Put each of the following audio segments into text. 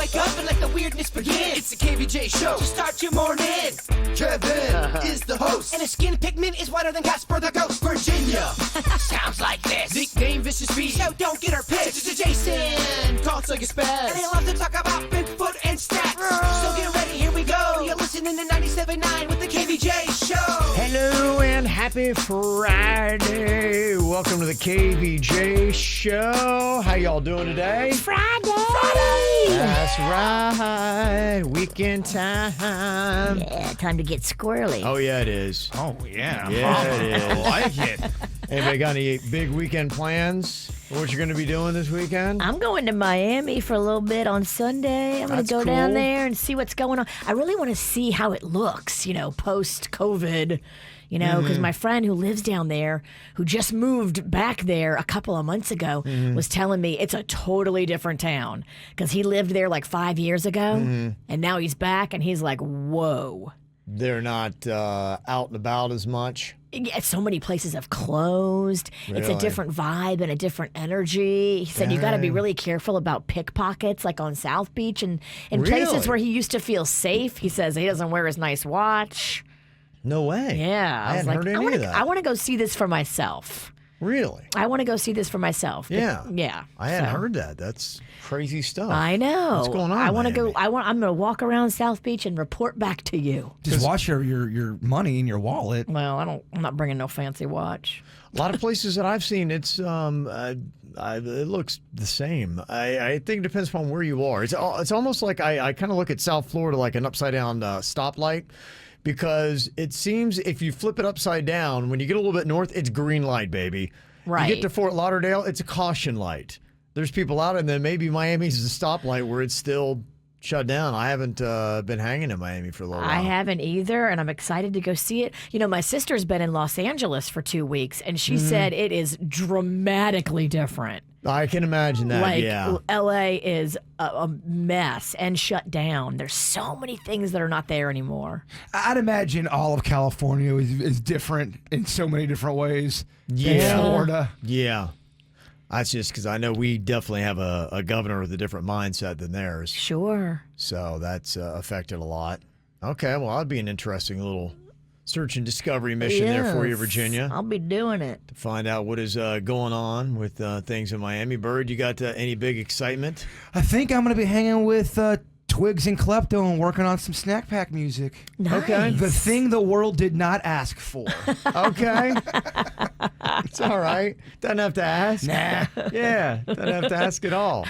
wake up and let the weirdness begin. It's the KVJ show to start your morning. Kevin is the host, and his skin pigment is whiter than Casper the Ghost. Virginia sounds like this. Nickname Vicious Beast, so don't get her pissed. It's Jason, called Suck Spaz, and they love to talk about Bigfoot and stats. So get ready, here we go. You're listening to 97.9 with the KVJ show. Hello and happy Friday. Welcome to the KVJ show. How y'all doing today? Friday. That's right. Weekend time. Yeah, time to get squirrely. Oh, yeah, it is. Oh, yeah. Yeah, it is. I like it. Anybody got any big weekend plans? What you're going to be doing this weekend? I'm going to Miami for a little bit on Sunday. I'm going to go down there and see what's going on. I really want to see how it looks, post-COVID. Because my friend who lives down there, who just moved back there a couple of months ago, was telling me it's a totally different town. Because he lived there like 5 years ago, and now he's back, and he's like, whoa. They're not out and about as much? Yeah, so many places have closed. Really? It's a different vibe and a different energy. He said you got to be really careful about pickpockets, like on South Beach and in places where he used to feel safe. He says he doesn't wear his nice watch. No way. Yeah. I hadn't heard any of that. I want to go see this for myself. Really? I want to go see this for myself. Yeah. Yeah. I hadn't heard that. That's crazy stuff. I know. What's going on? I want to Miami? go. I'm going to walk around South Beach and report back to you. Just watch your money in your wallet. Well, I'm not bringing no fancy watch. A lot of places that I've seen, it's it looks the same. I think it depends upon where you are. It's almost like I kind of look at South Florida like an upside down stoplight. Because it seems if you flip it upside down, when you get a little bit north, it's green light, baby. Right. You get to Fort Lauderdale, it's a caution light. There's people out, and then maybe Miami's a stoplight where it's still shut down. I haven't been hanging in Miami for a little while. I haven't either, and I'm excited to go see it. My sister's been in Los Angeles for 2 weeks, and she said it is dramatically different. I can imagine that, yeah. LA is a mess and shut down. There's so many things that are not there anymore. I'd imagine all of California is different in so many different ways. Yeah. Than Florida. Yeah. That's just because I know we definitely have a governor with a different mindset than theirs. Sure. So that's affected a lot. Okay, well, that'd be an interesting little search and discovery mission there for you, Virginia. I'll be doing it. To find out what is going on with things in Miami. Bird, you got any big excitement? I think I'm going to be hanging with Twigs and Klepto and working on some snack pack music. Nice. Okay. The thing the world did not ask for. Okay. It's all right. Doesn't have to ask. Nah. Yeah, doesn't have to ask at all.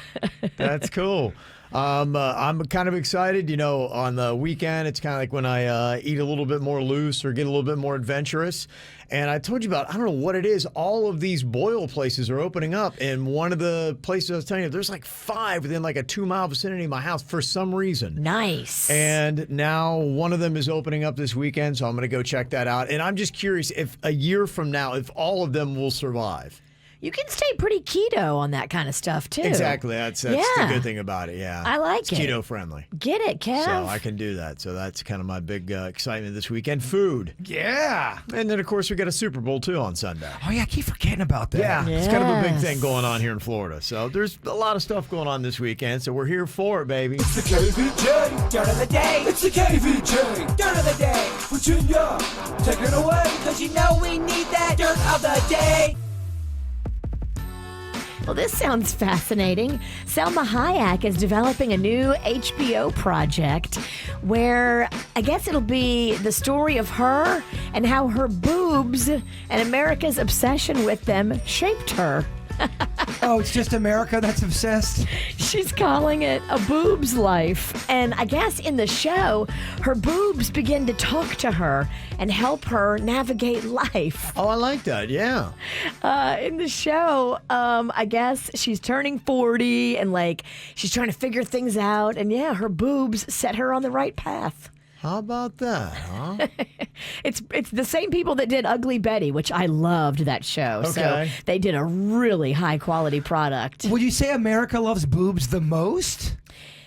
That's cool. I'm kind of excited. On the weekend, it's kind of like when I eat a little bit more loose or get a little bit more adventurous. And I told you about, I don't know what it is, all of these boil places are opening up. And one of the places I was telling you, there's like 5 within like a 2-mile vicinity of my house for some reason. Nice. And now one of them is opening up this weekend, so I'm going to go check that out. And I'm just curious if a year from now, if all of them will survive. You can stay pretty keto on that kind of stuff, too. Exactly. That's the good thing about it, yeah. I like it's it. keto friendly. Get it, Kev. So I can do that. So that's kind of my big excitement this weekend. Food. Yeah. And then, of course, we got a Super Bowl, too, on Sunday. Oh, yeah, I keep forgetting about that. Yeah, it's kind of a big Yes. thing going on here in Florida. So there's a lot of stuff going on this weekend, so we're here for it, baby. It's the KVJ Dirt of the Day. It's the KVJ Dirt of the Day. Virginia, take it away, because we need that Dirt of the Day. Well, this sounds fascinating. Selma Hayek is developing a new HBO project where I guess it'll be the story of her and how her boobs and America's obsession with them shaped her. Oh, it's just America that's obsessed? She's calling it a boobs life. And I guess in the show, her boobs begin to talk to her and help her navigate life. Oh, I like that, yeah. In the show, I guess she's turning 40 and she's trying to figure things out. And yeah, her boobs set her on the right path. How about that, huh? It's the same people that did Ugly Betty, which I loved that show. Okay. So they did a really high quality product. Would you say America loves boobs the most?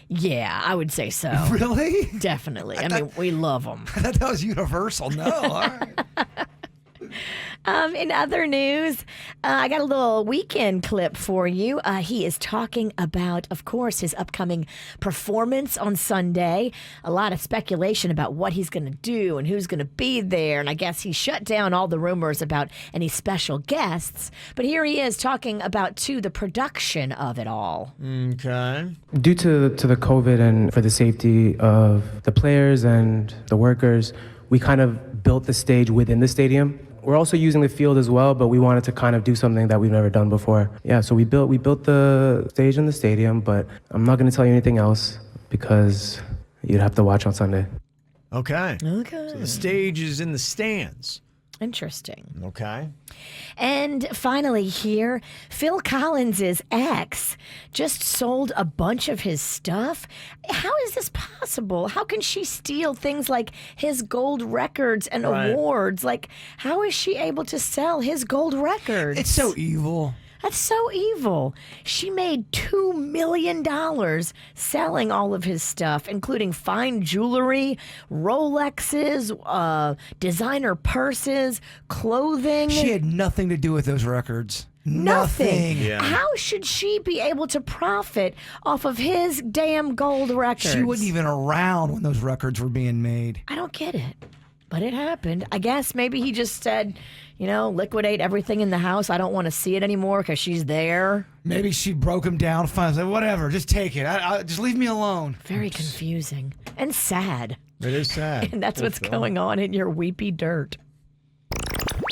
Yeah, I would say so. Really? Definitely. I mean, we love them. I thought that was universal. No. All right. In other news, I got a little weekend clip for you. He is talking about, of course, his upcoming performance on Sunday. A lot of speculation about what he's going to do and who's going to be there. And I guess he shut down all the rumors about any special guests. But here he is talking about, too, the production of it all. Okay. Due to the COVID and for the safety of the players and the workers, we kind of built the stage within the stadium. We're also using the field as well, but we wanted to kind of do something that we've never done before. Yeah, so we built the stage in the stadium, but I'm not going to tell you anything else because you'd have to watch on Sunday. Okay. Okay. So the stage is in the stands. Interesting. Okay. And finally here, Phil Collins' ex just sold a bunch of his stuff. How is this possible? How can she steal things like his gold records and awards? Like, how is she able to sell his gold records? It's so evil. That's so evil. She made $2 million selling all of his stuff, including fine jewelry, Rolexes, designer purses, clothing. She had nothing to do with those records. Nothing. Yeah. How should she be able to profit off of his damn gold records? She wasn't even around when those records were being made. I don't get it. But it happened. I guess maybe he just said, liquidate everything in the house. I don't want to see it anymore because she's there. Maybe she broke him down, finally said, whatever, just take it. Just leave me alone. Very confusing and sad. It is sad. And that's what's going on in your weepy dirt.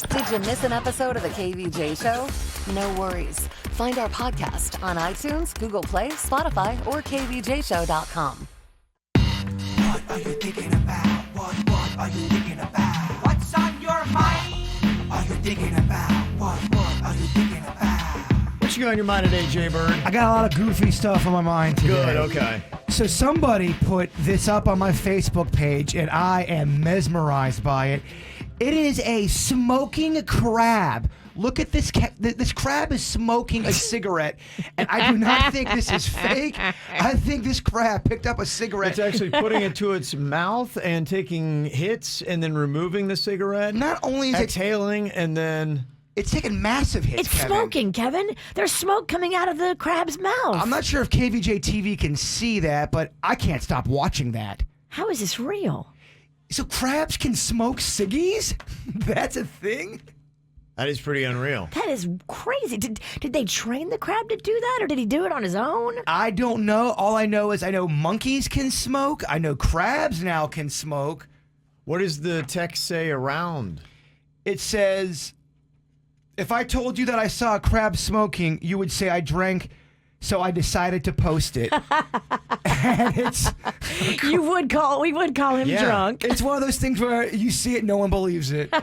Did you miss an episode of the KVJ Show? No worries. Find our podcast on iTunes, Google Play, Spotify, or kvjshow.com. What are you thinking about? What are you thinking about? What's on your mind? Are you thinking about? What are you thinking about? What you got on your mind today, Jbird? I got a lot of goofy stuff on my mind today. Good, okay. So somebody put this up on my Facebook page, and I am mesmerized by it. It is a smoking crab. Look at this. This crab is smoking a cigarette, and I do not think this is fake. I think this crab picked up a cigarette. It's actually putting it to its mouth and taking hits and then removing the cigarette. Not only is it exhaling and then... It's taking massive hits, It's Kevin. smoking, Kevin. There's smoke coming out of the crab's mouth. I'm not sure if KVJ TV can see that, but I can't stop watching that. How is this real? So crabs can smoke ciggies? That's a thing? That is pretty unreal. That is crazy. Did they train the crab to do that, or did he do it on his own? I don't know. All I know is I know monkeys can smoke. I know crabs now can smoke. What does the text say around? It says, if I told you that I saw a crab smoking, you would say I drank, so I decided to post it. And we would call him drunk. It's one of those things where you see it, no one believes it.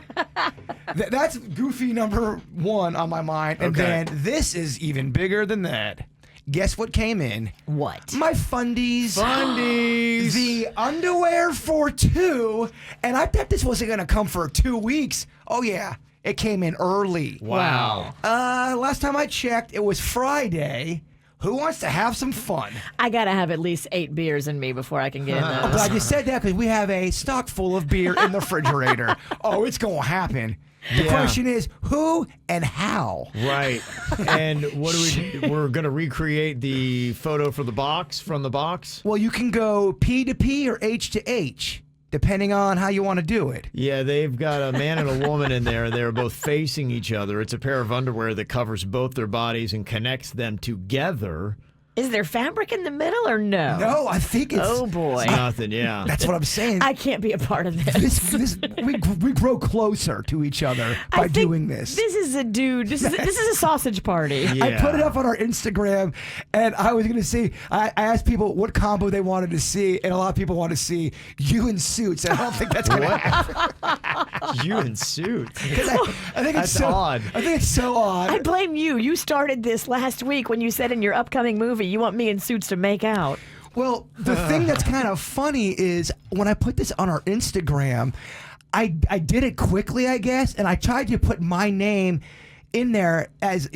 That's goofy number one on my mind. And Okay. then this is even bigger than that. Guess what came in? What? My fundies. Fundies. The underwear for two. And I thought this wasn't going to come for 2 weeks. Oh, yeah. It came in early. Wow. Last time I checked, it was Friday. Who wants to have some fun? I gotta have at least 8 beers in me before I can get in I'm those. glad you said that because we have a stock full of beer in the refrigerator. Oh, it's going to happen. The Yeah. question is who and how? Right. And what do we're going to recreate the photo for the box, from the box? Well, you can go P to P or H to H, depending on how you want to do it. Yeah, they've got a man and a woman in there. They're both facing each other. It's a pair of underwear that covers both their bodies and connects them together. Is there fabric in the middle or no? No, I think it's... Oh boy. It's nothing, yeah. That's what I'm saying. I can't be a part of this. we grow closer to each other by I think doing this. This is a dude. This is a sausage party. Yeah. I put it up on our Instagram, and I was going to see, I asked people what combo they wanted to see, and a lot of people want to see you in suits, and I don't think that's going to happen. You in suits. Because I think That's it's so odd. I think it's so odd. I blame you. You started this last week when you said in your upcoming movie you want me in suits to make out. Well, the thing that's kind of funny is when I put this on our Instagram, I did it quickly, I guess, and I tried to put my name in there as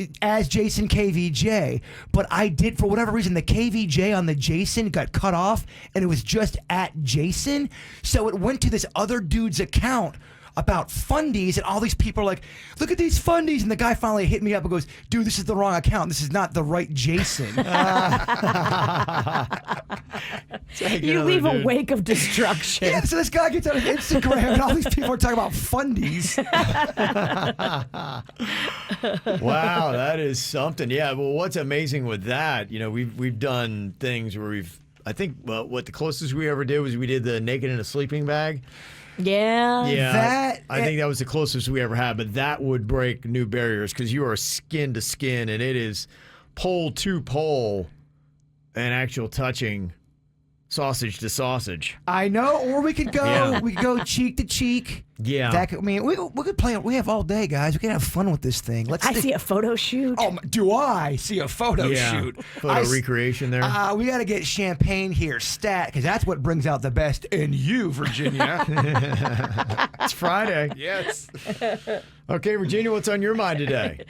Jason KVJ, but I did, for whatever reason, the KVJ on the Jason got cut off, and it was just at Jason, so it went to this other dude's account about fundies, and all these people are like, look at these fundies. And the guy finally hit me up and goes, dude, this is the wrong account. This is not the right Jason. You leave a wake of destruction. Yeah, so this guy gets on his Instagram and all these people are talking about fundies. Wow, that is something. Yeah, well, what's amazing with that, we've done things where I think what the closest we ever did was we did the naked in a sleeping bag. Yeah. Yeah, I think that was the closest we ever had, but that would break new barriers because you are skin to skin, and it is pole to pole and actual touching. Sausage to sausage. I know, or we could go. We could go cheek to cheek. Yeah. We could play. We have all day, guys. We can have fun with this thing. I see a photo shoot. Oh, do I see a photo shoot? Photo recreation there. We got to get champagne here, stat, because that's what brings out the best in you, Virginia. It's Friday. Yes. Okay, Virginia, what's on your mind today?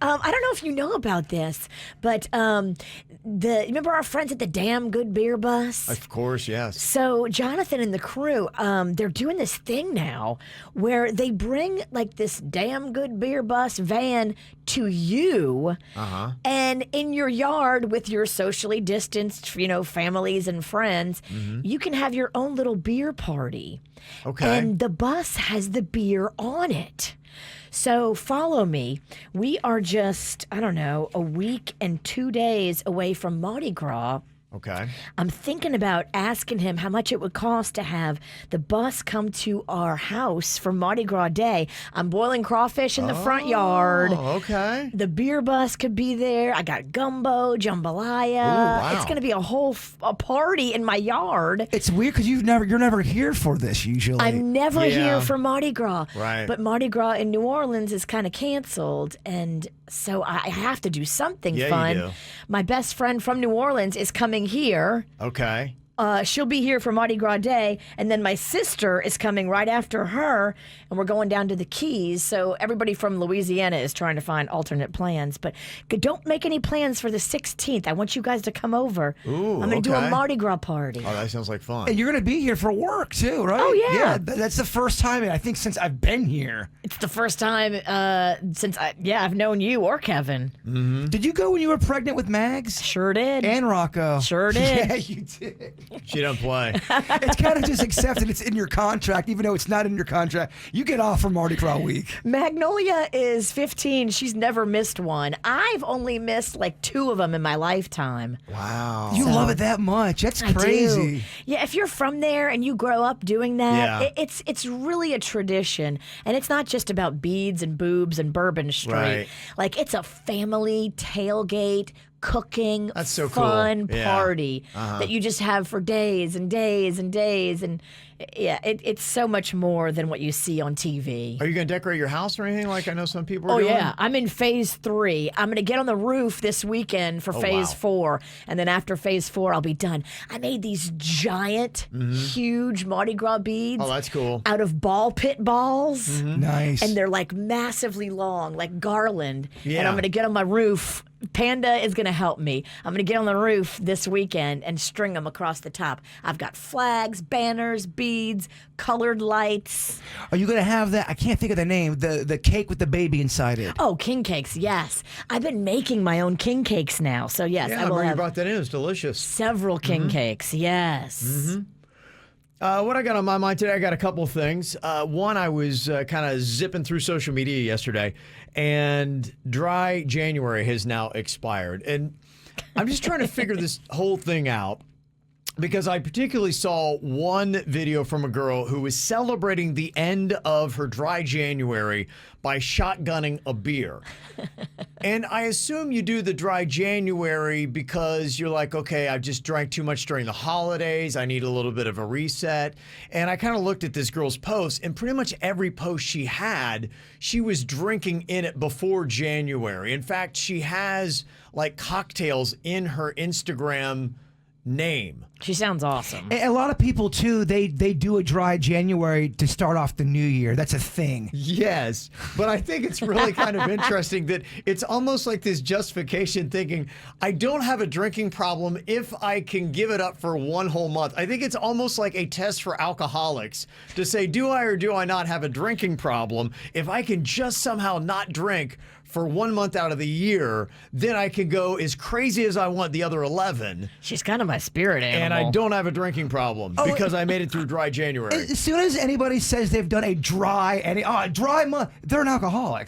I don't know if you know about this, but remember our friends at the Damn Good Beer Bus? Of course, yes. So Jonathan and the crew, they're doing this thing now where they bring like this Damn Good Beer Bus van to you, and in your yard with your socially distanced, families and friends, you can have your own little beer party. Okay. And the bus has the beer on it. So follow me. We are just, a week and 2 days away from Mardi Gras. Okay. I'm thinking about asking him how much it would cost to have the bus come to our house for Mardi Gras Day. I'm boiling crawfish in the front yard. Oh, okay. The beer bus could be there. I got gumbo, jambalaya. Ooh, wow. It's going to be a whole party in my yard. It's weird because you're never here for this usually. I'm never here for Mardi Gras. Right. But Mardi Gras in New Orleans is kind of canceled, and so I have to do something fun. You do. My best friend from New Orleans is coming here. Okay. She'll be here for Mardi Gras Day, and then my sister is coming right after her, and we're going down to the Keys. So everybody from Louisiana is trying to find alternate plans, but don't make any plans for the 16th. I want you guys to come over. Ooh, I'm going to do a okay. Mardi Gras party. Oh, that sounds like fun. And you're going to be here for work too, right? Oh, yeah. Yeah, that's the first time I think since I've been here. It's the first time since I've known you or Kevin. Mm-hmm. Did you go when you were pregnant with Mags? Sure did. And Rocco. Sure did. Yeah, you did. She don't play. It's kind of just accepted. It's in your contract, even though it's not in your contract. You get off for Mardi Gras week. Magnolia is 15. She's never missed one. I've only missed like 2 of them in my lifetime. Wow. You love it that much. That's crazy. Do. Yeah, if you're from there and you grow up doing that, Yeah. it's really a tradition. And it's not just about beads and boobs and Bourbon Street. Right. Like, it's a family tailgate, cooking, That's so cool. fun Yeah. party that you just have for days and days and days. And yeah, it's so much more than what you see on TV. Are you going to decorate your house or anything like I know some people are Oh, doing? yeah. I'm in phase 3. I'm going to get on the roof this weekend for phase wow. 4. And then after phase 4, I'll be done. I made these giant, huge Mardi Gras beads. Oh, that's cool. Out of ball pit balls. Nice. And they're like massively long, like garland. And Yeah. I'm going to get on my roof. Panda is going to help me. I'm going to get on the roof this weekend and string them across the top. I've got flags, banners, beads, colored lights. Are you going to have that? I can't think of the name. The cake with the baby inside it. Oh, king cakes, yes. I've been making my own king cakes now. So, yes, Yeah, I I will remember you have brought that in. It was delicious. several king cakes, yes. What I got on my mind today, I got a couple of things. One, I was kind of zipping through social media yesterday, and dry January has now expired. And I'm just trying to figure this whole thing out because I particularly saw one video from a girl who was celebrating the end of her dry January by shotgunning a beer. And I assume you do the dry January because you're like, okay, I've just drank too much during the holidays. I need a little bit of a reset. And I kind of looked at this girl's post, and pretty much every post she had, she was drinking in it before January. In fact, she has like cocktails in her Instagram name. She sounds awesome. A lot of people too. They do a dry January to start off the new year. That's a thing. Yes, but I think it's really kind of interesting that it's almost like this justification thinking, I don't have a drinking problem if I can give it up for one whole month. I think it's almost like a test for alcoholics to say, do I or do I not have a drinking problem? If I can just somehow not drink for 1 month out of the year, then I can go as crazy as I want the other 11. She's kind of my spirit animal. And I don't have a drinking problem because I made it through dry January. As soon as anybody says they've done a dry month, they're an alcoholic.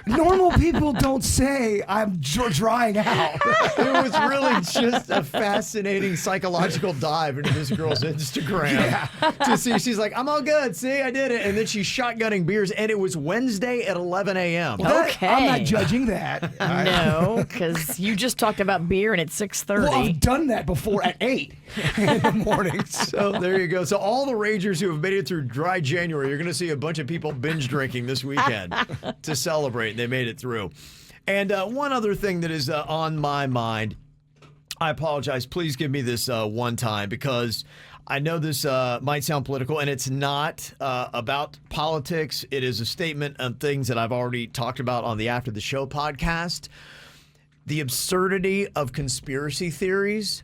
Normal people don't say I'm drying out. It was really just a fascinating psychological dive into this girl's Instagram to see. She's like, I'm all good. See, I did it. And then she's shotgunning beers. And it was Wednesday at 11 a.m. Okay. I'm not judging that. No, because you just talked about beer and it's 6:30. Well, I've done that before at 8 in the morning. So there you go. So all the ragers who have made it through dry January, you're going to see a bunch of people binge drinking this weekend to celebrate. They made it through. And one other thing that is on my mind, I apologize. Please give me this one time because I know this might sound political, and it's not about politics. It is a statement of things that I've already talked about on the After the Show podcast. The absurdity of conspiracy theories.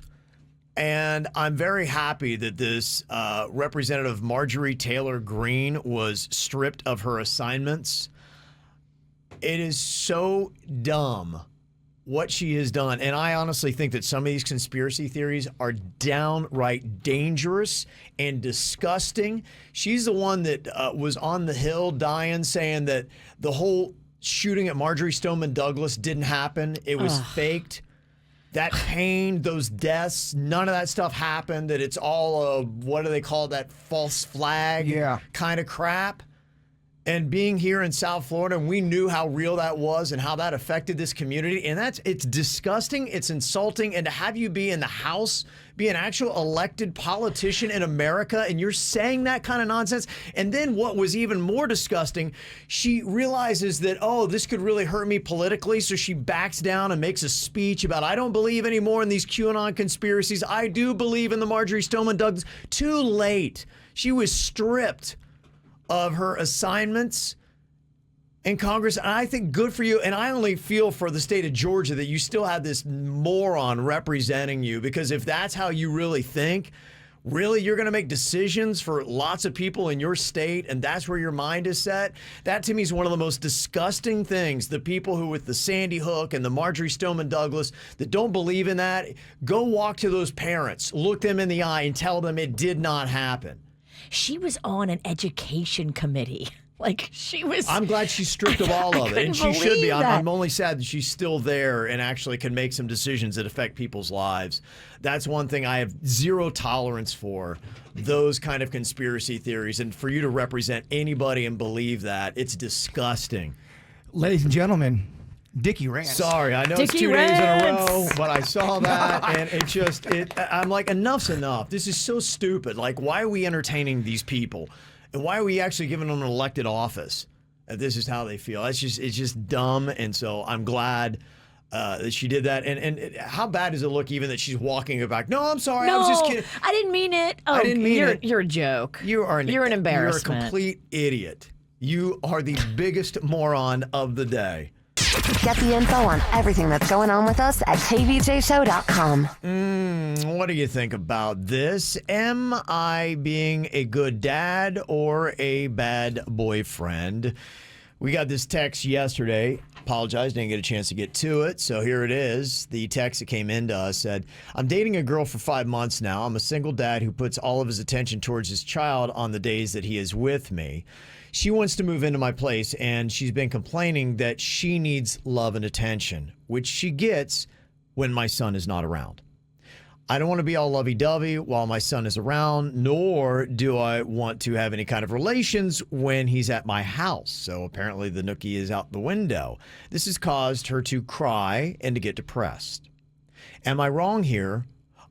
And I'm very happy that this Representative Marjorie Taylor Greene was stripped of her assignments. It is so dumb what she has done. And I honestly think that some of these conspiracy theories are downright dangerous and disgusting. She's the one that was on the Hill dying, saying that the whole shooting at Marjorie Stoneman Douglas didn't happen. It was faked. That pain, those deaths, none of that stuff happened, that it's all what do they call that, false flag kind of crap. And being here in South Florida, and we knew how real that was and how that affected this community. And it's disgusting, it's insulting. And to have you be in the House, be an actual elected politician in America, and you're saying that kind of nonsense. And then what was even more disgusting, she realizes that, oh, this could really hurt me politically. So she backs down and makes a speech about, I don't believe anymore in these QAnon conspiracies. I do believe in the Marjorie Stoneman Douglas. Too late. She was stripped of her assignments in Congress. And I think good for you. And I only feel for the state of Georgia that you still have this moron representing you, because if that's how you really think, really you're going to make decisions for lots of people in your state, and that's where your mind is set. That to me is one of the most disgusting things. The people who with the Sandy Hook and the Marjorie Stoneman Douglas that don't believe in that, go walk to those parents, look them in the eye and tell them it did not happen. She was on an education committee. Like, she was. I'm glad she's stripped of all of it, and she should be. that. I'm only sad that she's still there and actually can make some decisions that affect people's lives. That's one thing I have zero tolerance for, those kind of conspiracy theories. And for you to represent anybody and believe that, it's disgusting. Ladies and gentlemen, Dickie Rants. Sorry, I know Dickie it's 2 days in a Rants. row, but I saw that, and I'm like, enough's enough. This is so stupid. Like, why are we entertaining these people? And why are we actually giving them an elected office? This is how they feel. It's just dumb. And so I'm glad that she did that. And how bad does it look even that she's walking it back? No, I'm sorry. I was just kidding. I didn't mean it. Oh, I didn't mean it. You're a joke. You're an embarrassment. You're a complete idiot. You are the biggest moron of the day. Get the info on everything that's going on with us at kvjshow.com. What do you think about this? Am I being a good dad or a bad boyfriend? We got this text yesterday. Apologize, didn't get a chance to get to it. So here it is. The text that came into us said, I'm dating a girl for 5 months now. I'm a single dad who puts all of his attention towards his child on the days that he is with me. She wants to move into my place, and she's been complaining that she needs love and attention, which she gets when my son is not around. I don't want to be all lovey-dovey while my son is around, nor do I want to have any kind of relations when he's at my house. So apparently the nookie is out the window. This has caused her to cry and to get depressed. Am I wrong here?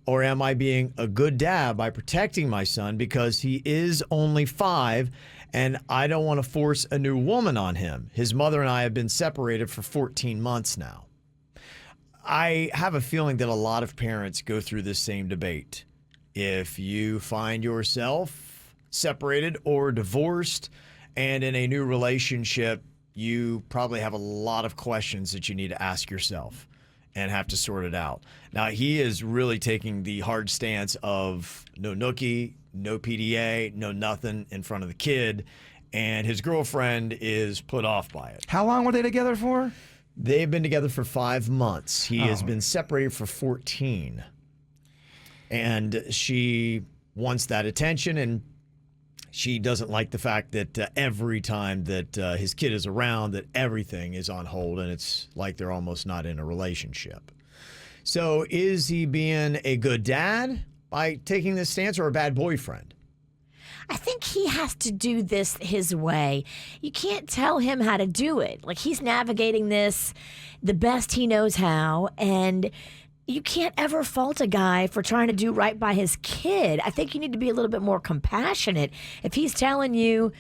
Or am I being a good dad by protecting my son because he is only 5 and I don't want to force a new woman on him? His mother and I have been separated for 14 months now. I have a feeling that a lot of parents go through this same debate. If you find yourself separated or divorced and in a new relationship, you probably have a lot of questions that you need to ask yourself and have to sort it out. Now, he is really taking the hard stance of no nookie, no PDA, no nothing in front of the kid, and his girlfriend is put off by it. How long were they together for? They've been together for 5 months. He has been separated for 14. And she wants that attention, and she doesn't like the fact that every time that his kid is around, that everything is on hold, and it's like they're almost not in a relationship. So is he being a good dad by taking this stance, or a bad boyfriend? I think he has to do this his way. You can't tell him how to do it. Like, he's navigating this the best he knows how, and you can't ever fault a guy for trying to do right by his kid. I think you need to be a little bit more compassionate. If he's telling you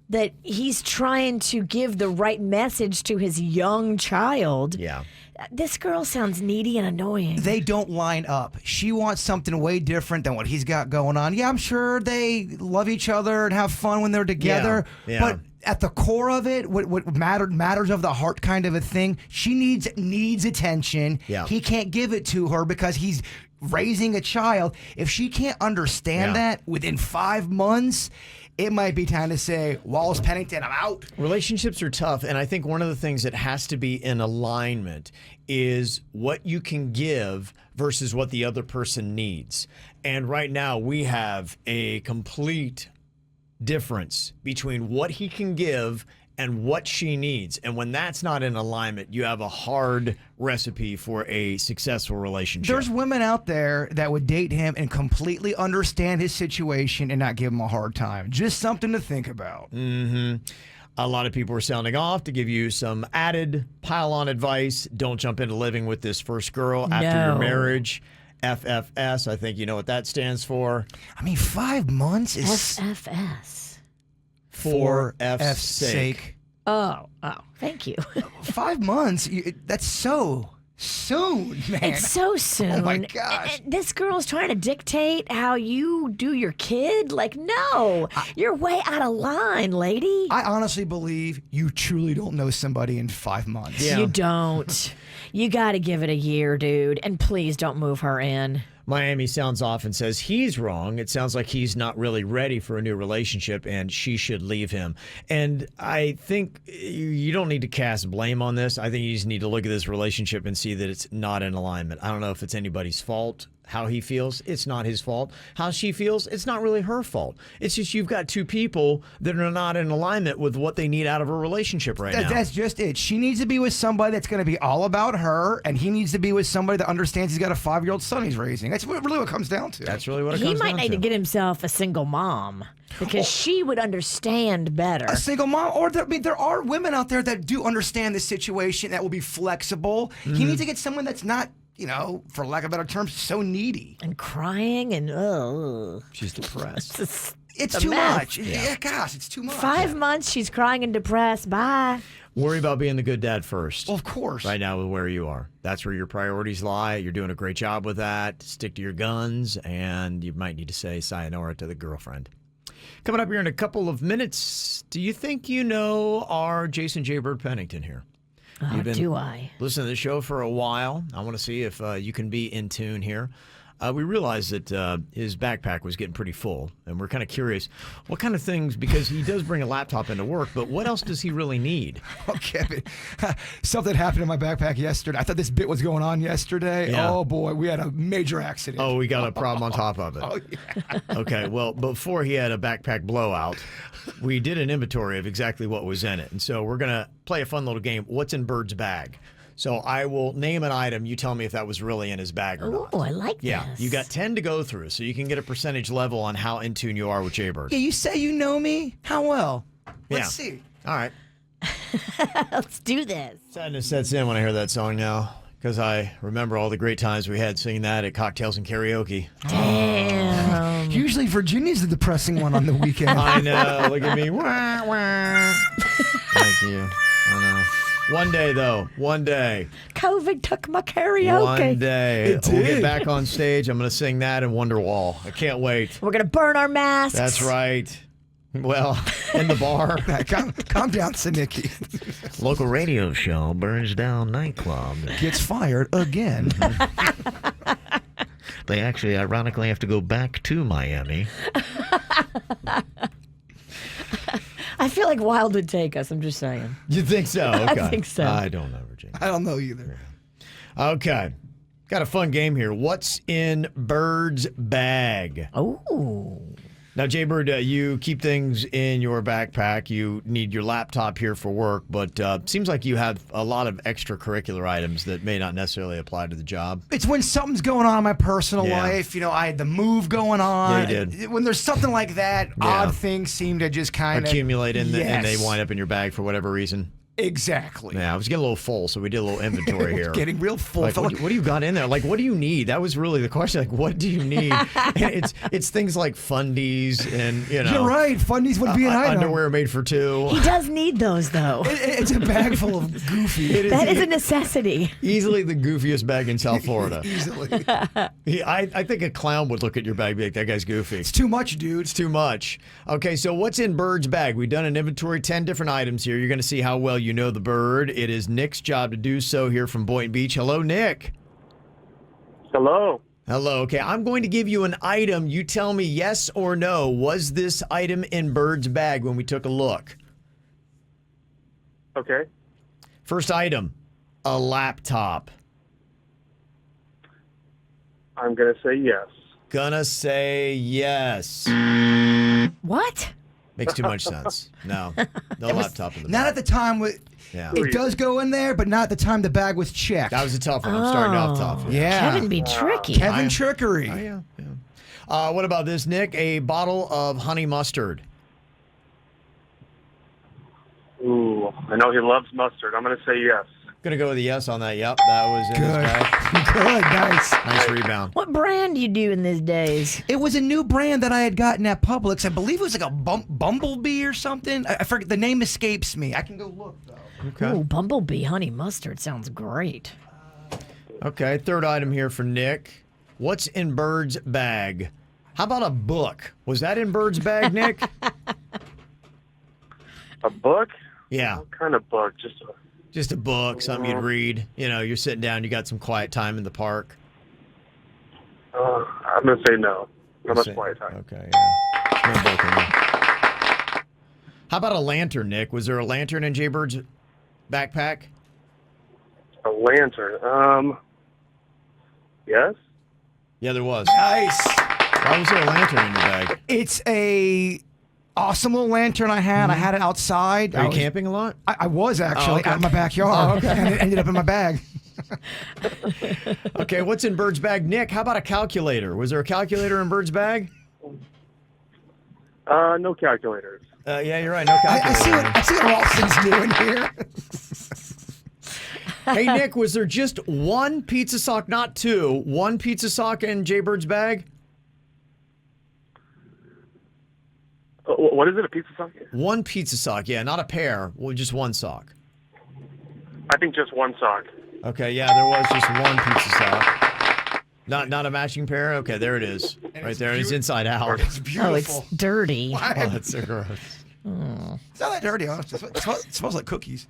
that he's trying to give the right message to his young child, Yeah. this girl sounds needy and annoying. They don't line up. She wants something way different than what he's got going on. Yeah, I'm sure they love each other and have fun when they're together. Yeah. But at the core of it, what matters of the heart kind of a thing, she needs attention. Yeah. He can't give it to her because he's raising a child. If she can't understand that within 5 months, it might be time to say, Wallace Pennington, I'm out. Relationships are tough, and I think one of the things that has to be in alignment is what you can give versus what the other person needs. And right now, we have a complete difference between what he can give and what she needs. And when that's not in alignment, you have a hard recipe for a successful relationship. There's women out there that would date him and completely understand his situation and not give him a hard time. Just something to think about. A lot of people are sounding off to give you some added pile-on advice. Don't jump into living with this first girl after your marriage. FFS, I think you know what that stands for. I mean, 5 months is SFS. For F's F's sake. Oh, thank you. 5 months. That's so soon, man. It's so soon. Oh my gosh. And this girl's trying to dictate how you do your kid? Like, no, you're way out of line, lady. I honestly believe you truly don't know somebody in 5 months. Yeah. You don't. You got to give it a year, dude. And please don't move her in. Miami sounds off and says he's wrong. It sounds like he's not really ready for a new relationship and she should leave him. And I think you don't need to cast blame on this. I think you just need to look at this relationship and see that it's not in alignment. I don't know if it's anybody's fault. How he feels, it's not his fault. How she feels, it's not really her fault. It's just you've got two people that are not in alignment with what they need out of a relationship right now. That's just it. She needs to be with somebody that's going to be all about her, and he needs to be with somebody that understands he's got a 5-year-old son he's raising. That's really what it comes down to. That's really what it He comes might down need to get himself a single mom because she would understand better. A single mom, or there are women out there that do understand the situation that will be flexible. He needs to get someone that's not, for lack of better terms, so needy. And crying and She's depressed. It's a too mess. much. Yeah, gosh, it's too much. 5 months, she's crying and depressed. Bye. Worry about being the good dad first. Well, of course. Right now with where you are. That's where your priorities lie. You're doing a great job with that. Stick to your guns, and you might need to say sayonara to the girlfriend. Coming up here in a couple of minutes, do you think you know our Jason Jbird Pennington here? Oh, do I? Listen to the show for a while. I want to see if you can be in tune here. We realized that his backpack was getting pretty full, and we're kind of curious what kind of things, because he does bring a laptop into work, but what else does he really need? Okay, something happened in my backpack yesterday. I thought this bit was going on yesterday. Yeah. Oh, boy, we had a major accident. Oh, we got a problem on top of it. Oh, yeah. Okay, well, before he had a backpack blowout, we did an inventory of exactly what was in it. And so we're going to play a fun little game, What's in Bird's Bag? So I will name an item. You tell me if that was really in his bag or not. Oh, I like Yeah, this. you got 10 to go through, so you can get a percentage level on how in tune you are with Jbird. Yeah, you say you know me? How well? Let's Yeah. see. All right. Let's do this. Sadness sets in when I hear that song now, because I remember all the great times we had singing that at cocktails and karaoke. Damn. Usually Virginia's the depressing one on the weekend. I know. Look at me. Wah, wah. Thank you. I know. One day, though. One day. COVID took my karaoke. One day. It We'll get did. back on stage. I'm going to sing that and Wonderwall. I can't wait. We're going to burn our masks. That's right. Well, in the bar. Calm down, Sinicky. Local radio show burns down nightclub. Gets fired again. They actually, ironically, have to go back to Miami. I feel like Wild would take us. I'm just saying. You think so? Okay. I think so. I don't know, Virginia. I don't know either. Okay. Got a fun game here. What's in Bird's bag? Oh. Now, Jbird, you keep things in your backpack. You need your laptop here for work, but seems like you have a lot of extracurricular items that may not necessarily apply to the job. It's when something's going on in my personal Yeah. life. You know, I had the move going on. Yeah, you did. When there's something like that, odd things seem to just kind of Accumulate and they Yes. wind up in your bag for whatever reason. Exactly. Yeah, I was getting a little full, so we did a little inventory here. Getting real full. Like, what do you got in there? Like, what do you need? That was really the question. Like, what do you need? And it's things like fundies and, you know. You're right. Fundies would be an item. Underwear made for two. He does need those, though. It's a bag full of goofy. That is a necessity. Easily the goofiest bag in South Florida. Easily. I think a clown would look at your bag and be like, that guy's goofy. It's too much, dude. It's too much. Okay, so what's in Bird's bag? We've done an inventory, 10 different items here. You're going to see how well you know the bird. It is Nick's job to do so here from Boynton Beach. Hello, Nick. Hello. Hello. Okay, I'm going to give you an item. You tell me yes or no. Was this item in Bird's bag when we took a look? Okay. First item, a laptop. I'm going to say yes. Gonna say yes. What? Makes too much sense. No laptop in the Not bag. at the time. Yeah. It does go in there, but not at the time the bag was checked. That was a tough one. I'm starting off tough. yeah. Kevin be tricky. Kevin trickery. Yeah. What about this, Nick? A bottle of honey mustard. Ooh, I know he loves mustard. I'm going to say yes. Gonna go with a yes on that. Yep, that was in his bag. Good. Nice. Nice rebound. What brand do you do in these days? It was a new brand that I had gotten at Publix. I believe it was like a bumblebee or something. I forget. The name escapes me. I can go look, though. Okay. Ooh, Bumblebee honey mustard sounds great. Okay, third item here for Nick. What's in Bird's bag? How about a book? Was that in Bird's bag, Nick? A book? Yeah, What kind of book? just a book, something you'd read. You know, you're sitting down, you got some quiet time in the park. I'm going to say no. No much quiet time. Okay, yeah. No book in there. How about a lantern, Nick? Was there a lantern in Jbird's backpack? A lantern. Yes? Yeah, there was. Nice. Why was there a lantern in your bag? It's a awesome little lantern I had. I had it outside. Are you camping a lot? I was actually okay. out in my backyard. Oh, okay. And it ended up in my bag. Okay, what's in Bird's bag? Nick, how about a calculator? Was there a calculator in Bird's bag? No calculators. Yeah, you're right. No I calculator. see what Ralston's doing here. Hey, Nick, was there just one pizza sock, not two, one pizza sock in Jbird's bag? What is it, a pizza sock? One pizza sock, yeah, not a pair. Well, just one sock. I think just one sock. Okay, yeah, there was just one pizza sock. Not a matching pair? Okay, there it is. Right there. It's inside out. It's beautiful. Oh, it's dirty. Oh, that's so gross. It's not that dirty, honestly. It smells like cookies.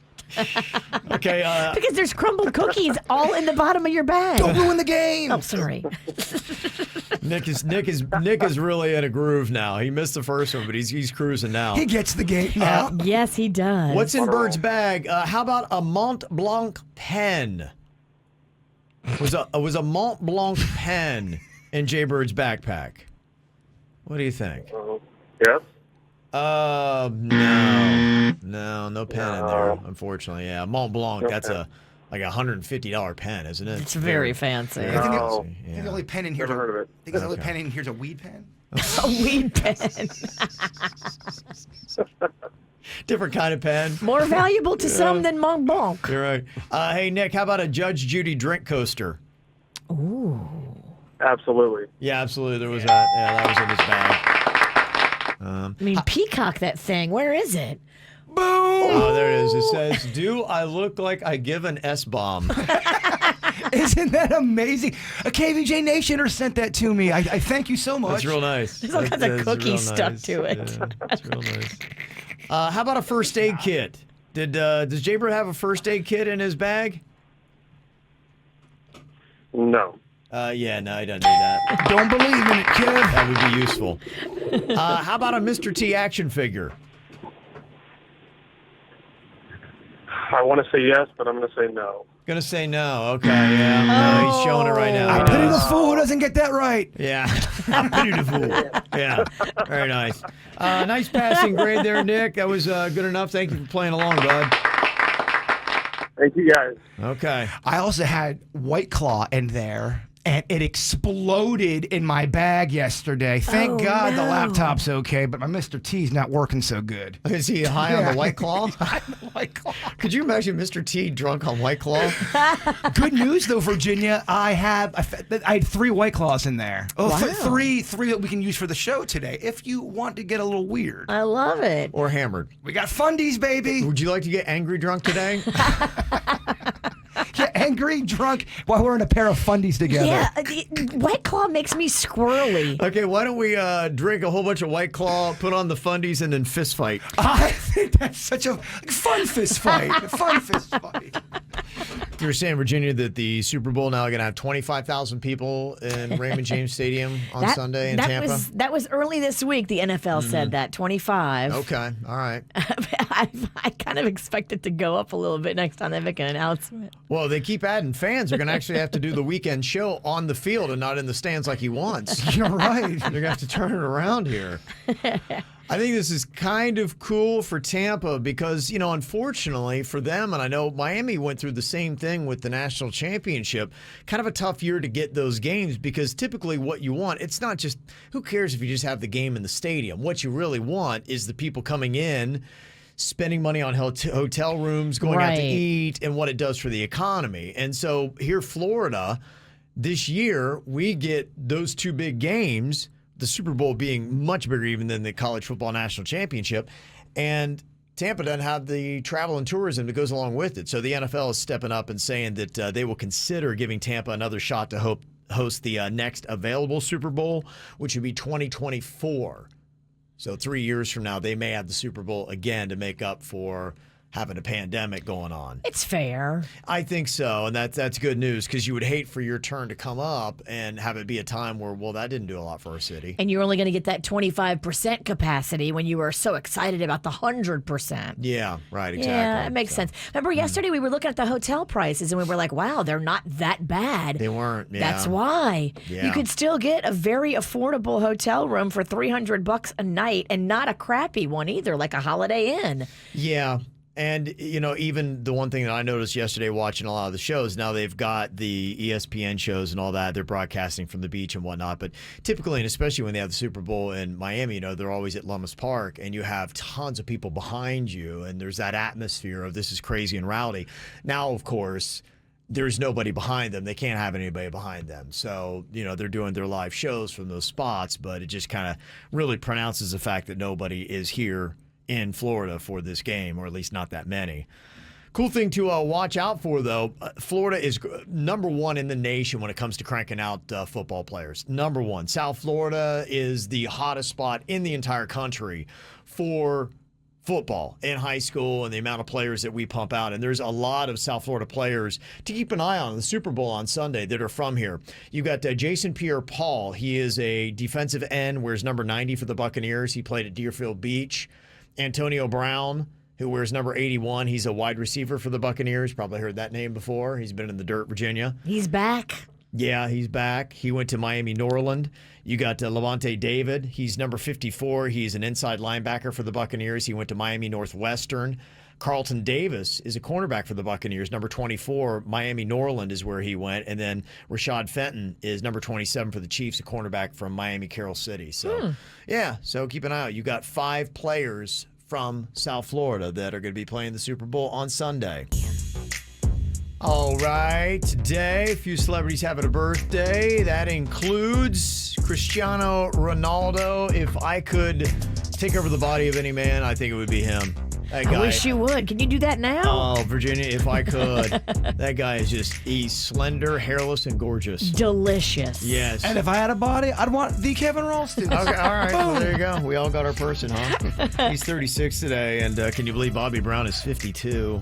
Okay, Because there's crumbled cookies all in the bottom of your bag. Don't ruin the game. Oh, sorry. Nick is really in a groove now. He missed the first one, but he's cruising now. He gets the game now. Yes, he does. What's in Bird's bag? How about a Mont Blanc pen? Was a Mont Blanc pen in Jbird's backpack? What do you think? Yes? No pen in there, unfortunately. Yeah, Mont Blanc. That's like $150 pen, isn't it? It's very fancy. I think No. the only pen in here. Never heard of it. I think the only pen in here is a weed pen. A weed pen. Different kind of pen. More valuable to some than Mont Blanc. You're right. Hey, Nick, how about a Judge Judy drink coaster? Absolutely. Yeah, absolutely. There was that. Yeah, that was in his bag. I mean, peacock that thing. Where is it? Boom! Oh, there it is. It says, "Do I look like I give an S-bomb?" Isn't that amazing? A KVJ Nationer sent that to me. I thank you so much. That's real nice. There's all kinds of That's cookies real stuck nice. to it. Yeah, that's real nice. How about a first aid kit? Does Jbird have a first aid kit in his bag? No. Yeah, no, he doesn't need that. Don't believe in it, kid. That would be useful. How about a Mr. T action figure? I want to say yes, but I'm going to say no. Gonna say no. Okay, yeah. No, he's showing it right now. I pity the fool who doesn't get that right. Yeah, I pity the fool. Yeah, very nice. Nice passing grade there, Nick. That was good enough. Thank you for playing along, bud. Thank you, guys. Okay. I also had White Claw in there, and it exploded in my bag yesterday. Thank God the laptop's okay, but my Mr. T's not working so good. Is he high on the White Claw? White Claw. Could you imagine Mr. T drunk on White Claw? Good news, though, Virginia. I had 3 White Claws in there. Oh, Wow. three that we can use for the show today, if you want to get a little weird. I love it. Or hammered? We got fundies, baby. Would you like to get angry drunk today? Get angry, drunk, while we're in a pair of fundies together. Yeah, White Claw makes me squirrely. Okay, why don't we drink a whole bunch of White Claw, put on the fundies, and then fist fight? I think that's such a fun fist fight. Fun fist fight. You were saying, Virginia, that the Super Bowl now going to have 25,000 people in Raymond James Stadium on Sunday in Tampa? That was early this week. The NFL said that 25. Okay, all right. I kind of expect it to go up a little bit next time they make an announcement. Well, they keep adding fans. They're going to actually have to do the weekend show on the field and not in the stands like he wants. You're right. They're going to have to turn it around here. I think this is kind of cool for Tampa because, unfortunately for them, and I know Miami went through the same thing with the national championship, kind of a tough year to get those games because typically what you want, it's not just, who cares if you just have the game in the stadium? What you really want is the people coming in, spending money on hotel rooms, going out to eat, and what it does for the economy. And so here, Florida, this year, we get those 2 big games, the Super Bowl being much bigger even than the college football national championship. And Tampa doesn't have the travel and tourism that goes along with it. So the NFL is stepping up and saying that they will consider giving Tampa another shot to host the next available Super Bowl, which would be 2024. So 3 years from now, they may have the Super Bowl again to make up for having a pandemic going on. It's fair. I think so, and that's good news because you would hate for your turn to come up and have it be a time where, well, that didn't do a lot for our city. And you're only going to get that 25% capacity when you were so excited about the 100%. Yeah, right, exactly. Yeah, it makes sense. Remember yesterday we were looking at the hotel prices and we were like, wow, they're not that bad. They weren't, yeah. That's why. Yeah. You could still get a very affordable hotel room for $300 a night and not a crappy one either, like a Holiday Inn. Yeah. And, even the one thing that I noticed yesterday watching a lot of the shows, now they've got the ESPN shows and all that. They're broadcasting from the beach and whatnot. But typically, and especially when they have the Super Bowl in Miami, they're always at Lummus Park and you have tons of people behind you. And there's that atmosphere of this is crazy and rowdy. Now, of course, there's nobody behind them. They can't have anybody behind them. So, they're doing their live shows from those spots. But it just kind of really pronounces the fact that nobody is here in Florida for this game, or at least not that many. Cool thing to watch out for, though, Florida is number 1 in the nation when it comes to cranking out football players. Number 1. South Florida is the hottest spot in the entire country for football in high school and the amount of players that we pump out. And there's a lot of South Florida players to keep an eye on the Super Bowl on Sunday that are from here. You got Jason Pierre-Paul. He is a defensive end, wears number 90 for the Buccaneers. He played at Deerfield Beach. Antonio Brown, who wears number 81. He's a wide receiver for the Buccaneers. Probably heard that name before. He's been in the dirt, Virginia. He's back. Yeah, he's back. He went to Miami Norland. You got Levante David. He's number 54. He's an inside linebacker for the Buccaneers. He went to Miami Northwestern. Carlton Davis is a cornerback for the Buccaneers. Number 24, Miami Norland is where he went. And then Rashad Fenton is number 27 for the Chiefs, a cornerback from Miami Carroll City. So, yeah, so keep an eye out. You got 5 players from South Florida that are going to be playing the Super Bowl on Sunday. All right, today, a few celebrities having a birthday. That includes Cristiano Ronaldo. If I could take over the body of any man, I think it would be him. That I guy. wish you would. Can you do that now? Oh, Virginia, if I could. That guy is he's slender, hairless, and gorgeous. Delicious. Yes. And if I had a body, I'd want the Kevin Ralston. Okay, all right. Well, there you go. We all got our person, huh? He's 36 today, and can you believe Bobby Brown is 52?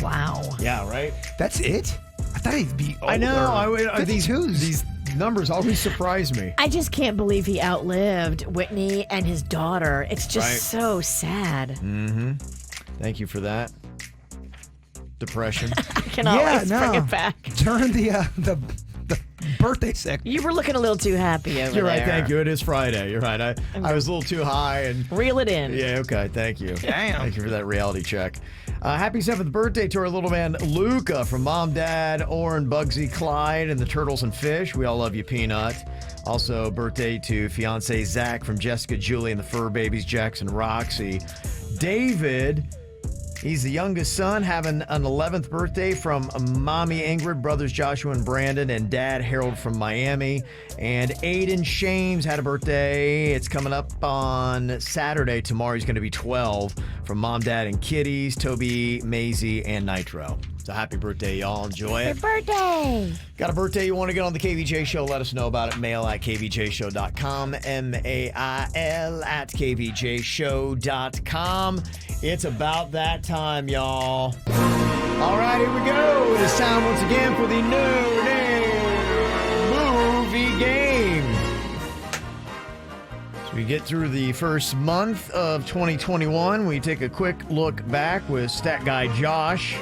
Wow. Yeah, right? That's it? I thought he'd be older. I know. These numbers always surprise me. I just can't believe he outlived Whitney and his daughter. It's just so sad. Mm-hmm. Thank you for that. Depression. I can always bring it back. Turn the birthday segment. You were looking a little too happy over You're right. there. Thank you. It is Friday. You're right. I was a little too high and reel it in. Yeah. Okay. Thank you. Damn. Thank you for that reality check. Happy 7th birthday to our little man Luca from Mom, Dad, Oren, Bugsy, Clyde, and the Turtles and Fish. We all love you, Peanut. Also, birthday to fiance Zach from Jessica, Julie, and the Fur Babies, Jackson, Roxy. David. He's the youngest son, having an 11th birthday from Mommy Ingrid, brothers Joshua and Brandon, and Dad Harold from Miami. And Aiden Shames had a birthday. It's coming up on Saturday. Tomorrow he's going to be 12 from Mom, Dad, and Kitties, Toby, Maisie, and Nitro. So happy birthday, y'all. Enjoy it. Happy birthday. Got a birthday you want to get on the KVJ show? Let us know about it. Mail at kvjshow.com. MAIL at kvjshow.com. It's about that time, y'all. All right, here we go. It is time once again for the No Name Movie Game. So we get through the first month of 2021. We take a quick look back with stat guy Josh.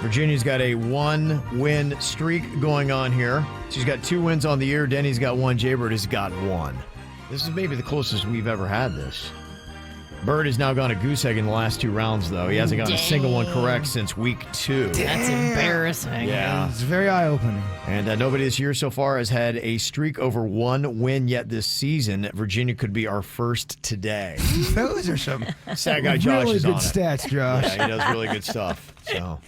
Virginia's got a 1-win streak going on here. She's got 2 wins on the year. Denny's got 1. Jbird has got 1. This is maybe the closest we've ever had this. Bird has now gone a goose egg in the last 2 rounds, though. He hasn't gotten a single one correct since week 2. That's embarrassing. Yeah. It's very eye-opening. And nobody this year so far has had a streak over 1 win yet this season. Virginia could be our first today. Those are some Stat guy Josh really is good on it. stats, Josh. Yeah, he does really good stuff. So,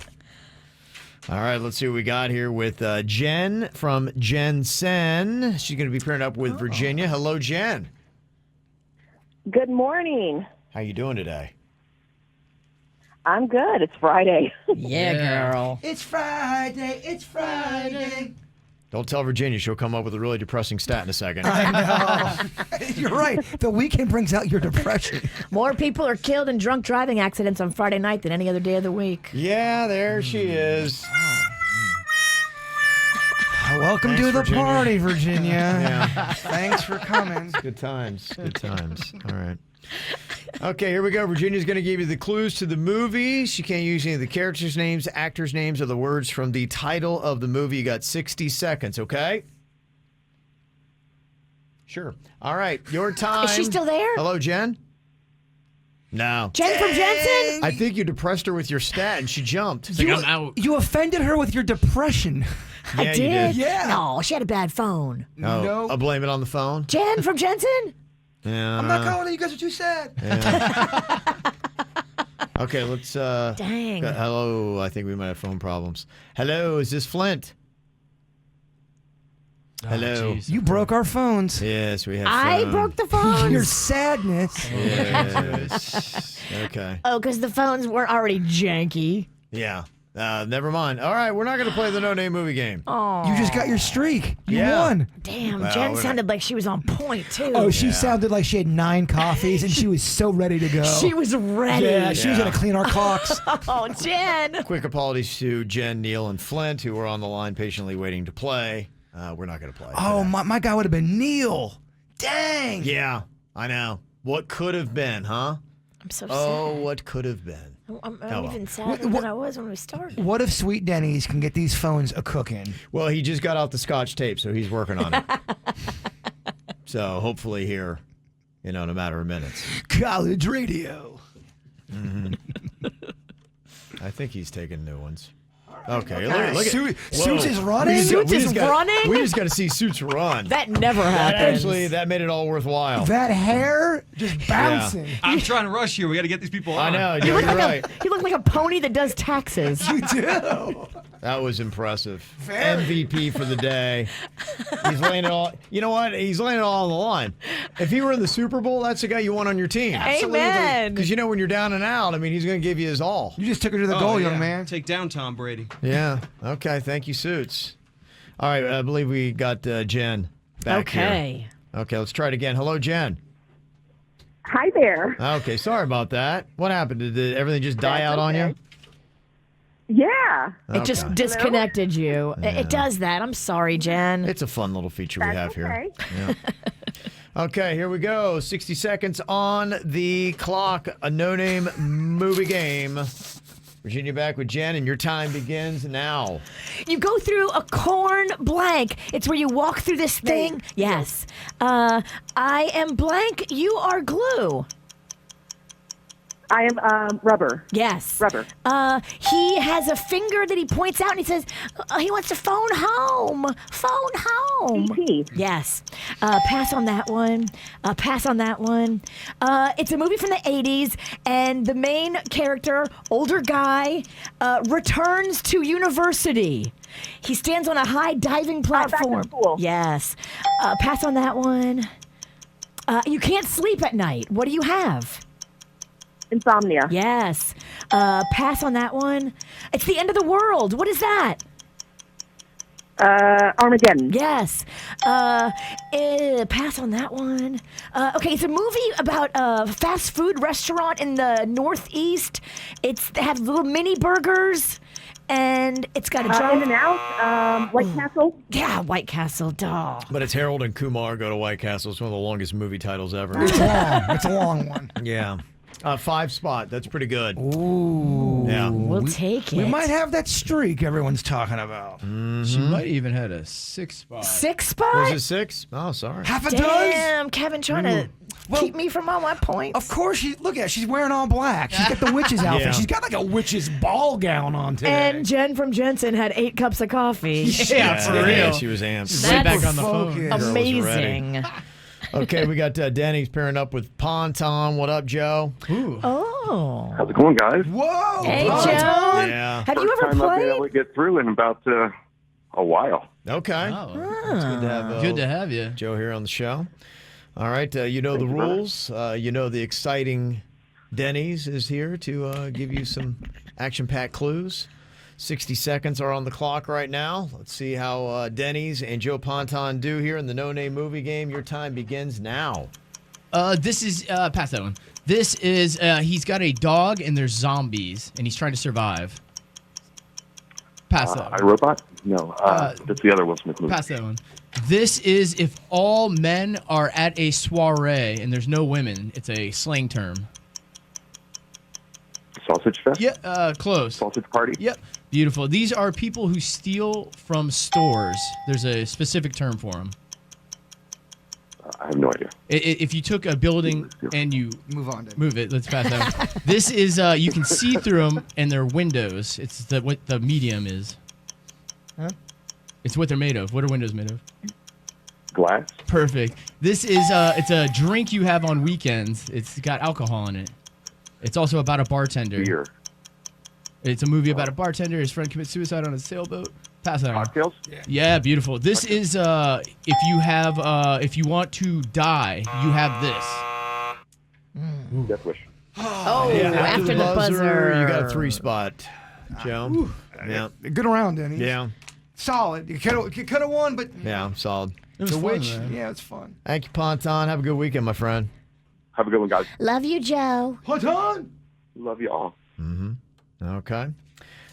all right, let's see what we got here with Jen from Jensen. She's going to be pairing up with Virginia. Hello, Jen. Good morning. How you doing today? I'm good. It's Friday. Yeah, girl. It's Friday. It's Friday. Don't tell Virginia. She'll come up with a really depressing stat in a second. I know. You're right. The weekend brings out your depression. More people are killed in drunk driving accidents on Friday night than any other day of the week. Yeah, there she is. Welcome Thanks, to the Virginia. party, Virginia. Yeah. Thanks for coming. Good times. Good times. All right. Okay, here we go. Virginia's going to give you the clues to the movie. She can't use any of the characters' names, actors' names, or the words from the title of the movie. You got 60 seconds, okay? Sure. All right, your time. Is she still there? Hello, Jen? No. Jen from Jensen? I think you depressed her with your stat and she jumped. I'm out. You offended her with your depression. Yeah, I you did? did. Yeah. No, she had a bad phone. Oh, No. I'll blame it on the phone? Jen from Jensen? Yeah. I'm not calling it. You guys are too sad. Okay, let's... Dang. Hello, I think we might have phone problems. Hello, is this Flint? Hello. geez. You broke our phones. Yes, we have I phone. broke the phone. Your sadness. Yes. Okay. Oh, because the phones were already janky. Yeah. Never mind. All right, we're not going to play the no-name movie game. Oh, You just got your streak. You Yeah. won. damn. Well, Jen we're sounded like she was on point, too. Oh, she Yeah. sounded like she had 9 coffees and she was so ready to go. She was ready. Yeah, she was Yeah. going to clean our clocks. Oh, Jen. Quick apologies to Jen, Neil, and Flint, who are on the line patiently waiting to play. We're not going to play. Oh, today. my guy would have been Neil. Dang. Yeah, I know. What could have been, huh? I'm so Oh, what could have been. sad. I'm well. even sadder than I was when we started. What if Sweet Denny's can get these phones a-cooking? Well, he just got out the Scotch tape, so he's working on it. So hopefully here, in a matter of minutes. College radio. I think he's taking new ones. All Okay, look at Suits is running? Suits is running? We just got to see Suits run. That never happens. Actually, that made it all worthwhile. That hair just bouncing. I'm trying to rush here. We got to get these people on. I know, you're right. You look like a pony that does taxes. You do. That was impressive. Very. MVP for the day. He's laying it all. You know what? He's laying it all on the line. If he were in the Super Bowl, that's the guy you want on your team. Amen. Because when you're down and out, I mean, he's going to give you his all. You just took her to the goal, young man. Take down Tom Brady. Yeah. Okay. Thank you, Suits. All right. I believe we got Jen back here. Okay. Let's try it again. Hello, Jen. Hi there. Okay. Sorry about that. What happened? Did everything just die out on you? Yeah. It just disconnected you. It does that. I'm sorry, Jen. It's a fun little feature we have here. Okay. Yeah. Okay, here we go. 60 seconds on the clock. A no-name movie game. Virginia back with Jen, and your time begins now. You go through a corn blank. It's where you walk through this thing. Yes. I am blank. You are glue. I am rubber. Yes. Rubber. He has a finger that he points out and he says he wants to phone home. Phone home. E.T. Yes. Pass on that one. Pass on that one. It's a movie from the 80s, and the main character, older guy, returns to university. He stands on a high diving platform. Back to school. Yes. Pass on that one. You can't sleep at night. What do you have? Insomnia. Yes. Pass on that one. It's the end of the world. What is that? Armageddon. Yes. Pass on that one. Okay, it's a movie about a fast food restaurant in the Northeast. They have little mini burgers, and it's got a drum. In and Out. White Castle. Yeah, White Castle. Duh. But it's Harold and Kumar Go to White Castle. It's one of the longest movie titles ever. It's long. It's a long one. Yeah. 5 spot. That's pretty good. Ooh. Yeah. We'll take it. We might have that streak everyone's talking about. She might even had a 6 spot. 6 spot? Was it 6? Oh, sorry. Half a dozen? Damn, Kevin trying to keep me from all my points. Of course, look at her. She's wearing all black. She's got the witch's outfit. Yeah. She's got like a witch's ball gown on today. And Jen from Jensen had 8 cups of coffee. Yeah, for real. Yeah, she was amped. Way back That's on the phone. focused. Girl was amazing. Okay, we got Denny's pairing up with Ponton. What up, Joe? Oh. How's it going, guys? Whoa! Hey, Joe. Yeah. Have you First ever time I've been played? able to get through in about a while. Okay. Oh, It's good to have good to have you. Joe here on the show. All right, you know the Thank you, brother. rules. You know the exciting Denny's is here to give you some action-packed clues. 60 seconds are on the clock right now. Let's see how Denny's and Joe Ponton do here in the no-name movie game. Your time begins now. This is pass that one. This is he's got a dog and there's zombies and he's trying to survive. Pass that one. iRobot? No, that's the other Will Smith movie. Pass that one. This is if all men are at a soiree and there's no women. It's a slang term. Sausage Fest? Yeah, close. Sausage Party? Yep. Beautiful. These are people who steal from stores. There's a specific term for them. I have no idea. If you took a building and you Move on, Dave. move it, let's pass that one. This is you can see through them and they're windows. It's what the medium is. Huh? It's what they're made of. What are windows made of? Glass? Perfect. This is it's a drink you have on weekends. It's got alcohol in it. It's also about a bartender. Beer? It's a movie about a bartender. His friend commits suicide on a sailboat. Pass that on. Cocktails? Yeah, beautiful. This is if you want to die, you have this. Death Wish. Oh, Yeah, after the buzzer. you got a 3 spot, Joe. Yeah. Good around, Denny. Yeah. Solid. You could have won, but Yeah, solid. It was the fun, witch. man. Yeah, it's fun. Thank you, Ponton. Have a good weekend, my friend. Have a good one, guys. Love you, Joe. Hold on. Love you all. Okay.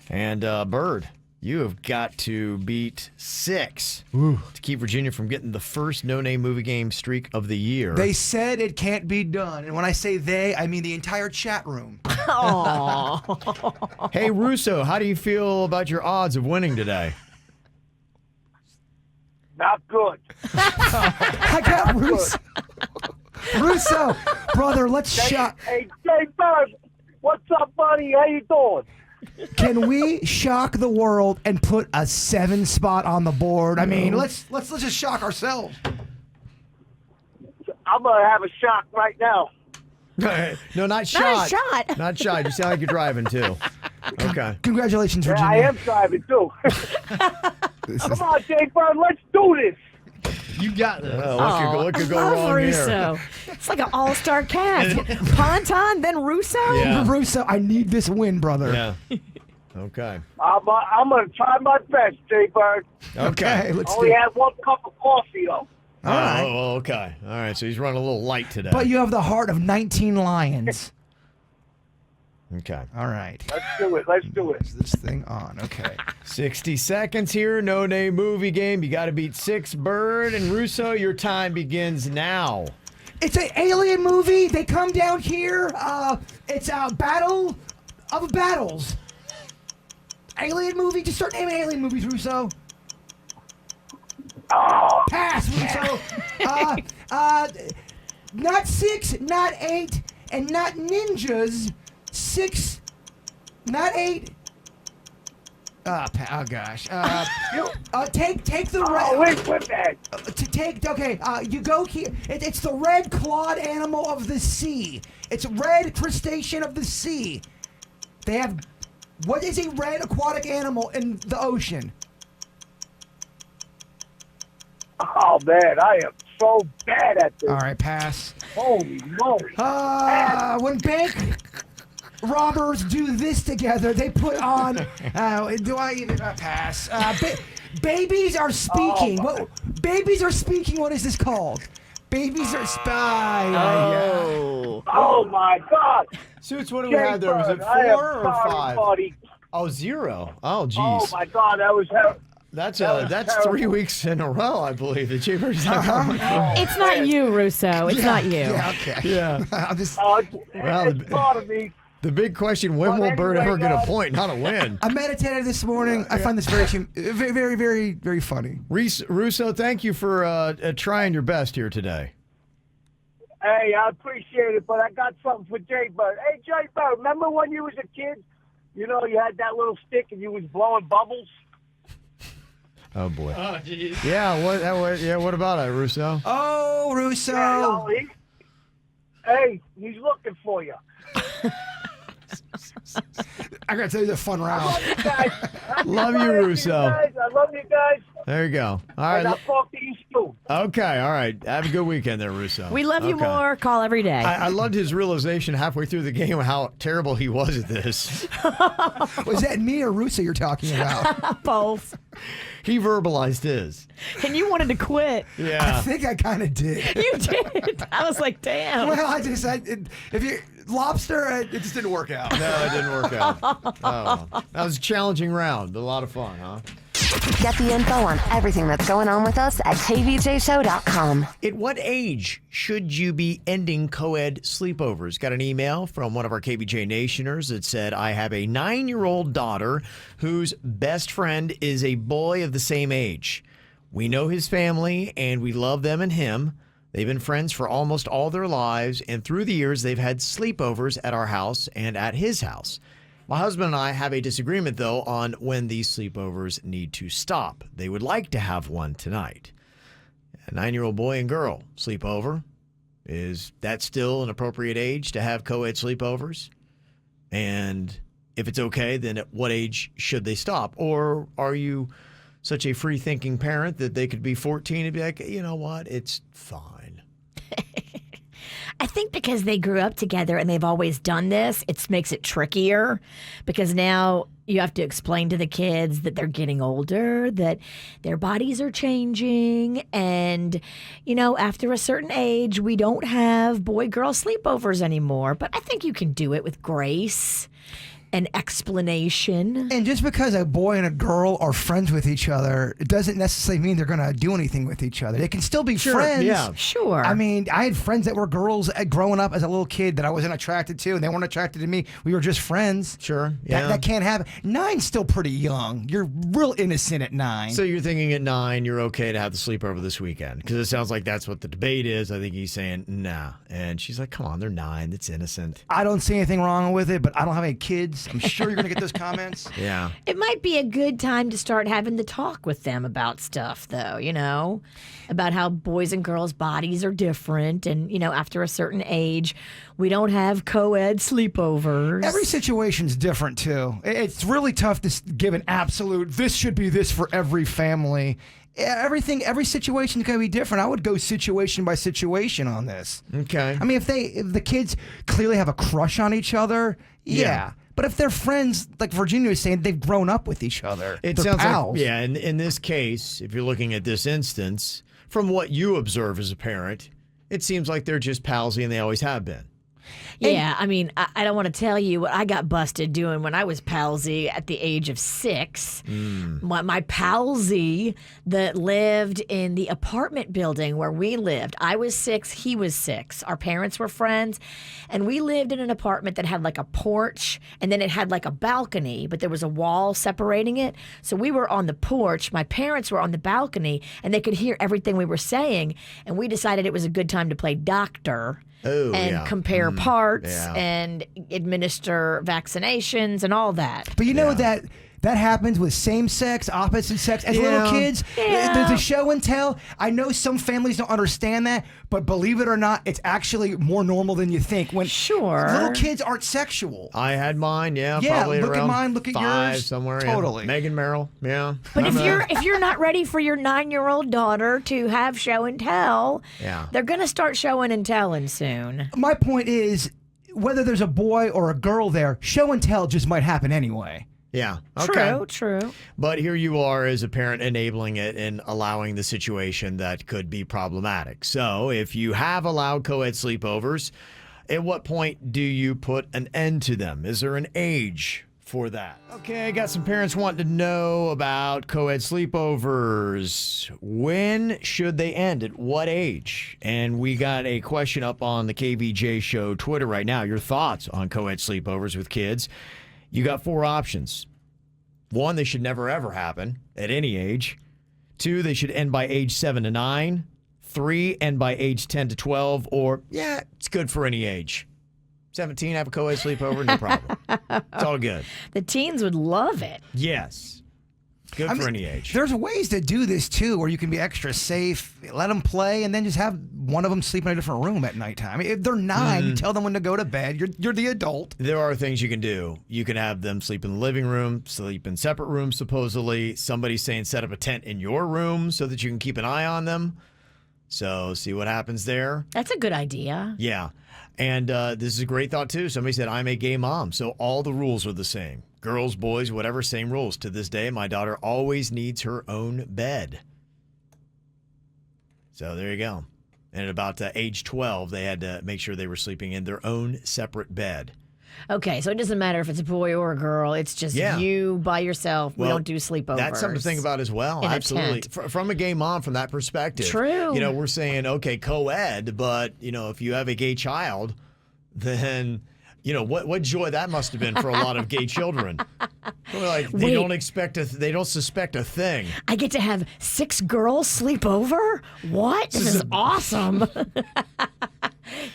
And Bird, you have got to beat 6 Ooh. to keep Virginia from getting the first no-name movie game streak of the year. They said it can't be done. And when I say they, I mean the entire chat room. Hey, Russo, how do you feel about your odds of winning today? Not good. I got Russo. Russo, brother, let's shot. Hey, Jbird, what's up, buddy? How you doing? Can we shock the world and put a 7 spot on the board? I mean, let's just shock ourselves. I'm going to have a shock right now. No, not shot. Not a shot. Not shot. You sound like you're driving too. Okay. Congratulations, Virginia. I am driving, too. Come on, Jbird, let's do this. You got this. What could go love wrong Russo. here? It's like an all-star cast. Ponton, then Russo. Yeah. Russo, I need this win, brother. Yeah. Okay. I'm going to try my best, Jbird. Okay. Let's Only do it. had 1 cup of coffee, though. All right. Oh, okay. All right. So he's running a little light today. But you have the heart of 19 lions. Okay. All right. Let's do it. Let's do it. Is this thing on? Okay. 60 seconds here. No name movie game. You got to beat Jbird and Russo. Your time begins now. It's an alien movie. They come down here. It's a battle of battles. Alien movie. Just start naming alien movies, Russo. Oh, Pass, Russo. Not 6, not 8, and not ninjas. 6, not 8. Oh gosh. Take the red. wait, man. Okay. You go here. It's the red clawed animal of the sea. It's red crustacean of the sea. They have. What is a red aquatic animal in the ocean? Oh, man, I am so bad at this. All right, pass. Holy moly. When bank robbers do this together, they put on. Do I even pass? Babies are speaking. Babies are speaking. What is this called? Babies are spy. Oh, my God. Suits, what do we have there? Was it 4 or 5? Buddy. Oh, 0. Oh, geez. Oh, my God, that was That's terrible. 3 weeks in a row, I believe. The Jbird's not coming. It's not you, Russo. It's not you. Yeah, okay. Yeah. I'm just. It's part of me. The big question: when will Bird ever get a point, not a win? I meditated this morning. I find this very, very, very funny. Russo, thank you for trying your best here today. Hey, I appreciate it, but I got something for Jbird. Hey, Jbird, remember when you was a kid? You know, you had that little stick and you was blowing bubbles? Oh boy. Oh, jeez. Yeah. What about it, Russo? Oh, Russo. Yeah, hey, he's looking for you. I gotta tell you the fun round. I love you guys. Love you, Russo. I love you guys. There you go. All right. And I'll talk to you soon. Okay. All right. Have a good weekend there, Russo. We love you Okay. more. Call every day. I loved his realization halfway through the game of how terrible he was at this. Was that me or Russo you're talking about? Both. He verbalized his. And you wanted to quit. I Yeah. think I kind of did. You did. I was like, damn. Well, if you lobster, it just didn't work out. No, it didn't work out. Oh, that was a challenging round, but a lot of fun, huh? Get the info on everything that's going on with us at kvjshow.com. At what age should you be ending co-ed sleepovers? Got an email from one of our KVJ Nationers that said, I have a 9-year-old daughter whose best friend is a boy of the same age. We know his family and we love them and him. They've been friends for almost all their lives, and through the years, they've had sleepovers at our house and at his house. My husband and I have a disagreement, though, on when these sleepovers need to stop. They would like to have one tonight. A 9-year-old boy and girl sleepover. Is that still an appropriate age to have co-ed sleepovers? And if it's okay, then at what age should they stop? Or are you such a free-thinking parent that they could be 14 and be like, you know what, it's fine? I think because they grew up together and they've always done this, it makes it trickier because now you have to explain to the kids that they're getting older, that their bodies are changing. And, you know, after a certain age, we don't have boy-girl sleepovers anymore. But I think you can do it with grace and explanation. And just because a boy and a girl are friends with each other, it doesn't necessarily mean they're going to do anything with each other. They can still be friends. Yeah. Sure. I mean, I had friends that were girls growing up as a little kid that I wasn't attracted to, and they weren't attracted to me. We were just friends. Sure. Yeah. That can't happen. 9's still pretty young. You're real innocent at 9. So you're thinking at 9, you're okay to have the sleepover this weekend? Because it sounds like that's what the debate is. I think he's saying, nah. And she's like, come on, they're 9. That's innocent. I don't see anything wrong with it, but I don't have any kids. comments. I'm sure you're going to get those comments. Yeah. It might be a good time to start having the talk with them about stuff, though, about how boys and girls' bodies are different. And, after a certain age, we don't have co-ed sleepovers. Every situation's different, too. It's really tough to give an absolute, this should be this for every family. Every situation is going to be different. I would go situation by situation on this. Okay. I mean, if the kids clearly have a crush on each other, yeah. But if they're friends, like Virginia was saying, they've grown up with each other. It They're sounds pals. like, in this case, if you're looking at this instance, from what you observe as a parent, it seems like they're just palsy and they always have been. Yeah, I mean, I don't want to tell you what I got busted doing when I was palsy at the age of 6. My palsy that lived in the apartment building where we lived. I was 6, he was 6. Our parents were friends, and we lived in an apartment that had like a porch, and then it had like a balcony, but there was a wall separating it. So we were on the porch, my parents were on the balcony, and they could hear everything we were saying, and we decided it was a good time to play doctor. And compare parts and administer vaccinations and all that. But you know that happens with same sex, opposite sex. As little kids, there's a show and tell. I know some families don't understand that, but believe it or not, it's actually more normal than you think. When little kids aren't sexual. I had mine, probably look around at mine, look at 5, yours. somewhere. Totally. Megan Merrill, But if you're not ready for your 9-year-old daughter to have show and tell, they're gonna start showing and telling soon. My point is, whether there's a boy or a girl there, show and tell just might happen anyway. Yeah. Okay. True. But here you are as a parent enabling it and allowing the situation that could be problematic. So if you have allowed co-ed sleepovers, at what point do you put an end to them? Is there an age for that? Okay, I got some parents wanting to know about co-ed sleepovers. When should they end? At what age? And we got a question up on the KVJ Show Twitter right now. Your thoughts on co-ed sleepovers with kids. You got 4 options. 1, they should never ever happen at any age. 2, they should end by age 7 to 9. 3, end by age 10 to 12. Or, it's good for any age. 17, have a co-ed sleepover, no problem. It's all good. The teens would love it. Yes. Good for any age. There's ways to do this, too, where you can be extra safe, let them play, and then just have one of them sleep in a different room at nighttime. I mean, if they're 9, you tell them when to go to bed. You're the adult. There are things you can do. You can have them sleep in the living room, sleep in separate rooms, supposedly. Somebody's saying set up a tent in your room so that you can keep an eye on them. So see what happens there. That's a good idea. Yeah. And this is a great thought, too. Somebody said, I'm a gay mom, so all the rules are the same. Girls, boys, whatever, same rules. To this day, my daughter always needs her own bed. So there you go. And at about age 12, they had to make sure they were sleeping in their own separate bed. Okay, so it doesn't matter if it's a boy or a girl. It's just you by yourself. We don't do sleepovers. That's something to think about as well. In Absolutely. A tent. From a gay mom, from that perspective. True. We're saying, okay, co-ed, but, if you have a gay child, then... what joy that must have been for a lot of gay children. They don't suspect a thing. I get to have 6 girls sleep over? What? This is awesome.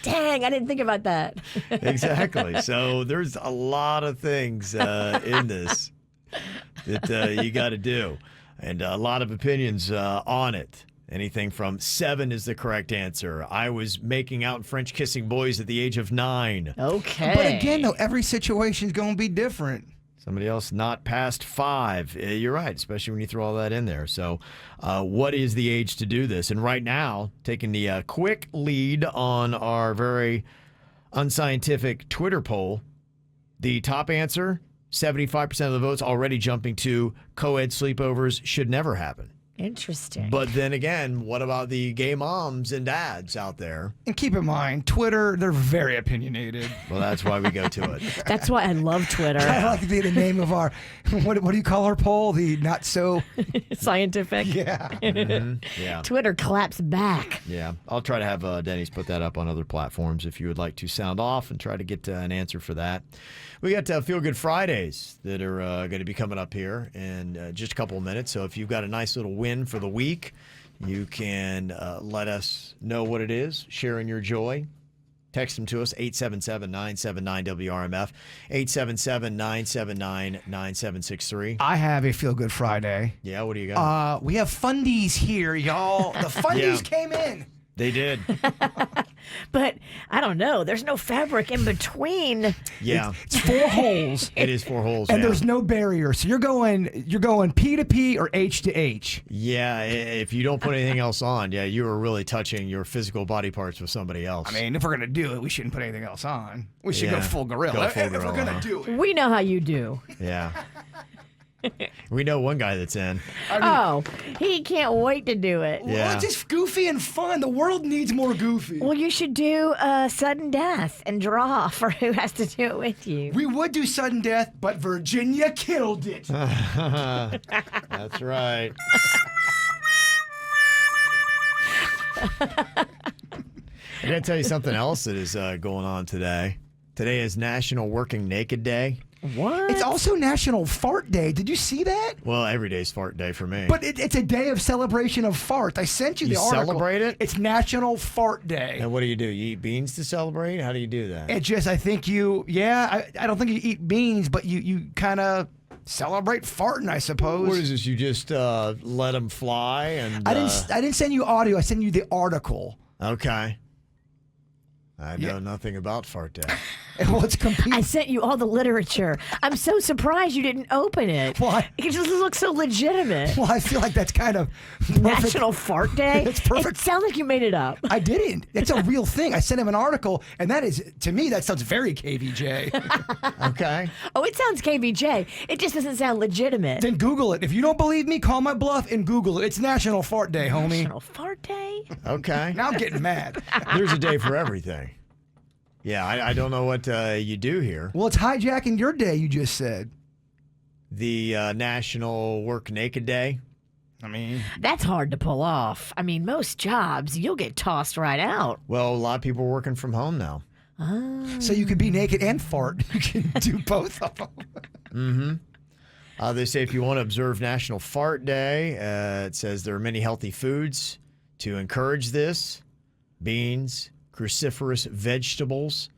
Dang, I didn't think about that. Exactly. So there's a lot of things in this that you got to do, and a lot of opinions on it. Anything from 7 is the correct answer. I was making out and French kissing boys at the age of 9. Okay. But again, though, every situation's going to be different. Somebody else not past 5. You're right, especially when you throw all that in there. So what is the age to do this? And right now, taking the quick lead on our very unscientific Twitter poll, the top answer, 75% of the votes already jumping to co-ed sleepovers should never happen. Interesting. But then again, what about the gay moms and dads out there? And keep in mind, Twitter, they're very opinionated. Well, that's why we go to it. That's why I love Twitter. I like the name of our, what do you call our poll? The not so... Scientific? Yeah. Yeah. Twitter claps back. Yeah. I'll try to have Dennys put that up on other platforms if you would like to sound off and try to get an answer for that. We got Feel Good Fridays that are going to be coming up here in just a couple of minutes. So if you've got a nice little win for the week, you can let us know what it is, sharing your joy. Text them to us, 877-979-WRMF, 877-979-9763. I have a Feel Good Friday. Yeah, what do you got? We have fundies here, y'all. The fundies came in. They did. But I don't know. There's no fabric in between. Yeah. It's 4 holes. It is 4 holes. And yeah. there's no barrier. So you're going P to P or H to H. Yeah, if you don't put anything else on, yeah, you are really touching your physical body parts with somebody else. I mean, if we're going to do it, we shouldn't put anything else on. We should go Yeah. full gorilla. Go full if we're gorilla, going to huh? do it. We know how you do. Yeah. We know one guy that's in. He can't wait to do it. Yeah. Well, it's just goofy and fun. The world needs more goofy. Well, you should do sudden death and draw for who has to do it with you. We would do sudden death, but Virginia killed it. That's right. I got to tell you something else that is going on today. Today is National Working Naked Day. What? It's also National Fart Day. Did you see that? Well, every day's fart day for me. But it's a day of celebration of farts. I sent you the article. Celebrate it? It's National Fart Day. And what do? You eat beans to celebrate? How do you do that? It just, I think I don't think you eat beans, but you kind of celebrate farting, I suppose. What is this? You just let them fly? And I didn't send you audio. I sent you the article. Okay. I know nothing about fart day. Well, it's complete. I sent you all the literature. I'm so surprised you didn't open it. Why? It just looks so legitimate. Well, I feel like that's kind of perfect. National Fart Day? It's perfect. It sounds like you made it up. I didn't. It's a real thing. I sent him an article, and that is, to me, that sounds very KVJ. Okay. Oh, it sounds KVJ. It just doesn't sound legitimate. Then Google it. If you don't believe me, call my bluff and Google it. It's National Fart Day, homie. National Fart Day? Okay. Now I'm getting mad. There's a day for everything. Yeah, I don't know what you do here. Well, it's hijacking your day, you just said. The National Work Naked Day. I mean, That's hard to pull off. I mean, most jobs, you'll get tossed right out. Well, a lot of people are working from home now. so you can be naked and fart. You can do both of them. Mm-hmm. They say if you want to observe National Fart Day, it says there are many healthy foods to encourage this. Beans, cruciferous vegetables.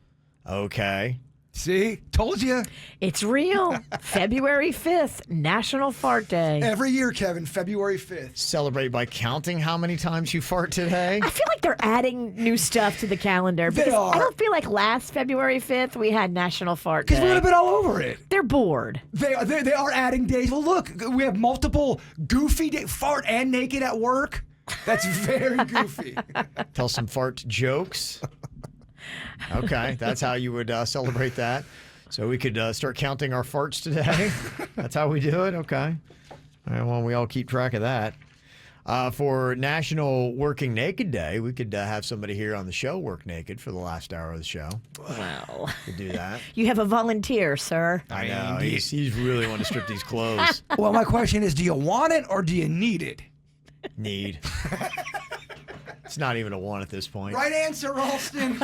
Okay. See? Told you. It's real. February 5th, National Fart Day. Every year, Kevin, February 5th. Celebrate by counting how many times you fart today. I feel like they're adding new stuff to the calendar. They because are. I don't feel like last February 5th we had National Fart Day. Because we would have been all over it. They're bored. They are adding days. Well, look, we have multiple goofy days. Fart and naked at work. That's very goofy. Tell some fart jokes. Okay, that's how you would celebrate that. So we could start counting our farts today. That's how we do it? Okay. All right, well, we all keep track of that. For National Working Naked Day, we could have somebody here on the show work naked for the last hour of the show. Well, Could do that. you have a volunteer, sir. I know. He's really want to strip these clothes. Well, my question is, do you want it or do you need it? Need. It's not even a one at this point. Right answer, Ralston.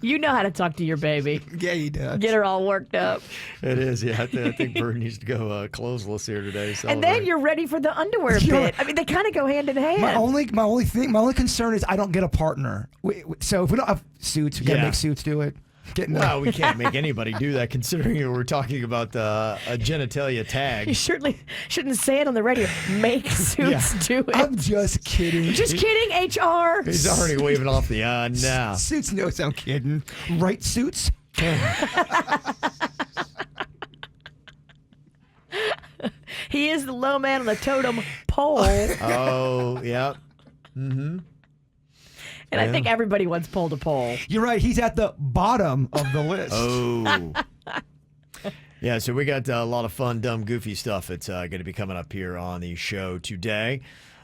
You know how to talk to your baby. Yeah, he does. Get her all worked up. It is, yeah. I think Bird needs to go clothesless here today. And then you're ready for the underwear bit. I mean, they kind of go hand in hand. My only concern is I don't get a partner. So if we don't have suits, we gotta make suits do it. Well, we can't make anybody do that considering we're talking about a genitalia You tag. certainly shouldn't say it on the radio. Make suits do it. I'm just kidding. Just kidding, HR. He's already waving off the now. Suits knows I'm kidding. Right suits? He is the low man on the totem pole. Oh, yeah. Mm-hmm. And I think everybody wants pole to pole. You're right. He's at the bottom of the list. Oh. Yeah, so we got a lot of fun, dumb, goofy stuff that's going to be coming up here on the show today.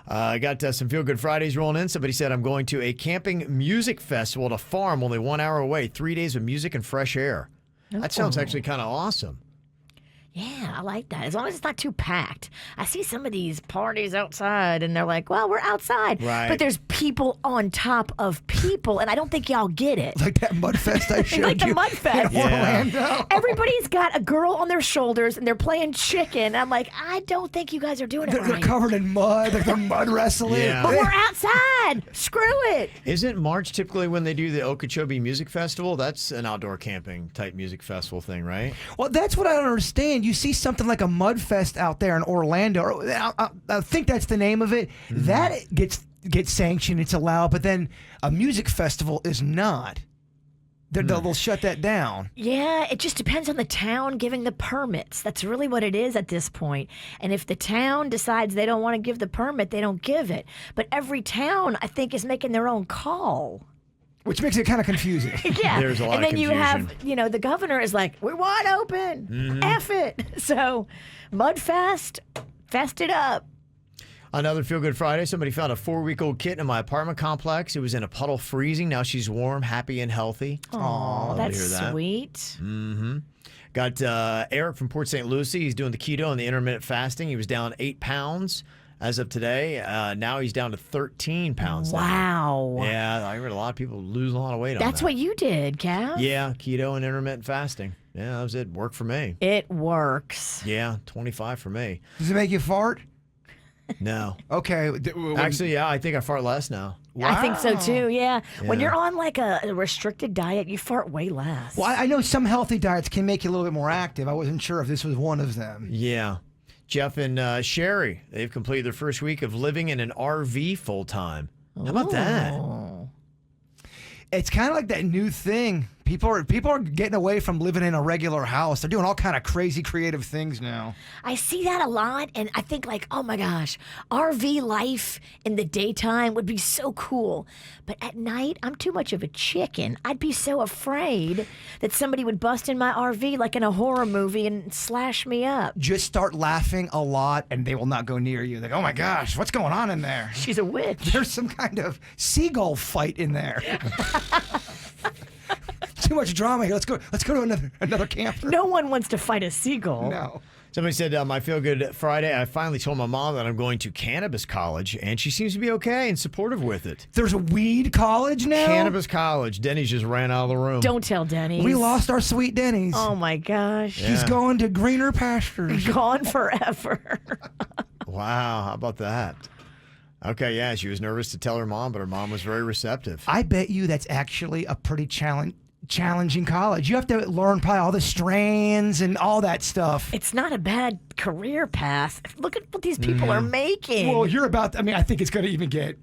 I got some Feel Good Fridays rolling in. Somebody said, I'm going to a camping music festival at a farm only 1 hour away. 3 days of music and fresh air. That sounds actually kind of awesome. Yeah, I like that. As long as it's not too packed. I see some of these parties outside, and they're like, well, we're outside. Right. But there's people on top of people, and I don't think y'all get it. Like that Mudfest I showed Like you. the Mudfest. In Orlando. Everybody's got a girl on their shoulders, and they're playing chicken. I'm like, I don't think you guys are doing it They're right. covered in mud. Like they're mud wrestling. Yeah. But we're outside. bad. Screw it. Isn't March typically when they do the Okeechobee Music Festival? That's an outdoor camping type music festival thing, right? Well, that's what I don't understand. You see something like a Mud Fest out there in Orlando. Or, I think that's the name of it. That gets sanctioned. It's allowed, but then a music festival is not. They'll shut that down. Yeah, it just depends on the town giving the permits. That's really what it is at this point. And if the town decides they don't want to give the permit, they don't give it. But every town, I think, is making their own call. Which makes it kind of confusing. Yeah. There's a lot and then of you confusion. have, the governor is like, we're wide open. F it. So, Mudfest, fest it up. Another Feel Good Friday. Somebody found a 4-week-old kitten in my apartment complex. It was in a puddle freezing. Now she's warm, happy, and healthy. Oh, that's hear that. sweet. Mm-hmm. Got Eric from Port St. Lucie. He's doing the keto and the intermittent fasting. He was down 8 pounds as of today. Now he's down to 13 pounds. Wow. Now. Yeah, I heard a lot of people lose a lot of weight on that. That's what you did, Cav. Yeah, keto and intermittent fasting. Yeah, that was it. Worked for me. It works. Yeah, 25 for me. Does it make you fart? No. Okay. Actually, yeah, I think I fart less now. Wow. I think so too, yeah. When Yeah. you're on like a restricted diet, you fart way less. Well, I know some healthy diets can make you a little bit more active. I wasn't sure if this was one of them. Yeah. Jeff and Sherry, they've completed their first week of living in an RV full time. How about that? Oh. It's kind of like that new thing. People are getting away from living in a regular house. They're doing all kind of crazy creative things now. I see that a lot, and I think like, oh my gosh, RV life in the daytime would be so cool. But at night, I'm too much of a chicken. I'd be so afraid that somebody would bust in my RV like in a horror movie and slash me up. Just start laughing a lot, and they will not go near you. They go, oh my gosh, what's going on in there? She's a witch. There's some kind of seagull fight in there. Too much drama here. Let's go to another camper. No one wants to fight a seagull. No. Somebody said, my Feel Good Friday, I finally told my mom that I'm going to cannabis college, and she seems to be okay and supportive with it. There's a weed college now? Cannabis college. Denny's just ran out of the room. Don't tell Denny. We lost our sweet Denny's. Oh my gosh. She's going to greener pastures. Gone forever. Wow, how about that? Okay, yeah, she was nervous to tell her mom, but her mom was very receptive. I bet you that's actually a pretty challenging college. You have to learn probably all the strands and all that stuff. It's not a bad career path. Look at what these people are making. Well, I think it's going to even get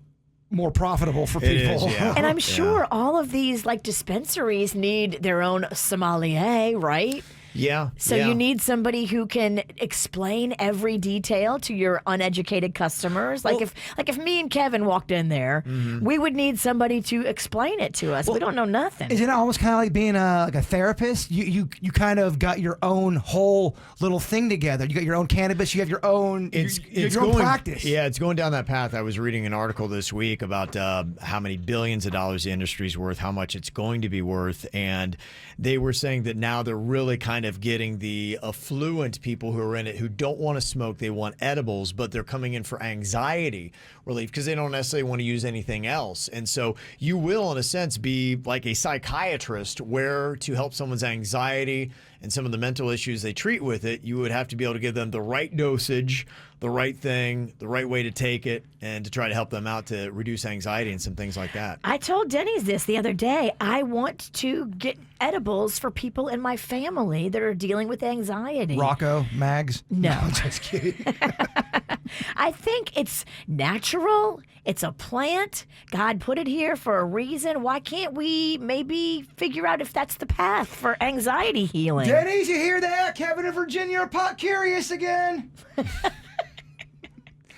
more profitable for people. It is, yeah. And I'm sure all of these like dispensaries need their own sommelier, right? Yeah. So you need somebody who can explain every detail to your uneducated customers. Like if me and Kevin walked in there, we would need somebody to explain it to us. We don't know nothing. Isn't it almost kind of like being like a therapist? You kind of got your own whole little thing together. You got your own cannabis. You have your own your own practice. Yeah, it's going down that path. I was reading an article this week about how many billions of dollars the industry's worth, how much it's going to be worth, and they were saying that now they're really kind of getting the affluent people who are in it who don't want to smoke. They want edibles, but they're coming in for anxiety relief because they don't necessarily want to use anything else. And so you will, in a sense, be like a psychiatrist where to help someone's anxiety and some of the mental issues they treat with it, you would have to be able to give them the right dosage, the right thing, the right way to take it, and to try to help them out to reduce anxiety and some things like that. I told Denny's this the other day. I want to get edibles for people in my family that are dealing with anxiety. Rocco, Mags? No. Just kidding. I think it's natural. It's a plant. God put it here for a reason. Why can't we maybe figure out if that's the path for anxiety healing? Denny's, you hear that? Kevin and Virginia are pot curious again.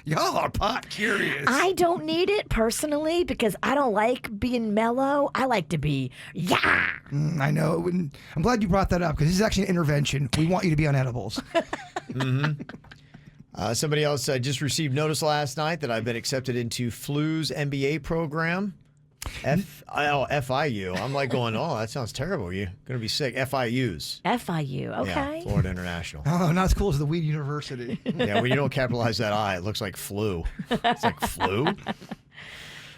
Y'all are pot curious. I don't need it personally because I don't like being mellow. I like to be, yeah. I know. I'm glad you brought that up because this is actually an intervention. We want you to be on edibles. Somebody else just received notice last night that I've been accepted into Flu's MBA program. FIU. I'm like going, oh, that sounds terrible. You're going to be sick. FIUs. FIU, okay. Yeah, Florida International. Oh, not as cool as the Weed University. Yeah, when you don't capitalize that I, it looks like flu. It's like flu.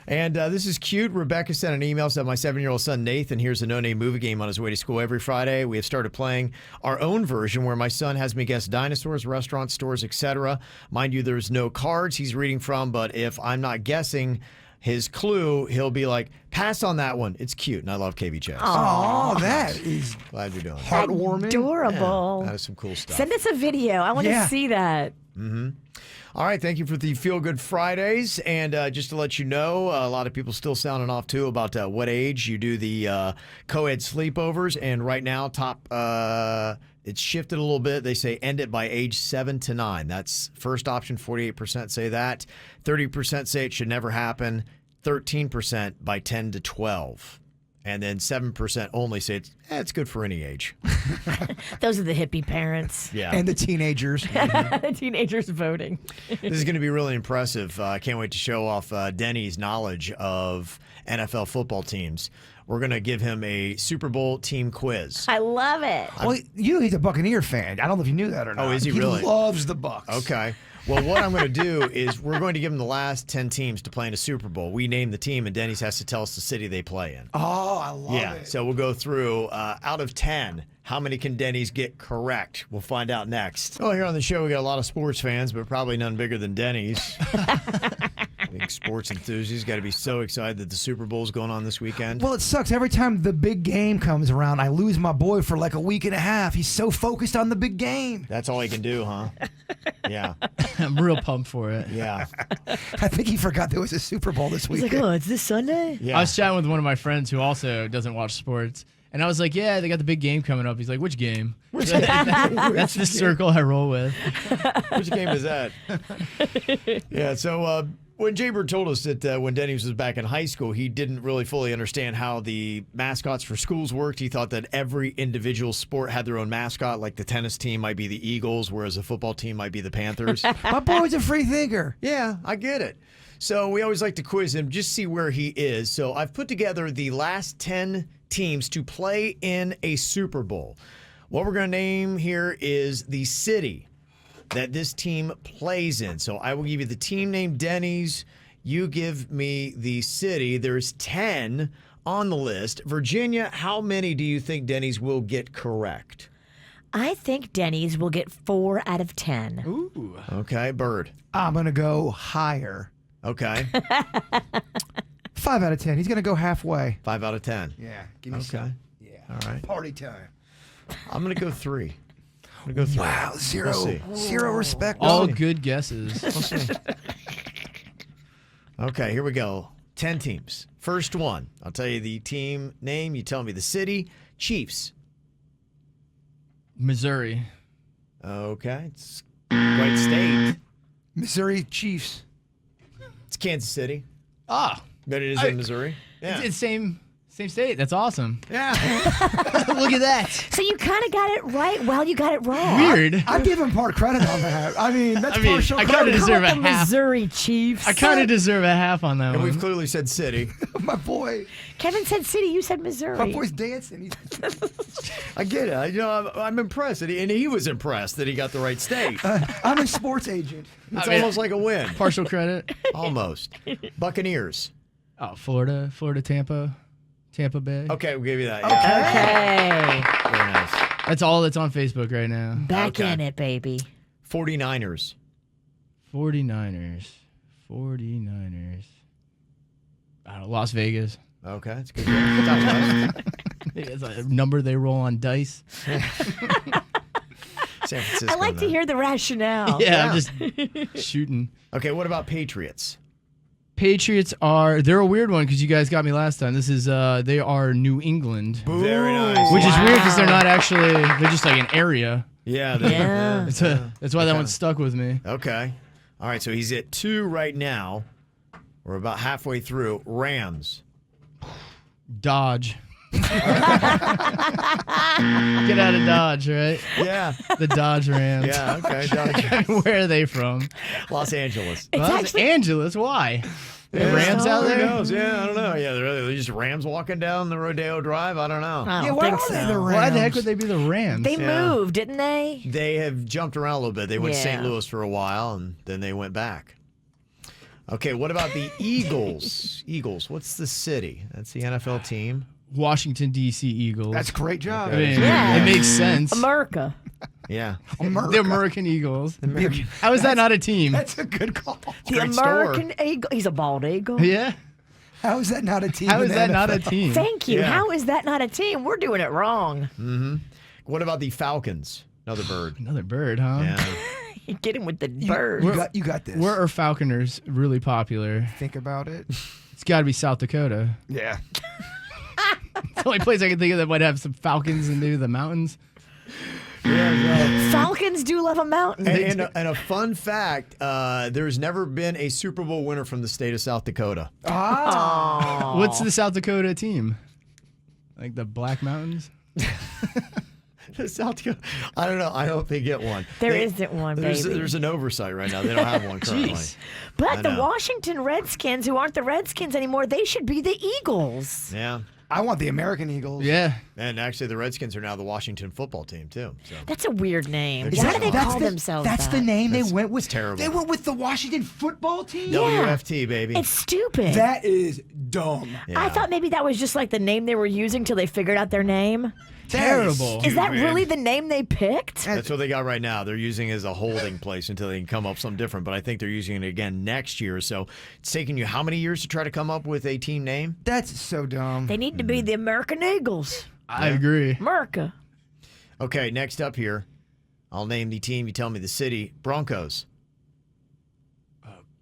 And this is cute. Rebecca sent an email, said, my 7-year-old son, Nathan, here's a no-name movie game on his way to school every Friday. We have started playing our own version where my son has me guess dinosaurs, restaurants, stores, etc. Mind you, there's no cards he's reading from, but if I'm not guessing, his clue, he'll be like, pass on that one. It's cute, and I love KVJ. Oh, that is Glad you're doing that. heartwarming. Adorable. That is some cool stuff. Send us a video. I want to see that. All right, thank you for the Feel Good Fridays. And just to let you know, a lot of people still sounding off, too, about what age you do the co-ed sleepovers. And right now, it's shifted a little bit. They say end it by age 7 to 9. That's first option, 48% say that. 30% say it should never happen. 13% by 10 to 12. And then 7% only say it's good for any age. Those are the hippie parents. Yeah. And the teenagers. The teenagers voting. This is going to be really impressive. I can't wait to show off Denny's knowledge of NFL football teams. We're going to give him a Super Bowl team quiz. I love it. Well, you know he's a Buccaneer fan. I don't know if you knew that or not. Oh, is he really? He loves the Bucs. Okay. Well, what I'm going to do is we're going to give him the last 10 teams to play in a Super Bowl. We name the team, and Denny's has to tell us the city they play in. Oh, I love it. So we'll go through, out of 10, how many can Denny's get correct? We'll find out next. Well, here on the show, we got a lot of sports fans, but probably none bigger than Denny's. Big sports enthusiasts. Got to be so excited that the Super Bowl's going on this weekend. Well, it sucks. Every time the big game comes around, I lose my boy for like a week and a half. He's so focused on the big game. That's all he can do, huh? Yeah. I'm real pumped for it. Yeah. I think he forgot there was a Super Bowl this He's week. like, oh, it's this Sunday? Yeah. I was chatting with one of my friends who also doesn't watch sports. And I was like, yeah, they got the big game coming up. He's like, which game? That's the circle I roll with. Which game is that? Yeah, so when Jbird told us that when Dennys was back in high school, he didn't really fully understand how the mascots for schools worked. He thought that every individual sport had their own mascot, like the tennis team might be the Eagles, whereas the football team might be the Panthers. My boy's a free thinker. Yeah, I get it. So we always like to quiz him, just see where he is. So I've put together the last 10 teams to play in a Super Bowl. What we're going to name here is the city that this team plays in. So I will give you the team name, Denny's. You give me the city. There's 10 on the list. Virginia, how many do you think Denny's will get correct? I think Denny's will get 4 out of 10. Ooh. Okay, Bird. I'm going to go higher. Okay. 5 out of 10. He's going to go halfway. 5 out of 10. Yeah. Give me Okay. some. Yeah. All right. Party time. I'm going to go 3. I'm going to go 3. Wow. Zero. We'll see. Zero respect. All see. good guesses. We'll see. Okay, here we go. 10 teams. First one. I'll tell you the team name. You tell me the city. Chiefs. Missouri. Okay. It's quite state. Missouri Chiefs. It's Kansas City. Ah. But it is in Missouri. Yeah. It's same state. That's awesome. Yeah. Look at that. So you kind of got it right. Well, you got it wrong. Weird. I give him part credit on that. I mean, that's partial I credit. kinda deserve Call a it the half. Missouri Chiefs. I kind of deserve a half on that And one. we've clearly said city. My boy. Kevin said city. You said Missouri. My boy's dancing. I get it. I'm impressed. And he was impressed that he got the right state. I'm a sports agent. It's I mean- almost like a win. Partial credit. Almost. Buccaneers. Oh, Florida, Tampa Bay. Okay, we'll give you that. Yeah. Okay. Very nice. That's all that's on Facebook right now. Back Okay. in it, baby. 49ers. 49ers. I don't know, Las Vegas. Okay, that's a good. Southwest. It's a number they roll on dice. San Francisco. I like to then. hear the rationale. Yeah, I'm just shooting. Okay, what about Patriots? Patriots they're a weird one because you guys got me last time. This is they are New England, Very nice. which is weird because they're not actually, they're just like an area. Yeah. Yeah. That's why that one stuck with me. Okay. All right, so he's at 2 right now. We're about halfway through. Rams. Dodge. Get out of Dodge, right? Yeah. The Dodge Rams. Yeah, okay. Dodge. Where are they from? Los Angeles. It's Los actually Angeles. Why? Yeah, Rams out Who there? knows? Yeah, I don't know. Yeah, they're just Rams walking down the Rodeo Drive. I don't know. I Yeah, don't why think are they so. the Rams? Why the heck would they be the Rams? They Yeah. moved, didn't they? They have jumped around a little bit. They went to St. Yeah. Louis for a while, and then they went back. Okay, what about the Eagles? Eagles, what's the city? That's the NFL team. Washington, D.C. Eagles. That's a great job. I mean, Yeah. it makes sense. America. Yeah. The American Eagles. How is that not a team? That's a good call. The Great store. American eagle. He's a bald eagle. Yeah. How is that not a team? How in is the that not a NFL? team? Thank you. Yeah. How is that not a team? We're doing it wrong. What about the Falcons? Another bird. Another bird, huh? Yeah. You get him with the bird. You got this. Where are falconers really popular? Think about it. It's got to be South Dakota. Yeah. It's the only place I can think of that might have some falcons and maybe the mountains. Falcons do love a mountain. And a fun fact, there's never been a Super Bowl winner from the state of South Dakota. What's the South Dakota team? Like the Black Mountains? South Dakota, I don't know. I hope they get one. There isn't one, baby. There's an oversight right now. They don't have one currently. Jeez. But the know. Washington Redskins, who aren't the Redskins anymore, they should be the Eagles. Yeah. I want the American Eagles. Yeah. And actually, the Redskins are now the Washington football team, too. So. That's a weird name. Is Why that- do they that's call themselves That's that? the name That's- they went with. it's terrible. They went with the Washington football team? WFT, baby. It's stupid. That is dumb. Yeah. I thought maybe that was just like the name they were using till they figured out their name. Terrible. Is that Stupid. really the name they picked? That's what they got right now. They're using it as a holding place until they can come up with something different. But I think they're using it again next year. So it's taking you how many years to try to come up with a team name? That's so dumb. They need to be the American Eagles. I agree. America. Okay, next up here, I'll name the team. You tell me the city. Broncos.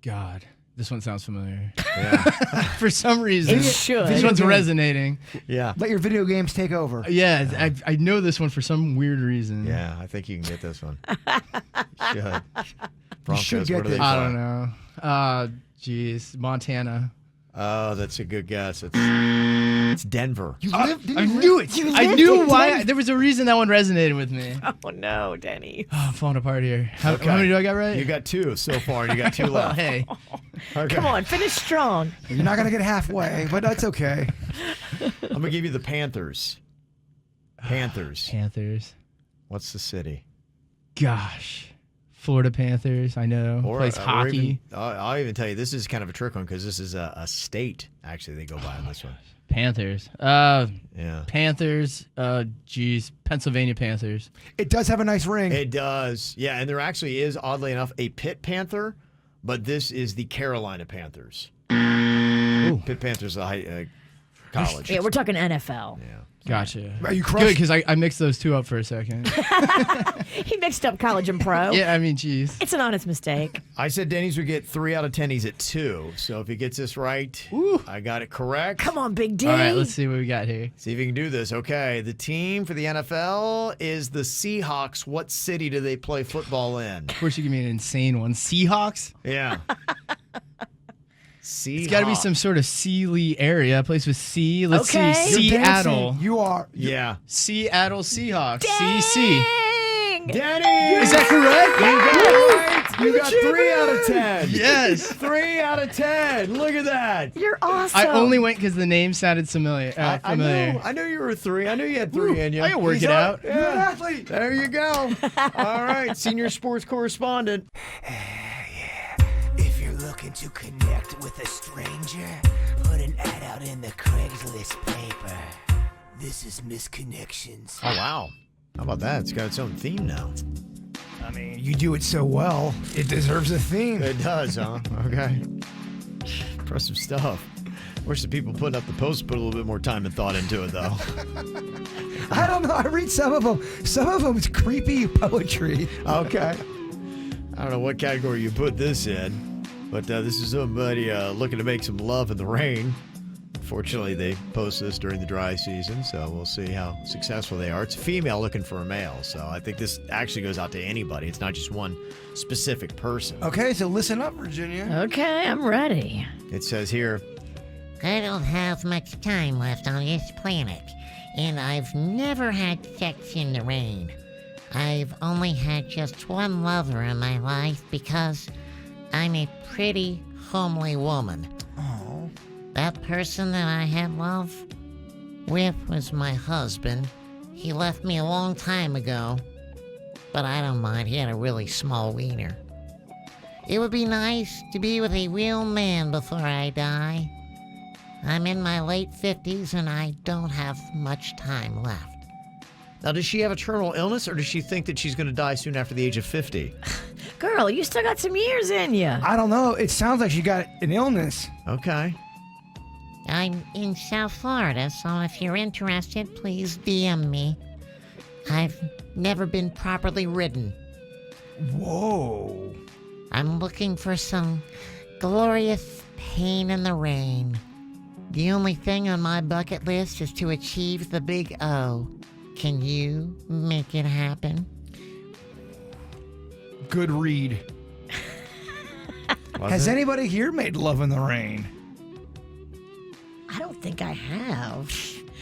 God. This one sounds familiar. Yeah. For some reason. It should. This one's resonating. Yeah. Let your video games take over. Yeah, I know this one for some weird reason. Yeah, I think you can get this one. You should. Broncos, should get what do they this. I play? don't know. Jeez. Montana. Oh, that's a good guess. It's Denver. You lived, didn't I you knew live- it. You I lived knew in why. Denver. There was a reason that one resonated with me. Oh no, Denny. Oh, I'm falling apart here. How Okay. many do I got right? You got 2 so far, and you got 2 Well, left. hey. Okay. Come on, finish strong. You're not going to get halfway, but that's okay. I'm going to give you the Panthers. Panthers. Panthers. What's the city? Gosh. Florida Panthers. I know. Plays hockey. Even, I'll even tell you, this is kind of a trick one because this is a state, actually, they go by on this one. Panthers. Yeah. Panthers. Geez. Pennsylvania Panthers. It does have a nice ring. It does. Yeah, and there actually is, oddly enough, a Pitt Panther, but this is the Carolina Panthers. Pitt Panthers, college. Yeah, we're talking NFL. Yeah. Gotcha. Are you Good, crushed? because I mixed those two up for a second. He mixed up college and pro. Yeah, I mean, geez. It's an honest mistake. I said Denny's would get 3 out of 10. He's at 2. So if he gets this right, I got it correct. Come on, Big D. All right, let's see what we got here. See if you can do this. Okay, the team for the NFL is the Seahawks. What city do they play football in? Of course, you give me an insane one. Seahawks? Yeah. Seahawks. It's got to be some sort of Sealy area. Place with C. Let's Okay. see. You're Seattle. dancing. You are. Yeah. Seattle Seahawks. CC. Dang! Denny! Is that correct? You got 3 out of 10. Yes. 3 out of 10. Look at that. You're awesome. I only went because the name sounded familiar. I knew you were 3. I knew you had 3 in you. I can work He's it out. Yeah. You're an athlete. There you go. All right, senior sports correspondent. If you're looking to connect with a stranger, put an ad out in the Craigslist paper. This is Misconnections. Oh, wow. How about that? It's got its own theme now. I mean, you do it so well, it deserves a theme. It does, huh? Okay. Impressive stuff. Wish the people putting up the posts put a little bit more time and thought into it, though. I don't know. I read some of them. Some of them is creepy poetry. Okay. I don't know what category you put this in, but this is somebody looking to make some love in the rain. Fortunately, they post this during the dry season, so we'll see how successful they are. It's a female looking for a male, so I think this actually goes out to anybody. It's not just one specific person. Okay, so listen up, Virginia. Okay, I'm ready. It says here, I don't have much time left on this planet, and I've never had sex in the rain. I've only had just one lover in my life because I'm a pretty homely woman. Oh. That person that I had love with was my husband. He left me a long time ago, but I don't mind. He had a really small wiener. It would be nice to be with a real man before I die. I'm in my late 50s and I don't have much time left. now does she have a terminal illness or does she think that she's going to die soon after the age of 50? Girl, you still got some years in you. I don't know. It sounds like she got an illness. Okay. I'm in South Florida, so if you're interested, please DM me. I've never been properly ridden. Whoa. I'm looking for some glorious pain in the rain. The only thing on my bucket list is to achieve the big O. Can you make it happen? Good read. Has anybody here made love in the rain? I don't think I have.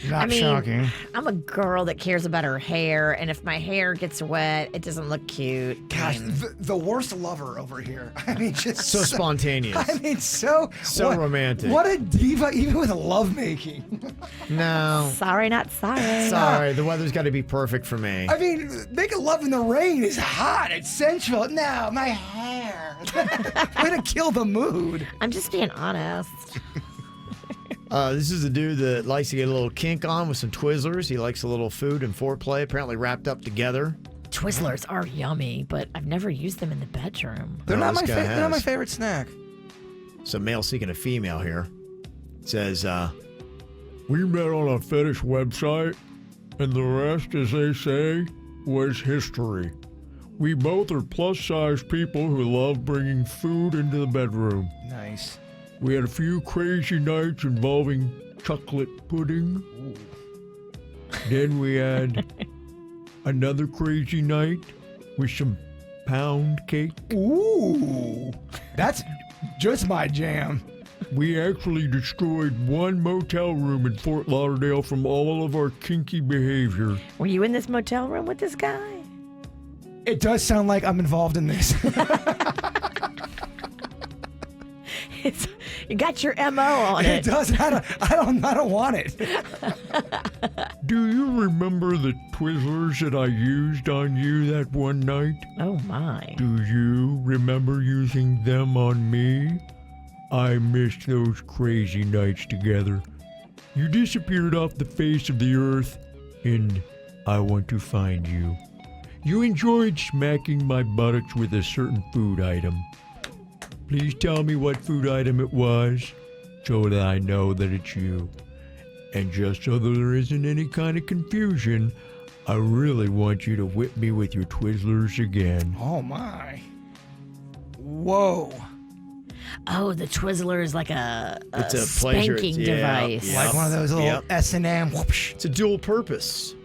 Not shocking. I'm a girl that cares about her hair, and if my hair gets wet, it doesn't look cute. Gosh, the worst lover over here. I mean, just So spontaneous. I mean, so romantic. What a diva, even with lovemaking. No. Sorry, not sorry. Sorry, the weather's got to be perfect for me. I mean, making love in the rain is hot. It's sensual. No, my hair. Way to kill the mood. I'm just being honest. This is a dude that likes to get a little kink on with some Twizzlers. He likes a little food and foreplay, apparently wrapped up together. Twizzlers are yummy, but I've never used them in the bedroom. They're No, not this guy they're not my has. favorite snack. Some male seeking a female here. Says, we met on a fetish website, and the rest, as they say, was history. We both are plus-size people who love bringing food into the bedroom. Nice. We had a few crazy nights involving chocolate pudding. Then we had another crazy night with some pound cake. Ooh, that's just my jam. We actually destroyed one motel room in Fort Lauderdale from all of our kinky behavior. Were you in this motel room with this guy? It does sound like I'm involved in this. You got your MO on it. It does. I don't want it. Do you remember the Twizzlers that I used on you that one night? Oh my. Do you remember using them on me? I missed those crazy nights together. You disappeared off the face of the earth, and I want to find you. You enjoyed smacking my buttocks with a certain food item. Please tell me what food item it was, so that I know that it's you. And just so that there isn't any kind of confusion, I really want you to whip me with your Twizzlers again. Oh my. Whoa. Oh, the Twizzler is like a It's a pleasure. spanking device. Like one of those little S&M. Whoopsh. It's a dual purpose.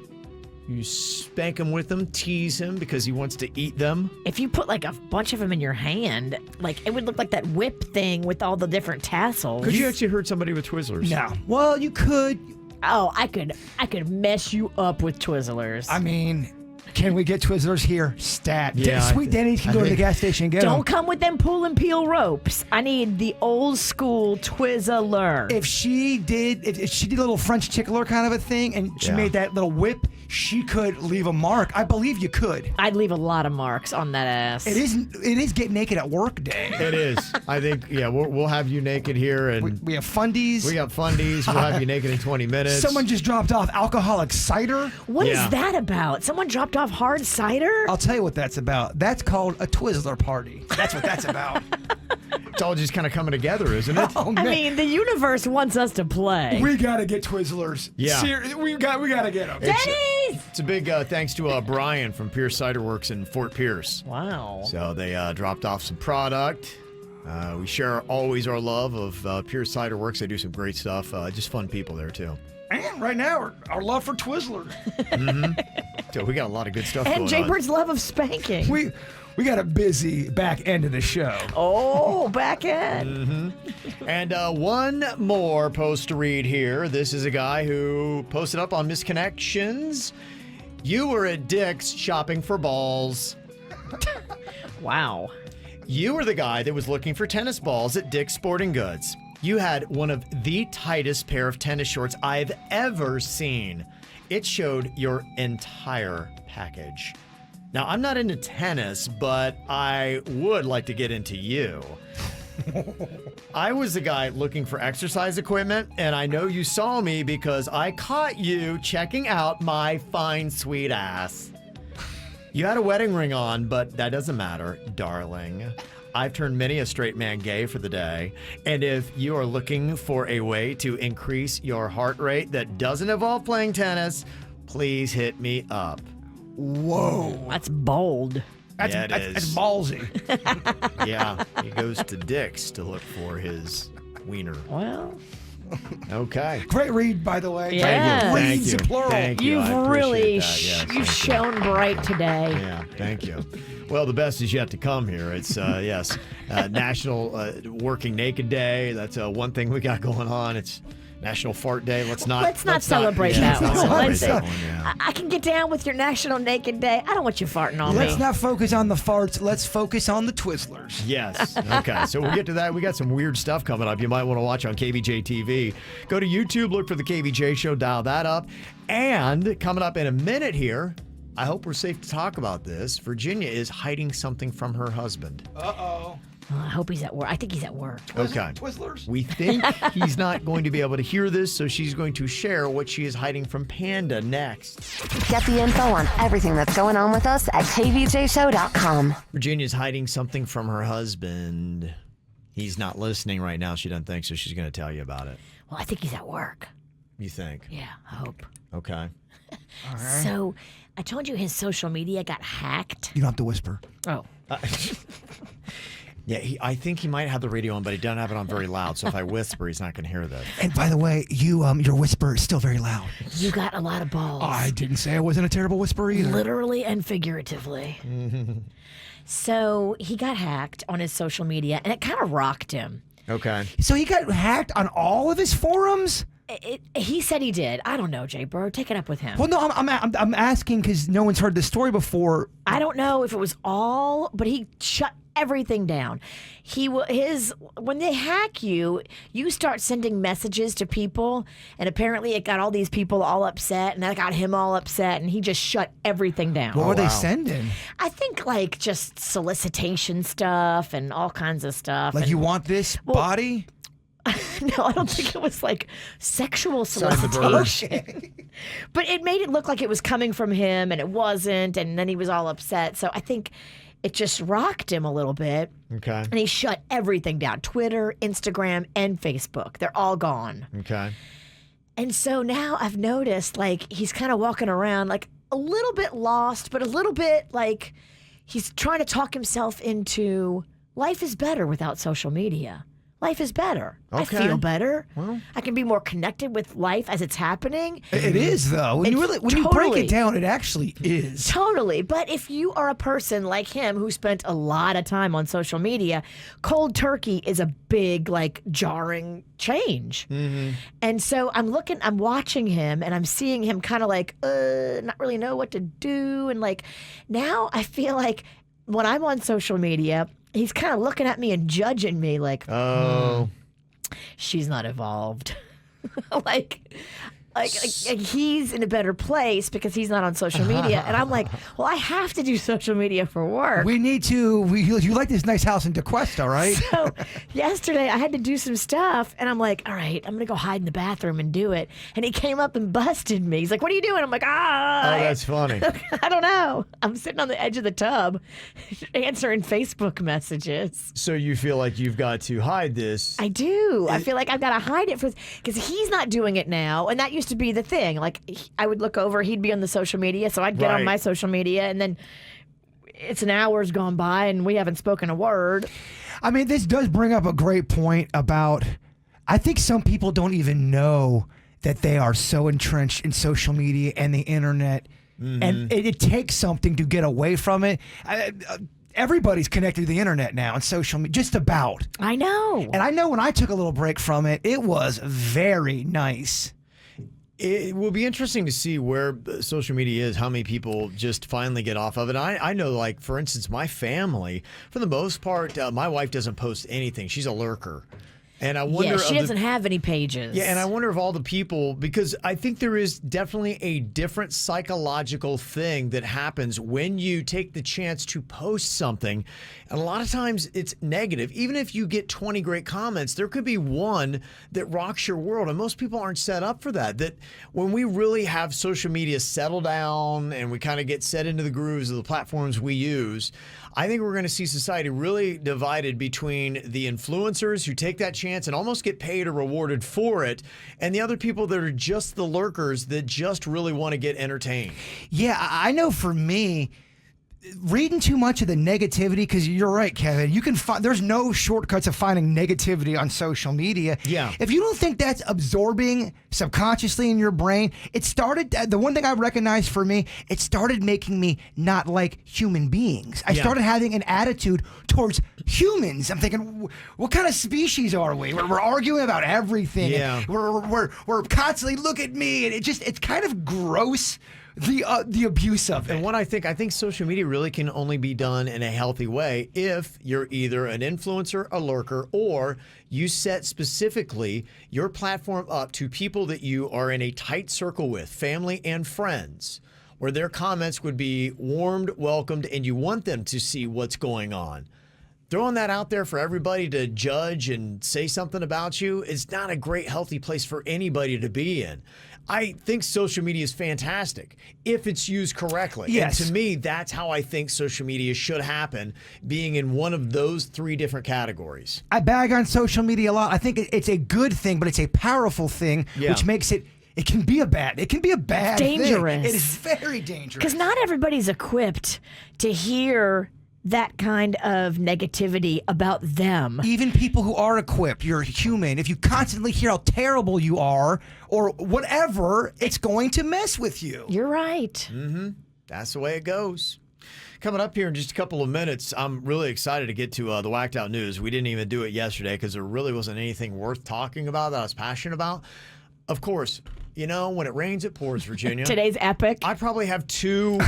You spank him with them, tease him because he wants to eat them. If you put like a bunch of them in your hand, like it would look like that whip thing with all the different tassels. Could you actually hurt somebody with Twizzlers? No. Well, you could. Oh, I could mess you up with Twizzlers. I mean, can we get Twizzlers here? Stat. Yeah, Sweet Denny's can go to the gas station and get them. Don't come with them pull and peel ropes. I need the old school Twizzler. If she did a little French tickler kind of a thing, and she made that little whip, she could leave a mark. I believe you could. I'd leave a lot of marks on that ass. It is get naked at work day. It is. I think, we'll have you naked here. And we have fundies. We got fundies. We'll have you naked in 20 minutes. Someone just dropped off alcoholic cider. What is that about? Someone dropped off hard cider? I'll tell you what that's about. That's called a Twizzler party. That's what that's about. It's all just kind of coming together, isn't it? Oh, I mean, the universe wants us to play. We gotta get Twizzlers. Yeah. We gotta get them. Denny's! It's a big thanks to Brian from Pierce Cider Works in Fort Pierce. Wow. So they dropped off some product. We share always our love of Pierce Cider Works. They do some great stuff. Just fun people there, too. And right now, our love for Twizzler. So we got a lot of good stuff going And on. Jbird's love of spanking. We got a busy back end of the show. Oh, back end. And one more post to read here. This is a guy who posted up on Misconnections. You were at Dick's shopping for balls. Wow. You were the guy that was looking for tennis balls at Dick's Sporting Goods. You had one of the tightest pair of tennis shorts I've ever seen. It showed your entire package. Now, I'm not into tennis, but I would like to get into you. I was the guy looking for exercise equipment, and I know you saw me because I caught you checking out my fine, sweet ass. You had a wedding ring on, but that doesn't matter, darling. I've turned many a straight man gay for the day. And if you are looking for a way to increase your heart rate that doesn't involve playing tennis, please hit me up. Whoa. That's bold. That's ballsy. Yeah, he goes to Dick's to look for his wiener. Well, okay. Great read, by the way. Yeah. Thank you. Plural. Thank you. You've I appreciate really that. Yes, you've shown bright today. Yeah, thank you. Well, the best is yet to come here. It's, National Working Naked Day. That's one thing we got going on. It's National Fart Day. Let's not celebrate that one. Let's not celebrate that one, yeah. I can get down with your National Naked Day. I don't want you farting on Let's me. not focus on the farts. Let's focus on the Twizzlers. Yes. Okay. So we'll get to that. We got some weird stuff coming up. You might want to watch on KVJ TV. Go to YouTube, look for the KVJ Show, dial that up. And coming up in a minute here, I hope we're safe to talk about this. Virginia is hiding something from her husband. Uh-oh. I hope he's at work. I think he's at work. Okay. Twizzlers. We think he's not going to be able to hear this, so she's going to share what she is hiding from Panda next. Get the info on everything that's going on with us at kvjshow.com. Virginia's hiding something from her husband. He's not listening right now. She doesn't think so. She's going to tell you about it. Well, I think he's at work. You think? Yeah, I hope. Okay. All right. So, I told you his social media got hacked. You don't have to whisper. Oh. Yeah, I think he might have the radio on, but he doesn't have it on very loud. So if I whisper, he's not going to hear that. And by the way, your whisper is still very loud. You got a lot of balls. I didn't say I wasn't a terrible whisperer either. Literally and figuratively. So he got hacked on his social media, and it kind of rocked him. Okay. So he got hacked on all of his forums? He said he did. I don't know, Jbird. Take it up with him. Well, no, I'm asking because no one's heard this story before. I don't know if it was all, but he shut everything down. When they hack you, you start sending messages to people, and apparently it got all these people all upset, and that got him all upset, and he just shut everything down. What were they sending? I think like just solicitation stuff and all kinds of stuff. Like, you want this body? No, I don't think it was like sexual solicitation. But it made it look like it was coming from him, and it wasn't, and then he was all upset. So I think it just rocked him a little bit. Okay. And he shut everything down. Twitter, Instagram, and Facebook. They're all gone. Okay. And so now I've noticed, like, he's kind of walking around, like, a little bit lost, but a little bit, like, he's trying to talk himself into life is better without social media. Life is better. Okay. I feel better. Well, I can be more connected with life as it's happening. It is, though. When you break it down, it actually is. Totally. But if you are a person like him who spent a lot of time on social media, cold turkey is a big, like, jarring change. Mm-hmm. And so I'm watching him, and I'm seeing him kind of like, not really know what to do. And like, now I feel like when I'm on social media, he's kind of looking at me and judging me like, she's not evolved. like he's in a better place because he's not on social media. And I'm like, well, I have to do social media for work. We need to. You like this nice house in DeQuesta, right? So yesterday I had to do some stuff, and I'm like, all right, I'm going to go hide in the bathroom and do it. And he came up and busted me. He's like, what are you doing? I'm like, Oh, that's funny. I don't know. I'm sitting on the edge of the tub answering Facebook messages. So you feel like you've got to hide this. I do. I feel like I've got to hide it because he's not doing it now, and that used to be the thing. Like, I would look over, he'd be on the social media, so I'd get on my social media, and then it's an hour's gone by, and we haven't spoken a word. I mean, this does bring up a great point about, I think some people don't even know that they are so entrenched in social media and the internet, and it takes something to get away from it. Everybody's connected to the internet now and social media, just about. I know. And I know when I took a little break from it, it was very nice. It will be interesting to see where social media is, how many people just finally get off of it. I know, like, for instance, my family, for the most part, my wife doesn't post anything. She's a lurker. And I wonder. Yeah, she doesn't have any pages. Yeah, and I wonder if all the people, because I think there is definitely a different psychological thing that happens when you take the chance to post something. And a lot of times it's negative. Even if you get 20 great comments, there could be one that rocks your world. And most people aren't set up for that. That when we really have social media settle down and we kind of get set into the grooves of the platforms we use, I think we're going to see society really divided between the influencers who take that chance and almost get paid or rewarded for it, and the other people that are just the lurkers that just really want to get entertained. Yeah, I know for me, reading too much of the negativity, because you're right, Kevin, you can find, there's no shortcuts of finding negativity on social media. Yeah. If you don't think that's absorbing subconsciously in your brain, it started, the one thing I recognized for me, it started making me not like human beings. I started having an attitude towards humans. I'm thinking, what kind of species are we? We're arguing about everything. Yeah. We're constantly, look at me, and it's kind of gross. The abuse of it. And what I think social media really can only be done in a healthy way if you're either an influencer, a lurker, or you set specifically your platform up to people that you are in a tight circle with, family and friends, where their comments would be warmed, welcomed, and you want them to see what's going on. Throwing that out there for everybody to judge and say something about you is not a great, healthy place for anybody to be in. I think social media is fantastic if it's used correctly. Yes. And to me, that's how I think social media should happen, being in one of those three different categories. I bag on social media a lot. I think it's a good thing, but it's a powerful thing, which makes it can be a bad thing. It's dangerous. It is very dangerous. Because not everybody's equipped to hear that kind of negativity about them. Even people who are equipped, you're human. If you constantly hear how terrible you are or whatever, it's going to mess with you. You're right. Mm-hmm. That's the way it goes. Coming up here in just a couple of minutes, I'm really excited to get to the Whacked Out News. We didn't even do it yesterday because there really wasn't anything worth talking about that I was passionate about. Of course, you know, when it rains, it pours, Virginia. Today's epic. I probably have two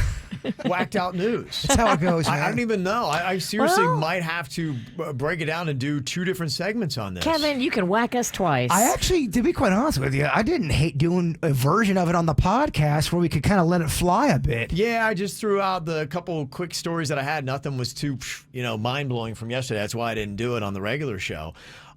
Whacked Out News. That's how it goes, man. I don't even know. I seriously might have to break it down and do two different segments on this. Kevin, you can whack us twice. I actually, to be quite honest with you, I didn't hate doing a version of it on the podcast where we could kind of let it fly a bit. Yeah, I just threw out the couple quick stories that I had. Nothing was too, mind-blowing from yesterday. That's why I didn't do it on the regular show.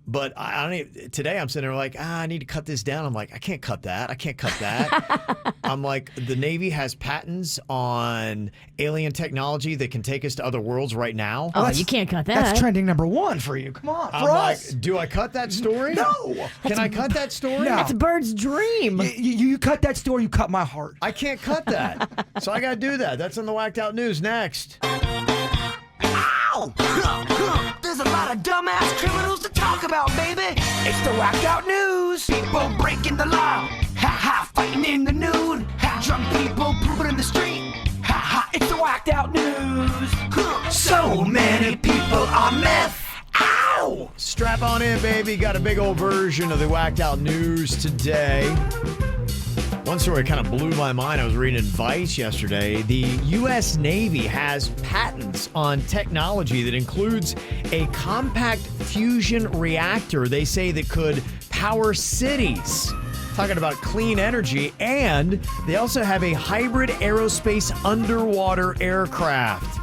But I don't even, today I'm sitting there like, I need to cut this down. I'm like, I can't cut that. I can't cut that. I'm like, the Navy has patents on alien technology that can take us to other worlds right now. Oh, you can't cut that. That's trending #1 for you. Come on, for us. Like, do I cut that story? No. Can I cut that story? No. That's Bird's dream. You cut that story, you cut my heart. I can't cut that. So I got to do that. That's on the Whacked Out News next. There's a lot of dumbass criminals to talk about, baby. It's the Whacked Out News. People breaking the law. Ha ha, fighting in the nude. Ha, drunk people pooping in the street. Ha ha, it's the Whacked Out News. So many people on meth. Ow! Strap on in, baby. Got a big old version of the Whacked Out News today. One story kind of blew my mind. I was reading in Vice yesterday. The U.S. Navy has patents on technology that includes a compact fusion reactor, they say, that could power cities. Talking about clean energy. And they also have a hybrid aerospace underwater aircraft.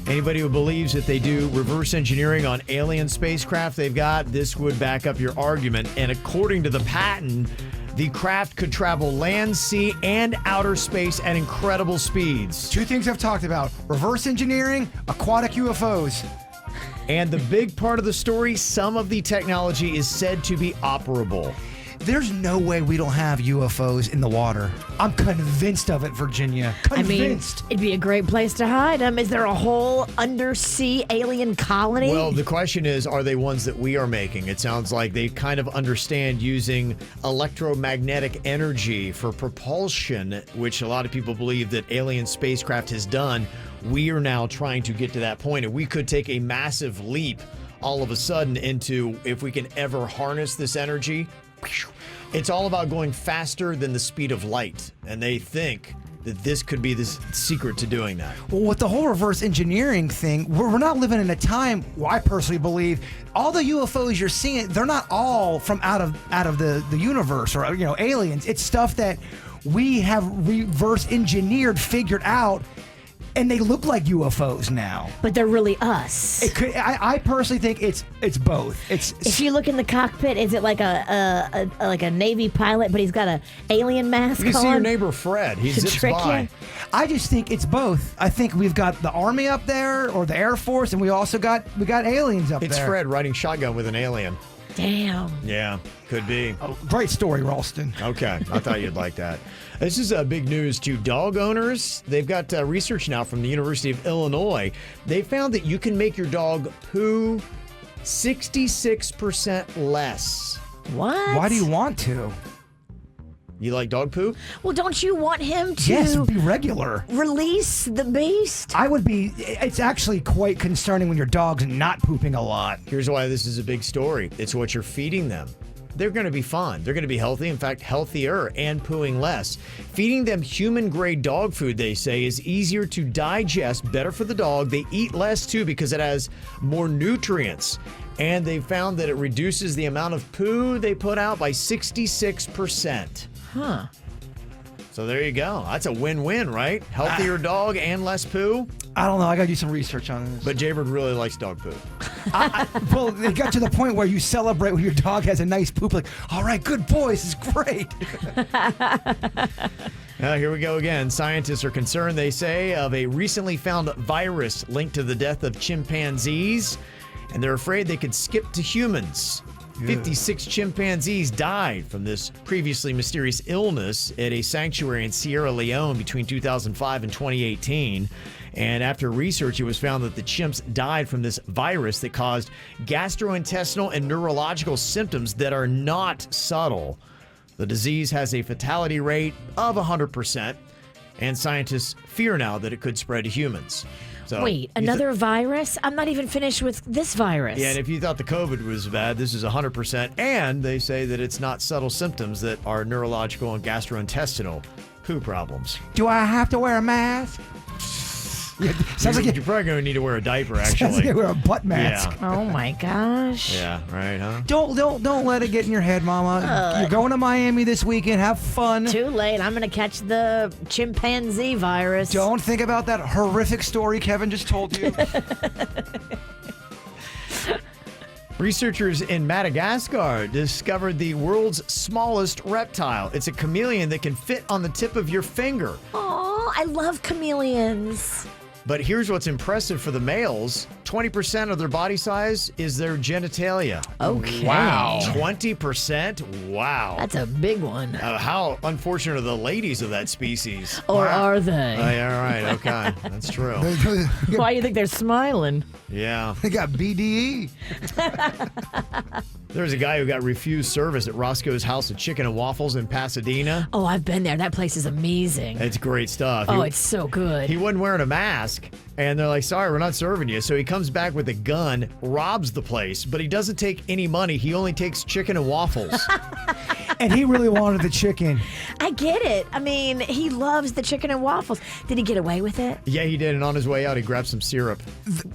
Anybody who believes that they do reverse engineering on alien spacecraft they've got, this would back up your argument. And according to the patent, the craft could travel land, sea, and outer space at incredible speeds. Two things I've talked about: reverse engineering, aquatic UFOs. And the big part of the story, some of the technology is said to be operable. There's no way we don't have UFOs in the water. I'm convinced of it, Virginia. Convinced. I mean, it'd be a great place to hide them. Is there a whole undersea alien colony? Well, the question is, are they ones that we are making? It sounds like they kind of understand using electromagnetic energy for propulsion, which a lot of people believe that alien spacecraft has done. We are now trying to get to that point, and we could take a massive leap all of a sudden into, if we can ever harness this energy, it's all about going faster than the speed of light. And they think that this could be the secret to doing that. Well, with the whole reverse engineering thing, we're not living in a time where I personally believe all the UFOs you're seeing, they're not all from out of the universe or aliens. It's stuff that we have reverse engineered, figured out, and they look like UFOs now. But they're really us. I personally think it's both. If you look in the cockpit, is it like a Navy pilot, but he's got a alien mask on? You can see your neighbor Fred. He To zips trick by. you? I just think it's both. I think we've got the Army up there or the Air Force, and we also got aliens up It's there. Fred riding shotgun with an alien. Damn. Yeah, could be. Oh, great story, Ralston. Okay, I thought you'd like that. This is big news to dog owners. They've got research now from the University of Illinois. They found that you can make your dog poo 66% less. What? Why do you want to? You like dog poo? Well, don't you want him to Yes, be regular. release the beast? I would be. It's actually quite concerning when your dog's not pooping a lot. Here's why this is a big story. It's what you're feeding them. They're going to be fine. They're going to be healthy. In fact, healthier and pooing less. Feeding them human-grade dog food, they say, is easier to digest, better for the dog. They eat less, too, because it has more nutrients. And they found that it reduces the amount of poo they put out by 66%. Huh. So there you go. That's a win-win, right? Healthier dog and less poo. I don't know. I got to do some research on this. But Jbird really likes dog poo. Well, it got to the point where you celebrate when your dog has a nice poop. Like, all right, good boy, this is great. Here we go again. Scientists are concerned, they say, of a recently found virus linked to the death of chimpanzees, and they're afraid they could skip to humans. 56 chimpanzees died from this previously mysterious illness at a sanctuary in Sierra Leone between 2005 and 2018. And after research, it was found that the chimps died from this virus that caused gastrointestinal and neurological symptoms that are not subtle. The disease has a fatality rate of 100%, and scientists fear now that it could spread to humans. So, Wait, another virus? I'm not even finished with this virus. Yeah, and if you thought the COVID was bad, this is 100%. And they say that it's not subtle symptoms that are neurological and gastrointestinal poo problems. Do I have to wear a mask? Yeah, sounds like you're probably going to need to wear a diaper, Sounds actually. like you wear a butt mask. Yeah. Oh my gosh. Yeah, right, huh? Don't let it get in your head, Mama. You're going to Miami this weekend. Have fun. Too late. I'm going to catch the chimpanzee virus. Don't think about that horrific story Kevin just told you. Researchers in Madagascar discovered the world's smallest reptile. It's a chameleon that can fit on the tip of your finger. Oh, I love chameleons. But here's what's impressive for the males. 20% of their body size is their genitalia. Okay. Wow. 20%? Wow. That's a big one. How unfortunate are the ladies of that species? Or are they? Yeah, right. Okay. That's true. Why do you think they're smiling? Yeah. They got BDE. There's a guy who got refused service at Roscoe's House of Chicken and Waffles in Pasadena. Oh, I've been there. That place is amazing. It's great stuff. Oh, it's so good. He wasn't wearing a mask, and they're like, sorry, we're not serving you. So he comes back with a gun, robs the place, but he doesn't take any money. He only takes chicken and waffles. And he really wanted the chicken. I get it. I mean, he loves the chicken and waffles. Did he get away with it? Yeah, he did. And on his way out, he grabbed some syrup.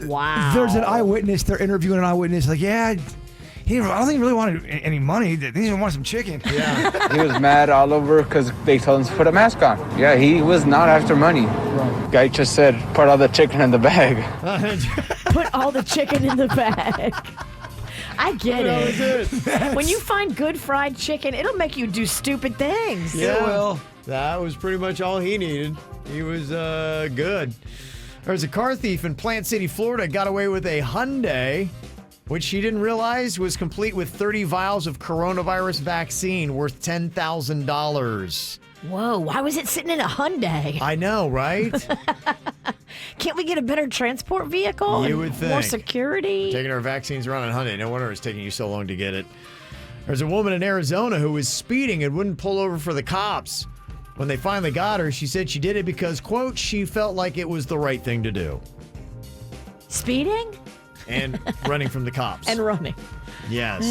Wow. There's an eyewitness. They're interviewing an eyewitness. Like, yeah, I don't think he really wanted any money. He just wanted some chicken. Yeah. He was mad all over because they told him to put a mask on. Yeah, he was not after money. Right. Guy just said, put all the chicken in the bag. Put all the chicken in the bag. I get it. When you find good fried chicken, it'll make you do stupid things. Yeah, well, that was pretty much all he needed. He was good. There's a car thief in Plant City, Florida, got away with a Hyundai, which he didn't realize was complete with 30 vials of coronavirus vaccine worth $10,000. Whoa, why was it sitting in a Hyundai? I know, right? Can't we get a better transport vehicle? You would and think. More security? Taking our vaccines around in Hyundai. No wonder it's taking you so long to get it. There's a woman in Arizona who was speeding and wouldn't pull over for the cops. When they finally got her, she said she did it because, quote, she felt like it was the right thing to do. Speeding? And running from the cops. And running. Yes.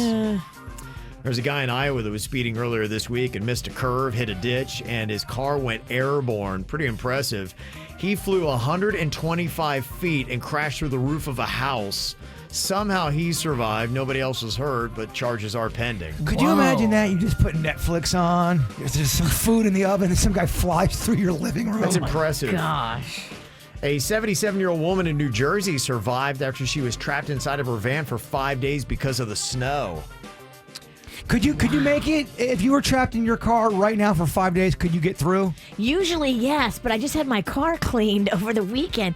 There's a guy in Iowa that was speeding earlier this week and missed a curve, hit a ditch, and his car went airborne. Pretty impressive. He flew 125 feet and crashed through the roof of a house. Somehow he survived. Nobody else was hurt, but charges are pending. Could you imagine that? You just put Netflix on, there's just some food in the oven, and some guy flies through your living room. That's impressive. Gosh. A 77-year-old woman in New Jersey survived after she was trapped inside of her van for 5 days because of the snow. Could you make it if you were trapped in your car right now for 5 days? Could you get through? Usually, yes, but I just had my car cleaned over the weekend.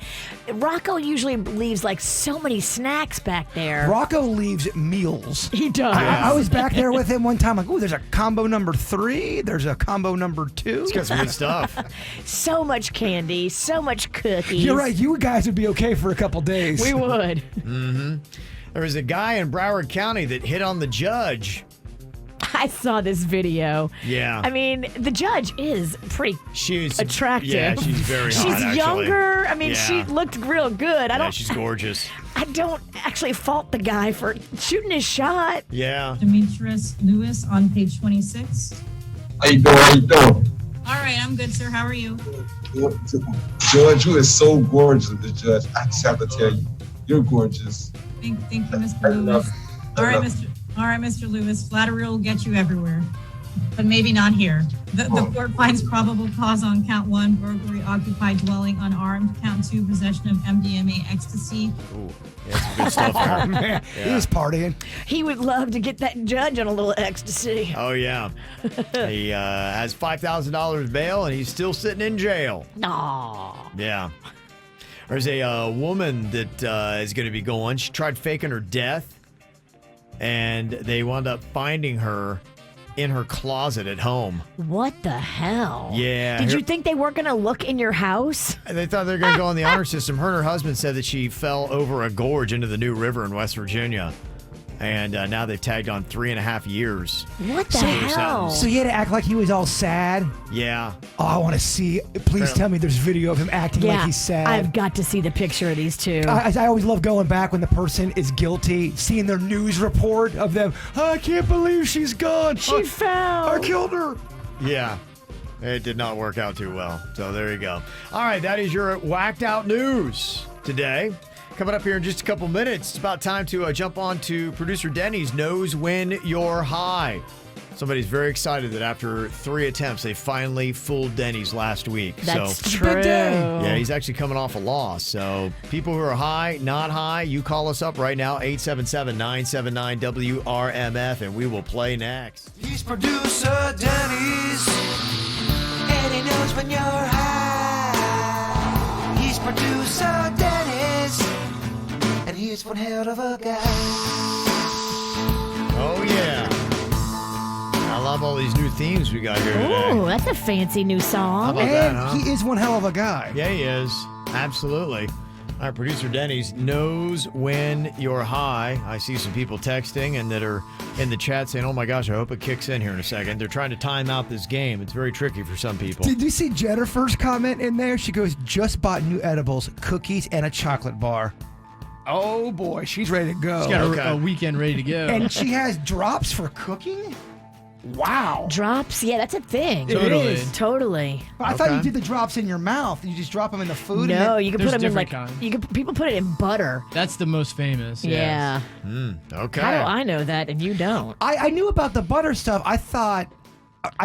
Rocco usually leaves like so many snacks back there. Rocco leaves meals. He does. I was back there with him one time. Like, oh, there's a combo number 3. There's a combo number 2. It's got some good stuff. So much candy, so much cookies. You're right. You guys would be okay for a couple days. We would. Mm-hmm. There was a guy in Broward County that hit on the judge. I saw this video. Yeah. I mean, the judge is pretty attractive. Yeah, she's very hot, She's actually. younger. I mean, Yeah. she looked real good. She's gorgeous. I don't actually fault the guy for shooting his shot. Yeah. Demetrius Lewis on page 26. How you doing? How you doing? All right, I'm good, sir. How are you? Judge, you is so gorgeous, the judge. I just have to tell you, you're gorgeous. Thank you, Mr. Lewis. All right, Mr. Lewis. Flattery will get you everywhere, but maybe not here. The court finds probable cause on count 1, burglary, occupied dwelling, unarmed. Count 2, possession of MDMA, ecstasy. Ooh, yeah, some good stuff there. Man, he was partying. He would love to get that judge on a little ecstasy. Oh, yeah. He has $5,000 bail, and he's still sitting in jail. Aw. Yeah. There's a woman that is going to be going. She tried faking her death, and they wound up finding her in her closet at home. What the hell? Yeah. Did you think they weren't going to look in your house? They thought they were going to go on the honor system. Her and her husband said that she fell over a gorge into the New River in West Virginia. And now they've tagged on 3.5 years. What the hell? So he had to act like he was all sad? Yeah. Oh, I want to see. Please tell me there's video of him acting like he's sad. I've got to see the picture of these two. I always love going back when the person is guilty, seeing their news report of them. Oh, I can't believe she's gone. She fell. I killed her. Yeah. It did not work out too well. So there you go. All right, that is your whacked out news today. Coming up here in just a couple minutes, it's about time to jump on to producer Denny's Knows When You're High. Somebody's very excited that after 3 attempts, they finally fooled Denny's last week. That's so, true. Yeah, he's actually coming off a loss. So people who are high, not high, you call us up right now, 877-979-WRMF, and we will play next. He's producer Denny's, and he knows when you're high. He's producer Denny's, and he's one hell of a guy. Oh, yeah. I love all these new themes we got here today. Ooh, that's a fancy new song. How about that, huh? He is one hell of a guy. Yeah, he is. Absolutely. Our producer Denny's knows when you're high. I see some people texting and that are in the chat saying, oh my gosh, I hope it kicks in here in a second. They're trying to time out this game. It's very tricky for some people. Did you see Jennifer's comment in there? She goes, just bought new edibles, cookies, and a chocolate bar. Oh boy, she's ready to go. She's got a weekend ready to go. And she has drops for cooking? Wow. Drops? Yeah, that's a thing. Totally. It is. Totally. I thought you did the drops in your mouth. You just drop them in the food. No, you can put them in different like kinds. people put it in butter. That's the most famous. Yeah. Okay. How do I know that and you don't? I knew about the butter stuff. I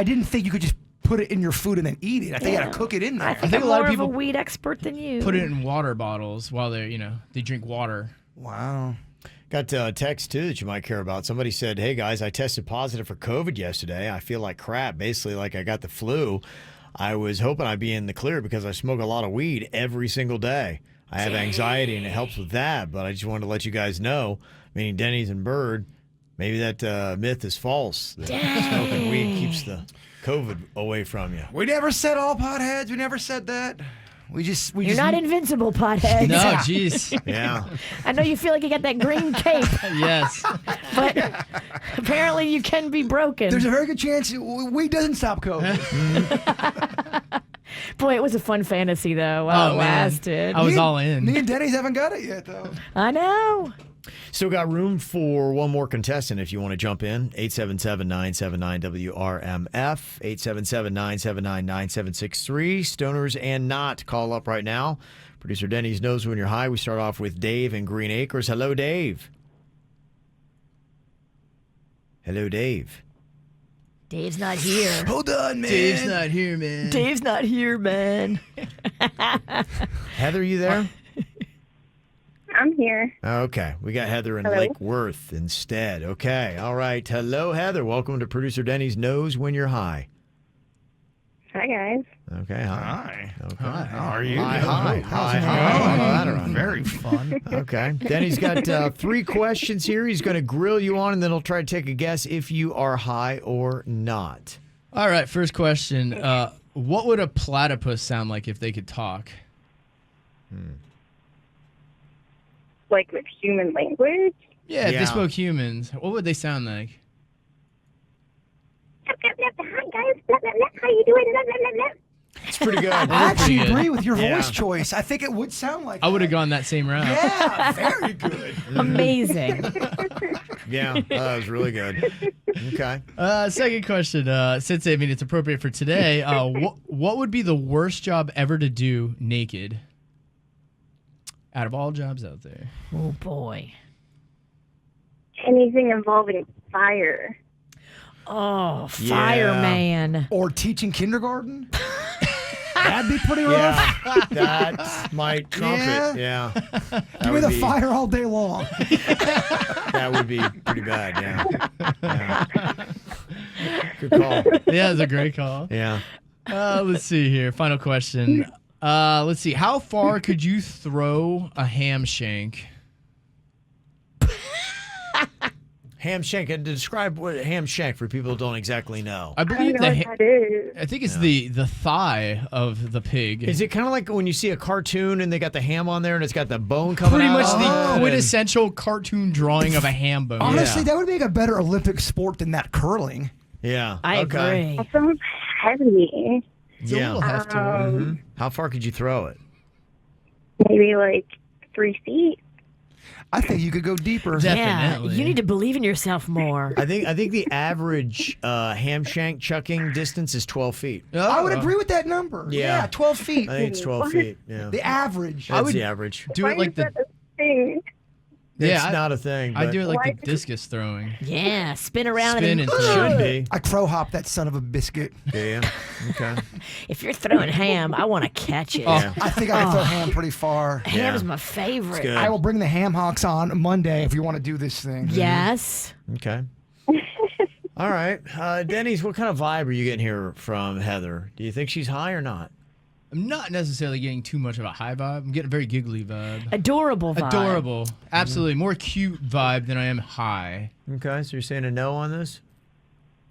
didn't think you could just put it in your food and then eat it. I think you got to cook it in there. I think I'm a lot more of of a people weed expert than you. Put it in water bottles while they drink water. Wow. Got a text, too, that you might care about. Somebody said, hey, guys, I tested positive for COVID yesterday. I feel like crap, basically like I got the flu. I was hoping I'd be in the clear because I smoke a lot of weed every single day. I have anxiety, and it helps with that, but I just wanted to let you guys know, meaning Denny's and Bird, maybe that myth is false, that smoking weed keeps the COVID away from you. We never said all potheads. We never said that. You're not invincible, pothead. No, jeez. Yeah. I know you feel like you got that green cape, Yes. but apparently you can be broken. There's a very good chance weed doesn't stop COVID. Boy, it was a fun fantasy, though, while it lasted. I was all in. Me and Denny's haven't got it yet, though. I know. Still got room for one more contestant if you want to jump in. 877-979-WRMF, 877-979-9763. Stoners and not, call up right now. Producer Denny's knows when you're high. We start off with Dave in Green Acres. Hello, Dave. Hello, Dave. Dave's not here. Hold on, man. Dave's not here, man. Dave's not here, man. Heather, you there? I'm here. Okay. We got Heather in Hello. Lake Worth instead. Okay. All right. Hello, Heather. Welcome to Producer Denny's Knows When You're High. Hi, guys. Okay. Hi. Okay. Hi. How are you? Hi. How's it going? Very fun. Okay. Denny's got 3 questions here. He's going to grill you on, and then he'll try to take a guess if you are high or not. All right, first question. What would a platypus sound like if they could talk? Like with human language? Yeah, if they spoke humans, what would they sound like? Hi, guys. How you doing? It's pretty good. I actually pretty good. agree with your Yeah. voice choice. I think it would sound like I would have gone that same route. Yeah, very good. Amazing. Yeah, that was really good. Okay. Second question. Since it's appropriate for today, what would be the worst job ever to do naked? Out of all jobs out there. Oh, boy. Anything involving fire. Oh, fireman. Or teaching kindergarten. That'd be pretty rough. Yeah, that might trump it. Yeah. Give me the fire all day long. That would be pretty bad, yeah. Good call. Yeah, that's a great call. Yeah. Let's see here. Final question. Let's see. How far could you throw a ham shank? Ham shank. Describe what ham shank for people who don't exactly know. I believe I think it's the thigh of the pig. Is it kind of like when you see a cartoon and they got the ham on there and it's got the bone coming Pretty out? much the and- quintessential cartoon drawing of a ham bone. Honestly, that would make a better Olympic sport than that curling. Yeah. I agree. That sounds heavy. It's a little hefty. How far could you throw it? Maybe like 3 feet. I think you could go deeper. Yeah, you need to believe in yourself more. I think the average ham shank chucking distance is 12 feet. I would agree with that number. Yeah, 12 feet. I think it's 12 feet. Yeah. The average. That's the average. Do it like the. Thing. It's not a thing. I but- do it like the discus throwing. Yeah, spin around Spin and and throw. Should be. I crow hop that son of a biscuit. Yeah. Okay. If you're throwing ham, I want to catch it. Yeah. I think I can throw ham pretty far. Ham's my favorite. good. I will bring the ham hocks on Monday if you want to do this thing. Yes. Okay. All right. Denny's, what kind of vibe are you getting here from Heather? Do you think she's high or not? I'm not necessarily getting too much of a high vibe. I'm getting a very giggly vibe. Adorable vibe. Adorable. Absolutely. More cute vibe than I am high. Okay, so you're saying a no on this?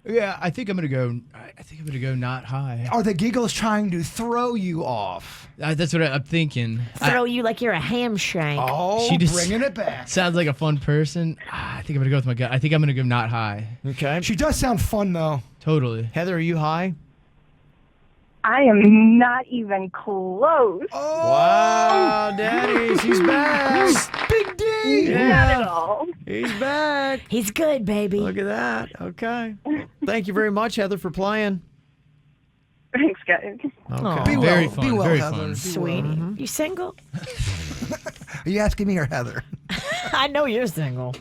Yeah, I think I'm gonna go. I think I'm gonna go not high. Are the giggles trying to throw you off? That's what I'm thinking. Throw you like you're a ham shank. Oh, She just- bringing it back. Sounds like a fun person. I think I'm gonna go with my gut. I think I'm gonna go not high. Okay. She does sound fun, though. Totally. Heather, are you high? I am not even close. Wow, Daddy, she's back. Big D. Not at all. He's back. He's good, baby. Look at that. Okay. Thank you very much, Heather, for playing. Thanks, guys. Okay. Be well, Very fun. Be well, very Heather. fun. Be Sweetie. well. You single? Are you asking me or Heather? I know you're single.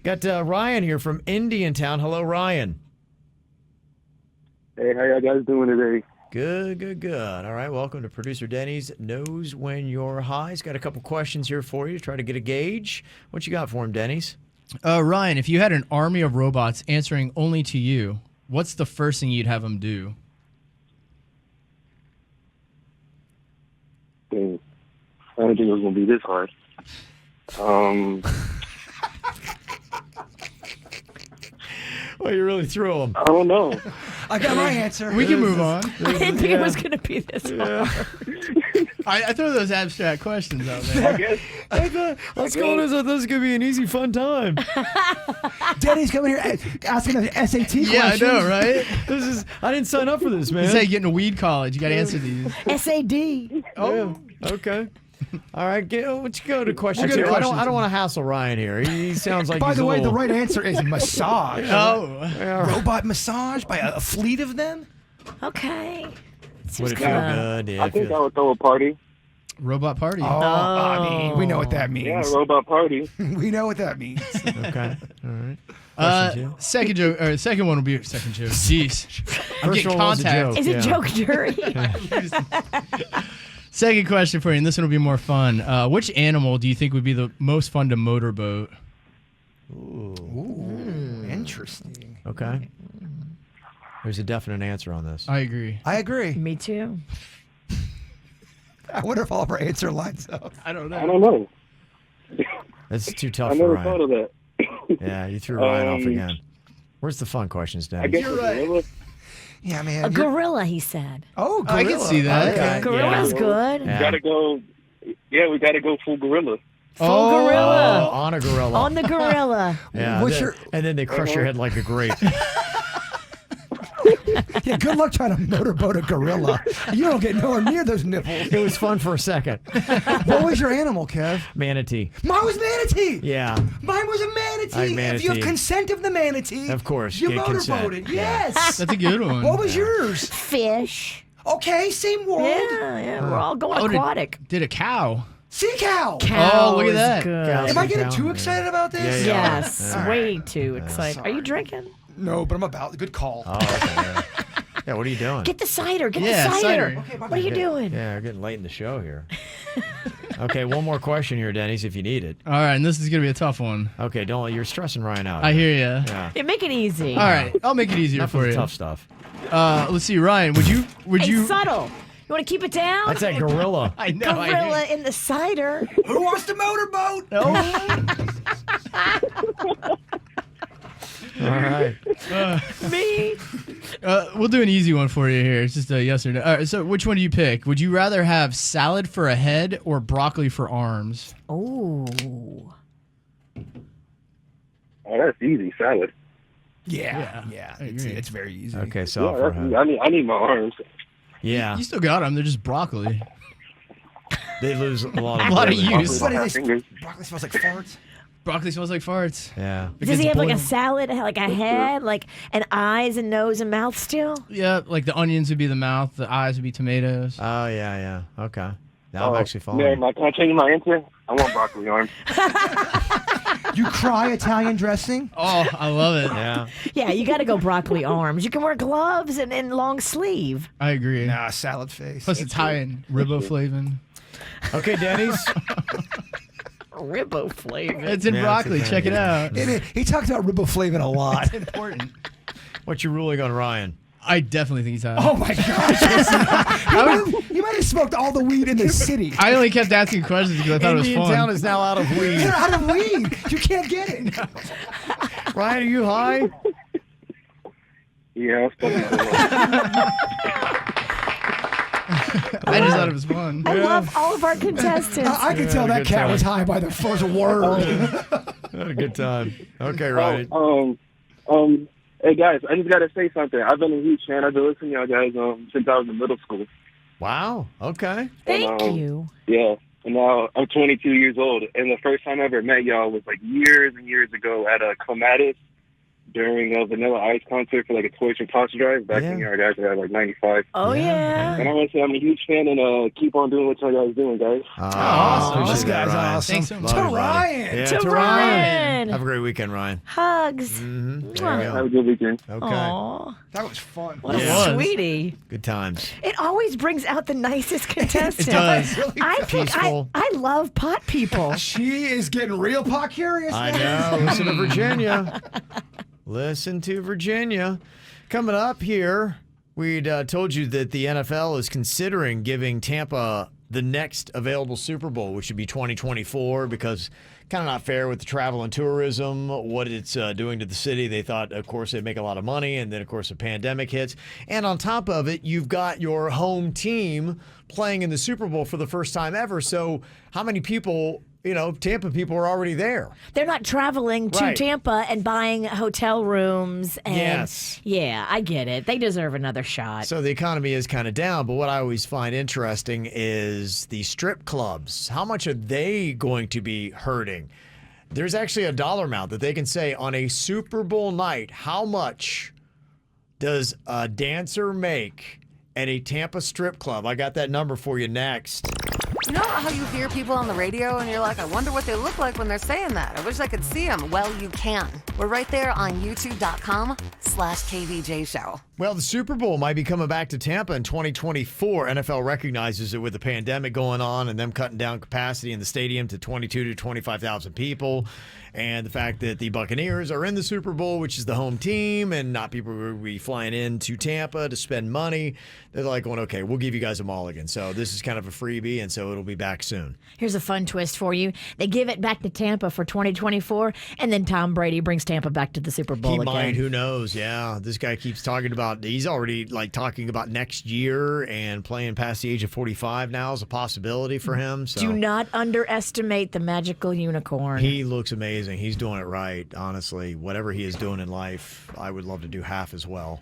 Got Ryan here from Indiantown. Hello, Ryan. Hey, how y'all guys doing today? Good, good, good. All right, welcome to Producer Denny's Knows When You're High. He's got a couple questions here for you to try to get a gauge. What you got for him, Denny's? Ryan, if you had an army of robots answering only to you, what's the first thing you'd have them do? Dang. I didn't think it was going to be this hard. Well, you really threw him. I don't know. I got my answer. We can move on. I didn't think it was going to be this hard. I throw those abstract questions out there. What's going on is that this is going to be an easy, fun time. Denny's coming here asking us SAT questions. Yeah, I know, right? I didn't sign up for this, man. It's like getting to weed college. You got to answer these. SAD. Oh, okay. All right, let's go to question We'll 2. go to I don't question want to hassle Ryan here. He sounds like By he's the a way, the little- right answer is massage. Yeah. Robot massage by a fleet of them? Okay. Would it feel good? Yeah, I think I would throw a party. Robot party. Oh, I mean, we know what that means. Yeah, robot party. We know what that means. Okay. All right. Question 2. Second joke, or second one will be second joke. Jeez, I'm First getting one was a contact. joke, Is it joke jury? Second question for you, and this one will be more fun. Which animal do you think would be the most fun to motorboat? Ooh, interesting. Okay. There's a definite answer on this. I agree. I agree. Me too. I wonder if all of our answer lines up. I don't I don't know. That's too tough I for never Ryan. thought of that. Yeah, you threw Ryan off again. Where's the fun questions, Denny? I guess you're right. Yeah, man. A gorilla, he said. Oh, I can see that. Okay. Gorilla's good. Yeah. Gotta go. Yeah, we gotta go full gorilla. Full gorilla. On a gorilla. On the gorilla. Yeah. What's your- And then they crush your head like a grape. Yeah, good luck trying to motorboat a gorilla. You don't get nowhere near those nipples. It was fun for a second. What was your animal, Kev? Manatee. Mine was manatee. Yeah. Mine was a Like manatee. If you have manatee. consent of the manatee, Of course, you get consent. motorboated. Yeah. Yes. That's a good one. What was yours? Fish. Okay, same world. Yeah, we're all going aquatic. Did a cow? Sea cow. Cow Oh, look at is that. good. Cows Am I and getting cow. too excited about this? Yeah. Yes, Yeah. way too excited. Are you drinking? No, but I'm about. Good call. Oh, okay. Yeah. Yeah, what are you doing? Get the cider. Get Yeah, the cider. cider. Okay, What are you doing? Yeah, we're getting late in the show here. Okay, one more question here, Denny's, if you need it. All right, and this is gonna be a tough one. Okay, you're stressing Ryan out. I hear you. Yeah. Yeah, make it easy. All right, I'll make it easier Enough for of the you. tough stuff. Let's see, Ryan. Would Hey, you? subtle. You want to keep it down? That's that gorilla. I know. I hear Gorilla in the cider. Who wants to motorboat? All right. Me. We'll do an easy one for you here. It's just a yes or no. All right, so which one do you pick? Would you rather have salad for a head or broccoli for arms? Oh. Oh, that's easy. Salad. Yeah. I It's, agree. it's very easy. Okay, Yeah, so that's easy. I need my arms. yeah, You still got them. They're just broccoli. they lose a lot of A lot of flavor. use. What is this? Fingers. Broccoli smells like farts. Broccoli smells like farts. Yeah. Does he have like a boiled. salad, like a head, like and eyes and nose and mouth still? Yeah, like the onions would be the mouth, the eyes would be tomatoes. Oh yeah. Okay. Now I'm actually Mary, following. can I change my answer? I want broccoli arms. You cry Italian dressing? Oh, I love it. Yeah. Yeah, you got to go broccoli arms. You can wear gloves and long sleeve. I agree. Nah, salad face. Plus Italian riboflavin. Okay, Denny's. Riboflavin. It's in Yeah, broccoli. it's Check it out. He talks about riboflavin a lot. It's important. What's your ruling on Ryan? I definitely think he's high. Oh my gosh! He might have smoked all the weed in the city. I only kept asking questions because I thought Indian it was fun. Town is now out of weed. They're out of weed. You can't get it. Ryan, are you high? Yeah, I'm supposed to I just thought it was fun. I love all of our contestants. I could tell that good cat time. was high by the first word. Had a good time. Okay, Ryan. Hey guys, I just gotta say something. I've been a huge fan. I've been listening to y'all guys since I was in middle school. Wow. Okay. Thank you. Yeah, and now I'm 22 years old, and the first time I ever met y'all was like years and years ago at a Clematis during a Vanilla Ice concert for like a Toys and Tots drive back when y'all guys were at like 95. Oh yeah. And I want to say I'm a huge fan and keep on doing what y'all guys doing, guys. Awesome. Appreciate This that, guy's Ryan. awesome. Thanks so much. Love To you, buddy. Ryan. Yeah, To to Ryan. Have a great weekend, Ryan. Hugs. Mm-hmm. There Mwah. you Have a go. good weekend. Okay. Aw, That was fun. what Yeah. a sweetie. Good times. It always brings out the nicest contestant. It does. I think Peaceful. I love pot people. She is getting real pot curious. I now. know. Listen to Virginia. Listen to Virginia. Coming up here, we'd told you that the NFL is considering giving Tampa the next available Super Bowl, which should be 2024, because kind of not fair with the travel and tourism, what it's doing to the city. They thought, of course, they'd make a lot of money, and then, of course, the pandemic hits. And on top of it, you've got your home team playing in the Super Bowl for the first time ever. So how many people Tampa people are already there. They're not traveling to Right. Tampa and buying hotel rooms. And Yes. Yeah, I get it. They deserve another shot. So the economy is kind of down, but what I always find interesting is the strip clubs. How much are they going to be hurting? There's actually a dollar amount that they can say on a Super Bowl night. How much does a dancer make at a Tampa strip club? I got that number for you next. You know how you hear people on the radio and you're like, I wonder what they look like when they're saying that. I wish I could see them. Well, you can. We're right there on youtube.com/KVJ show. Well, the Super Bowl might be coming back to Tampa in 2024. NFL recognizes it with the pandemic going on and them cutting down capacity in the stadium to 22 to 25,000 people. And the fact that the Buccaneers are in the Super Bowl, which is the home team, and not people who will be flying into Tampa to spend money. They're like going, okay, we'll give you guys a mulligan. So this is kind of a freebie, and so it'll be back soon. Here's a fun twist for you. They give it back to Tampa for 2024, and then Tom Brady brings Tampa back to the Super Bowl He again. might, who knows? Yeah, this guy keeps talking about, he's already talking about next year and playing past the age of 45 now is a possibility for him. So Do not underestimate the magical unicorn. he looks amazing. He's doing it right, honestly. Whatever he is doing in life, I would love to do half as well.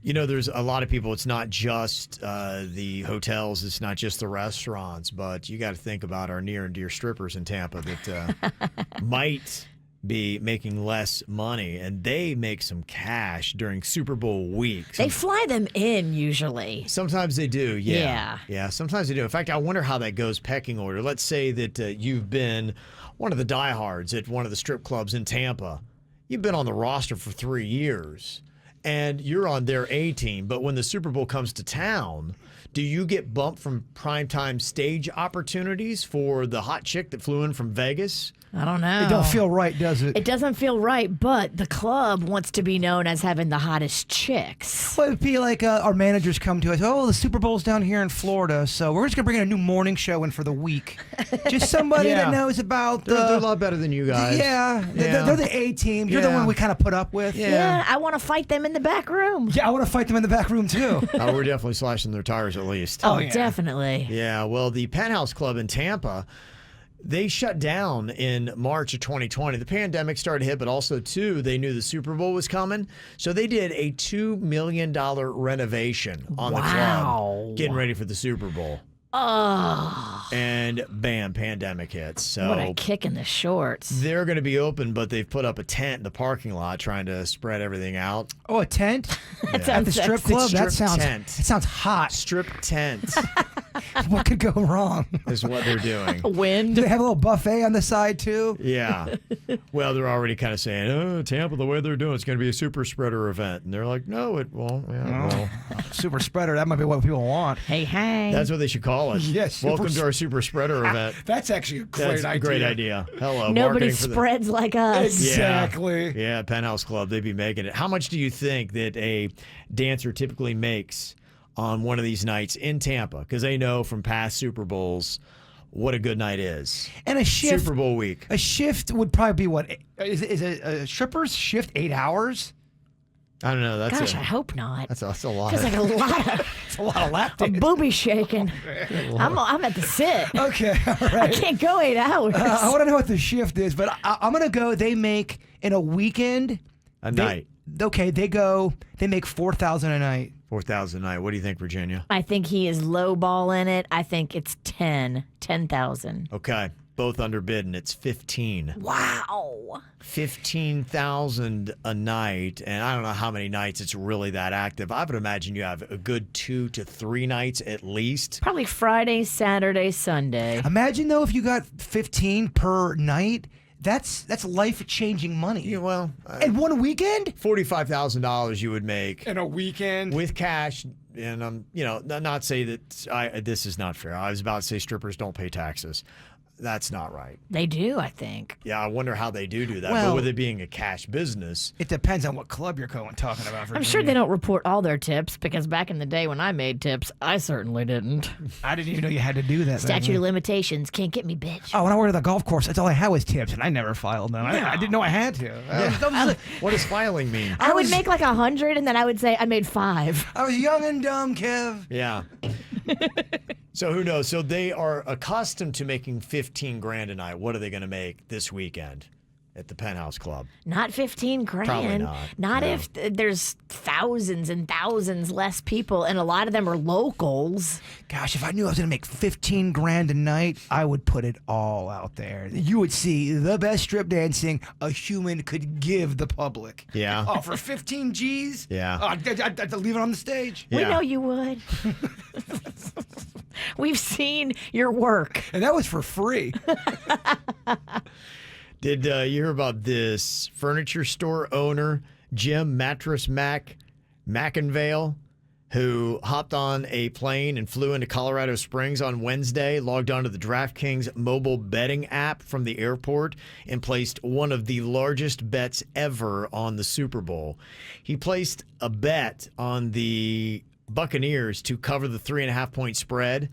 There's a lot of people, it's not just the hotels, it's not just the restaurants, but you got to think about our near and dear strippers in Tampa that might be making less money, and they make some cash during Super Bowl week. They fly them in usually. Sometimes they do, yeah. Yeah, sometimes they do. In fact, I wonder how that goes pecking order. Let's say that you've been one of the diehards at one of the strip clubs in Tampa. You've been on the roster for 3 years, and you're on their A team. But when the Super Bowl comes to town, do you get bumped from primetime stage opportunities for the hot chick that flew in from Vegas? I don't know. It don't feel right, does it? It doesn't feel right, but the club wants to be known as having the hottest chicks. Well, it'd be like our managers come to us. Oh, the Super Bowl's down here in Florida, so we're just gonna bring in a new morning show in for the week. Just somebody that knows about the. They're a lot better than you guys. Yeah, they're the A team. You're the one we kind of put up with. Yeah, I want to fight them in the back room. Yeah, I want to fight them in the back room too. We're definitely slashing their tires at least. Oh, definitely. Yeah, well, the Penthouse Club in Tampa, they shut down in March of 2020. The pandemic started to hit, but also, too, they knew the Super Bowl was coming. So they did a $2 million renovation on the club, getting ready for the Super Bowl. Oh. And bam, pandemic hits. So What a kick in the shorts. they're going to be open, but they've put up a tent in the parking lot trying to spread everything out. Oh, a tent? That At the strip club? Strip That sounds tent. It sounds hot. Strip tent What could go wrong? is what they're doing. Wind. Do they have a little buffet on the side too? Yeah. Well, they're already kind of saying, oh, Tampa, the way they're doing, it's going to be a super spreader event. And they're like, no, it won't. Yeah, well. Super spreader. That might be what people want. Hey, hey. That's what they should call it. Yes. Welcome to our super spreader event. That's actually a That's a great idea. Hello. Nobody marketing for the- spreads like us. Exactly. Yeah, Penthouse Club, they'd be making it. How much do you think that a dancer typically makes on one of these nights in Tampa? Because they know from past Super Bowls what a good night is. And a shift. Super Bowl week. A shift would probably be what? Is a stripper's shift 8 hours? I don't know. Gosh, I hope not. That's a lot. Feels like a lot of It's a lot of lap a dance. booby shaking. I'm at the sit. Okay, all I right. can't go 8 hours. I want to know what the shift is, but I'm going to go. They make in a weekend. A night. Okay, they make $4,000 a night. 4,000 a night. What do you think, Virginia? I think he is lowballing it. I think it's 10,000. Okay. Both underbid, and it's 15. Wow. 15,000 a night, and I don't know how many nights it's really that active. I would imagine you have a good 2 to 3 nights at least. Probably Friday, Saturday, Sunday. Imagine though if you got 15 per night. That's life-changing money. Yeah, well, in one weekend, $45,000 you would make in a weekend with cash. And not say that this is not fair. I was about to say strippers don't pay taxes. That's not right. They do, I think. Yeah, I wonder how they do that. Well, but with it being a cash business, it depends on what club you're talking about. Virginia. I'm sure they don't report all their tips because back in the day when I made tips, I certainly didn't. I didn't even know you had to do that. Statute of limitations can't get me, bitch. Oh, when I worked at the golf course, that's all I had was tips, and I never filed them. I didn't know I had to. What does filing mean? I would make like 100, and then I would say I made 5. I was young and dumb, Kev. Yeah. So who knows? So they are accustomed to making 15 grand a night. What are they going to make this weekend at the Penthouse Club? Not 15 grand. Probably not. Not No. if there's thousands and thousands less people, and a lot of them are locals. Gosh, if I knew I was going to make 15 grand a night, I would put it all out there. You would see the best strip dancing a human could give the public. Yeah. Oh, for 15 G's? Yeah. Oh, I'd leave it on the stage. We know you would. We've seen your work. And that was for free. Did you hear about this furniture store owner, Jim Mattress McInvale, who hopped on a plane and flew into Colorado Springs on Wednesday, logged onto the DraftKings mobile betting app from the airport, and placed one of the largest bets ever on the Super Bowl. He placed a bet on the Buccaneers to cover the 3.5-point spread.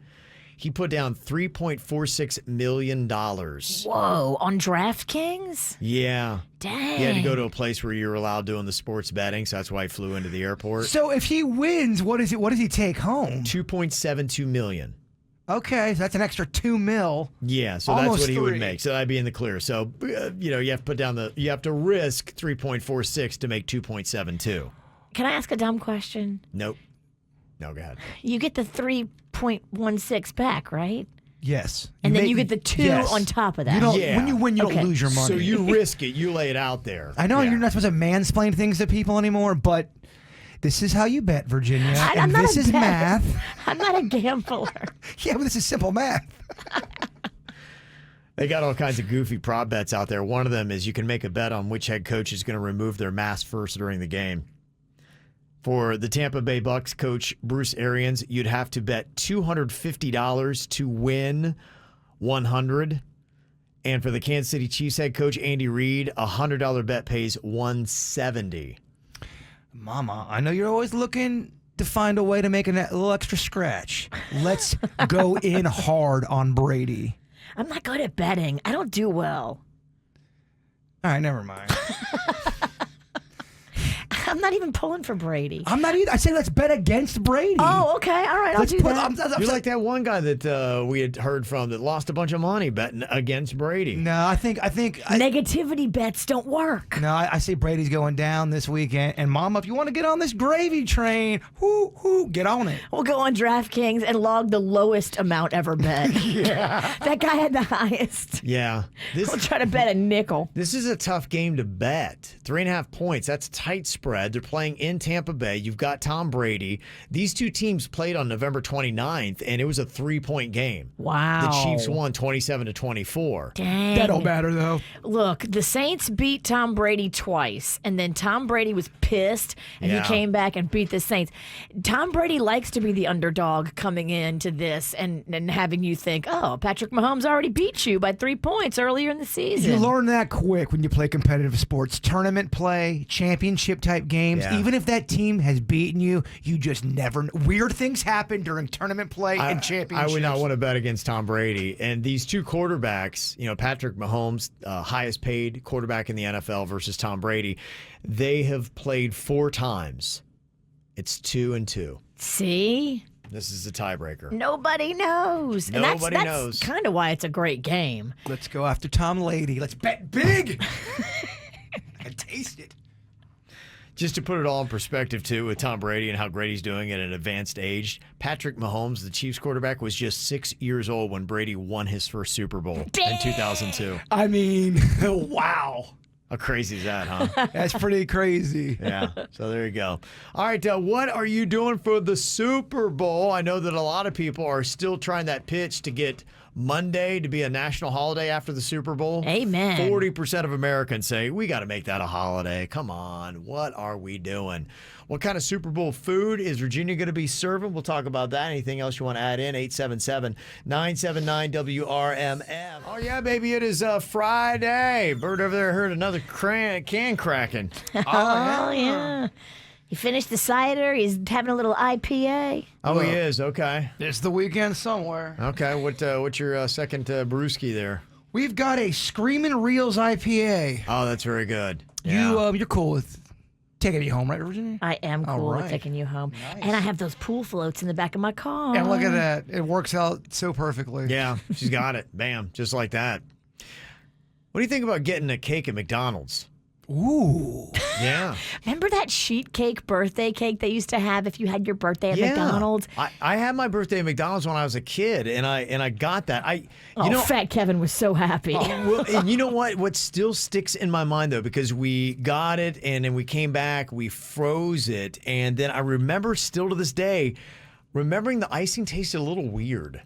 He put down $3.46 million. Whoa, on DraftKings? Yeah. Dang. He had to go to a place where you're allowed doing the sports betting, so that's why he flew into the airport. So if he wins, what does he take home? $2.72 million. Okay, so that's an extra $2 million. Yeah, so Almost that's what he would three. make. So that'd be in the clear. So you have to put down you have to risk 3.46 to make 2.72. Can I ask a dumb question? Nope. No, go ahead. You get the 3.16 back, right? Yes. And then you get the 2 on top of that. You don't, Yeah. When you win, you Okay. don't lose your money. So you risk it. You lay it out there. I know Yeah. you're not supposed to mansplain things to people anymore, but this is how you bet, Virginia. I'm and not this a is bet. math. I'm not a gambler. Yeah, but this is simple math. They got all kinds of goofy prop bets out there. One of them is you can make a bet on which head coach is going to remove their mask first during the game. For the Tampa Bay Bucks coach Bruce Arians, you'd have to bet $250 to win $100. And for the Kansas City Chiefs head coach Andy Reid, a $100 bet pays $170. Mama, I know you're always looking to find a way to make a little extra scratch. Let's go in hard on Brady. I'm not good at betting. I don't do well. All right, never mind. I'm not even pulling for Brady. I'm not either. I say let's bet against Brady. Oh, okay. All right. I'll Let's do put- that. You're like that one guy that we had heard from that lost a bunch of money betting against Brady. No, I think Negativity bets don't work. No, I say Brady's going down this weekend. And Mama, if you want to get on this gravy train, get on it. We'll go on DraftKings and log the lowest amount ever bet. Yeah. That guy had the highest. Yeah. We'll try to bet a nickel. This is a tough game to bet. 3.5 points. That's a tight spread. They're playing in Tampa Bay. You've got Tom Brady. These two teams played on November 29th, and it was a 3-point game. Wow. The Chiefs won 27-24. Dang. That don't matter, though. Look, the Saints beat Tom Brady twice, and then Tom Brady was pissed, and Yeah. he came back and beat the Saints. Tom Brady likes to be the underdog coming into this and having you think, oh, Patrick Mahomes already beat you by 3 points earlier in the season. You learn that quick when you play competitive sports. Tournament play, championship type games. Yeah. Even if that team has beaten you, you just never. Weird things happen during tournament play and I championships. would not want to bet against Tom Brady. And these two quarterbacks, Patrick Mahomes, highest paid quarterback in the NFL versus Tom Brady, they have played 4 times. It's 2-2. See? This is a tiebreaker. Nobody knows. And Nobody that's knows. kind of why it's a great game. Let's go after Tom Lady. Let's bet big. I can taste it. Just to put it all in perspective, too, with Tom Brady and how great he's doing at an advanced age, Patrick Mahomes, the Chiefs quarterback, was just 6 years old when Brady won his first Super Bowl in 2002. I mean, wow. How crazy is that, huh? That's pretty crazy. Yeah, so there you go. All right, what are you doing for the Super Bowl? I know that a lot of people are still trying that pitch to get Monday to be a national holiday after the Super Bowl. Amen. 40% of Americans say, we got to make that a holiday. Come on, what are we doing? What kind of Super Bowl food is Virginia going to be serving? We'll talk about that. Anything else you want to add in? 877-979-WRMF. Oh, yeah, baby, it is Friday. Bird over there heard another can cracking. Oh, yeah. He finished the cider. He's having a little IPA. Oh, he is. Okay. It's the weekend somewhere. Okay. What's your second brewski there? We've got a Screamin' Reels IPA. Oh, that's very good. Yeah. You're cool with Taking you home, right, Virginia? I am All cool with right. taking you home. And I have those pool floats in the back of my car. And look at that. It works out so perfectly. Yeah, she's got it. Bam, just like that. What do you think about getting a cake at McDonald's? Ooh. Yeah. Remember that sheet cake birthday cake they used to have if you had your birthday at McDonald's? I had my birthday at McDonald's when I was a kid, and I got that. Fat Kevin was so happy. Well, and you know what? What still sticks in my mind, though, because we got it, and then we came back, we froze it, and then I remember still to this day, remembering the icing tasted a little weird.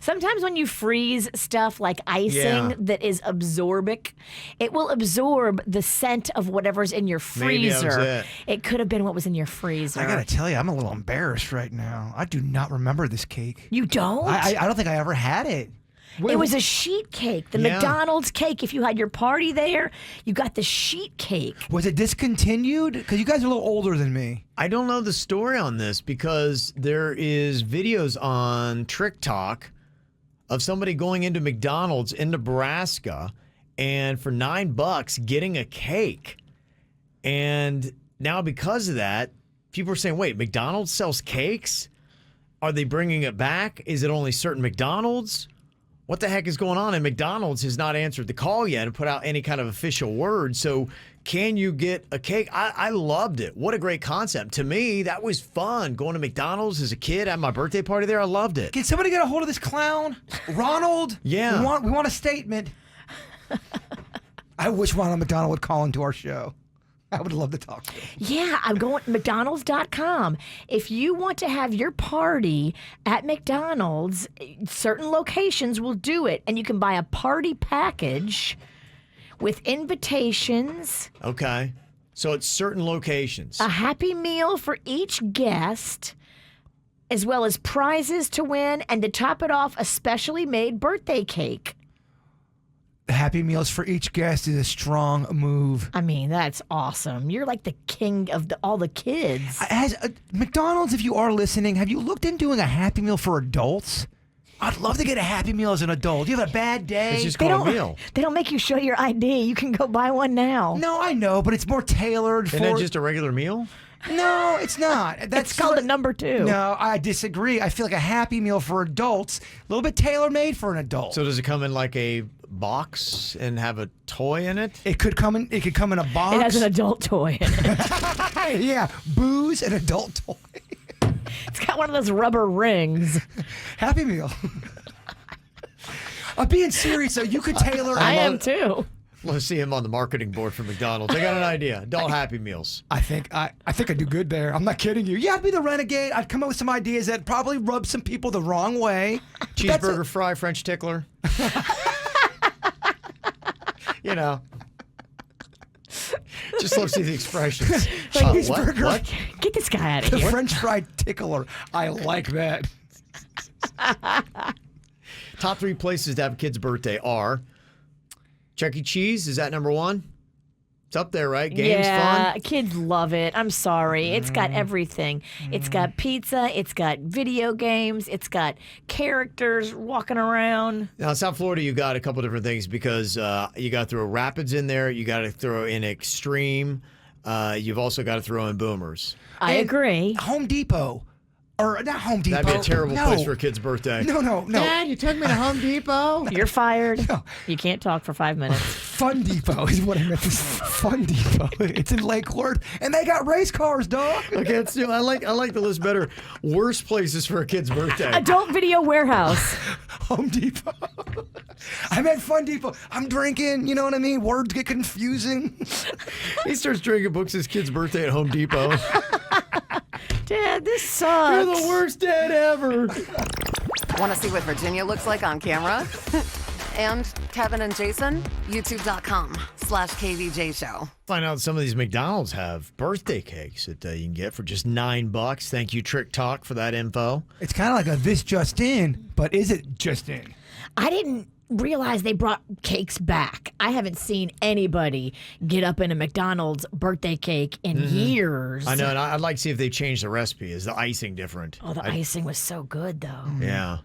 Sometimes when you freeze stuff like icing that is absorbic, it will absorb the scent of whatever's in your Maybe that was freezer. it. It could have been what was in your freezer. I gotta tell you, I'm a little embarrassed right now. I do not remember this cake. You don't? I don't think I ever had it. It was a sheet cake, the McDonald's cake. If you had your party there, you got the sheet cake. Was it discontinued? Because you guys are a little older than me. I don't know the story on this because there is videos on TikTok of somebody going into McDonald's in Nebraska and for $9 getting a cake. And now because of that, people are saying, wait, McDonald's sells cakes? Are they bringing it back? Is it only certain McDonald's? What the heck is going on? And McDonald's has not answered the call yet and put out any kind of official word. So can you get a cake? I loved it. What a great concept. To me, that was fun. Going to McDonald's as a kid, had my birthday party there. I loved it. Can somebody get a hold of this clown? Ronald? Yeah. We want a statement. I wish Ronald McDonald would call into our show. I would love to talk to him. Yeah, I'm going McDonald's.com. If you want to have your party at McDonald's, certain locations will do it, and you can buy a party package with invitations. Okay. So it's certain locations. A Happy Meal for each guest, as well as prizes to win, and to top it off, a specially made birthday cake. Happy Meals for each guest is a strong move. I mean, that's awesome. You're like the king of all the kids. McDonald's, if you are listening, have you looked into doing a Happy Meal for adults? I'd love to get a Happy Meal as an adult. You have a bad day. It's just called a meal. They don't make you show your ID. You can go buy one now. No, I know, but it's more tailored for... Isn't that just a regular meal? No, it's not. It's called a number 2. No, I disagree. I feel like a Happy Meal for adults, a little bit tailor-made for an adult. So does it come in like a box and have a toy in it? It could come in a box. It has an adult toy in it. Yeah, booze and adult toy. It's got one of those rubber rings. Happy Meal. I'm being serious, though. You could tailor... I am too. Let's see him on the marketing board for McDonald's. I got an idea. Adult Happy Meals. I think I do good there. I'm not kidding you. Yeah, I'd be the renegade. I'd come up with some ideas that probably rub some people the wrong way. Cheeseburger, fry, French tickler. You know. Just love to see the expressions. Cheeseburger. What? Get this guy out of The here. French fried tickler. I like that. Top 3 places to have a kid's birthday are Chuck E. Cheese. Is that number 1? It's up there, right? Games, fun. Kids love it. I'm sorry. It's got everything. It's got pizza. It's got video games. It's got characters walking around. Now, in South Florida, you got a couple different things because you got to throw Rapids in there. You got to throw in Extreme. You've also got to throw in Boomers. I agree. Home Depot. Or not Home Depot. That'd be a terrible place for a kid's birthday. No. Dad, you took me to Home Depot. You're fired. You can't talk for 5 minutes. Fun Depot is what I meant to say. Fun Depot. It's in Lake Worth, and they got race cars, dog. Okay, let's do. I like the list better. Worst places for a kid's birthday. Adult Video Warehouse. Home Depot. I meant Fun Depot. I'm drinking. You know what I mean? Words get confusing. He starts drinking books his kid's birthday at Home Depot. Dad, this sucks. You're the worst dad ever. Want to see what Virginia looks like on camera? And Kevin and Jason? YouTube.com/KVJ Show. Find out some of these McDonald's have birthday cakes that you can get for just $9. Thank you, Trick Talk, for that info. It's kind of like a this just in, but is it just in? I didn't realize they brought cakes back. I haven't seen anybody get up in a McDonald's birthday cake in years. I know, and I'd like to see if they changed the recipe. Is the icing different? Oh, the icing was so good, though. Yeah.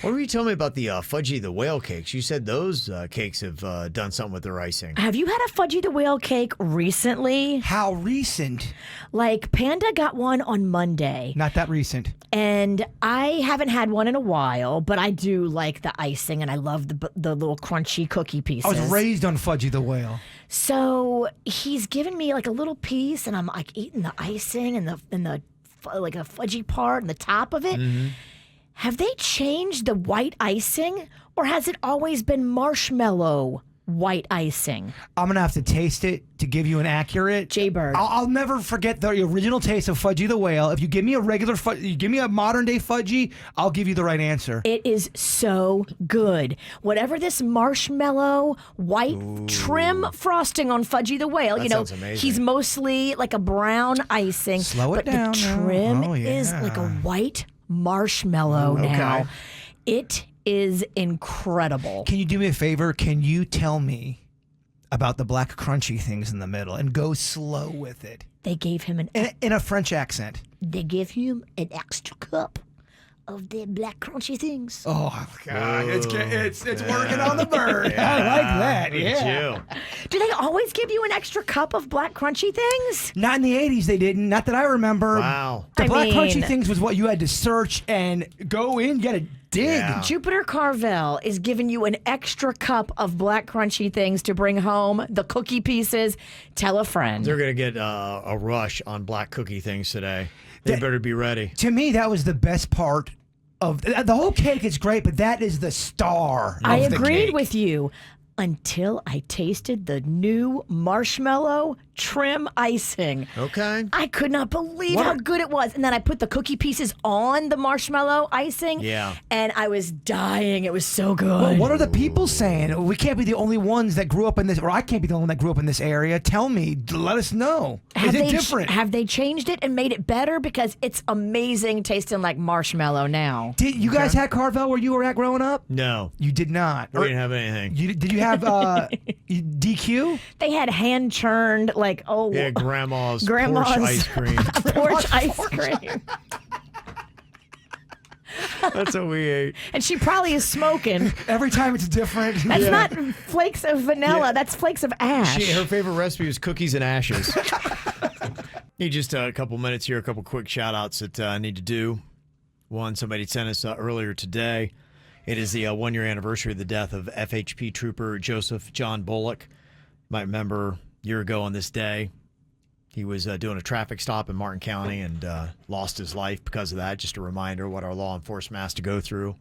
What were you telling me about the Fudgy the Whale cakes? You said those cakes have done something with their icing. Have you had a Fudgy the Whale cake recently? How recent? Like, Panda got one on Monday. Not that recent. And I haven't had one in a while, but I do like the icing, and I love the little crunchy cookie pieces. I was raised on Fudgy the Whale. So he's given me like a little piece, and I'm like eating the icing and the like a fudgy part and the top of it. Mm-hmm. Have they changed the white icing, or has it always been marshmallow white icing? I'm going to have to taste it to give you an accurate. Jbird. I'll never forget the original taste of Fudgy the Whale. If you give me a regular you give me a modern day Fudgy, I'll give you the right answer. It is so good. Whatever this marshmallow white trim frosting on Fudgy the Whale, That sounds amazing. he's mostly like a brown icing. Slow it but down the now. trim Oh, is yeah. like a white marshmallow now. Okay. It is incredible. Can you do me a favor? Can you tell me about the black crunchy things in the middle and go slow with it? They gave him in a French accent. They gave him an extra cup of the black crunchy things. Oh God, it's working on the bird. I like that. Look at Yeah. you. Do they always give you an extra cup of black crunchy things? Not in the 80s, they didn't. Not that I remember. Wow. The I black mean- crunchy things was what you had to search and go in, get a dig. Yeah. Jupiter Carvel is giving you an extra cup of black crunchy things to bring home, the cookie pieces. Tell a friend. They're going to get a rush on black cookie things today. They better be ready. To me, that was the best part of the whole cake. Is great, but that is the star. I of the agreed cake. with you until I tasted the new marshmallow trim icing. Okay. I could not believe how good it was. And then I put the cookie pieces on the marshmallow icing. Yeah. And I was dying. It was so good. Well, what are the people saying? We can't be the only ones that grew up in this, or I can't be the only one that grew up in this area. Tell me, let us know. Is it different? Have they changed it and made it better? Because it's amazing tasting like marshmallow now. Did you guys have Carvel where you were at growing up? No. You did not. We didn't have anything. Did you have DQ? They had hand churned, like, Yeah, grandma's Porsche ice cream. Porsche ice cream. That's what we ate. And she probably is smoking. Every time it's different. That's not flakes of vanilla. That's flakes of ash. Her favorite recipe was cookies and ashes. Need just a couple minutes here, a couple quick shout outs that I need to do. One, somebody sent us earlier today. It is the 1 year anniversary of the death of FHP Trooper Joseph John Bullock. You might remember a year ago on this day, he was doing a traffic stop in Martin County and lost his life because of that. Just a reminder what our law enforcement has to go through.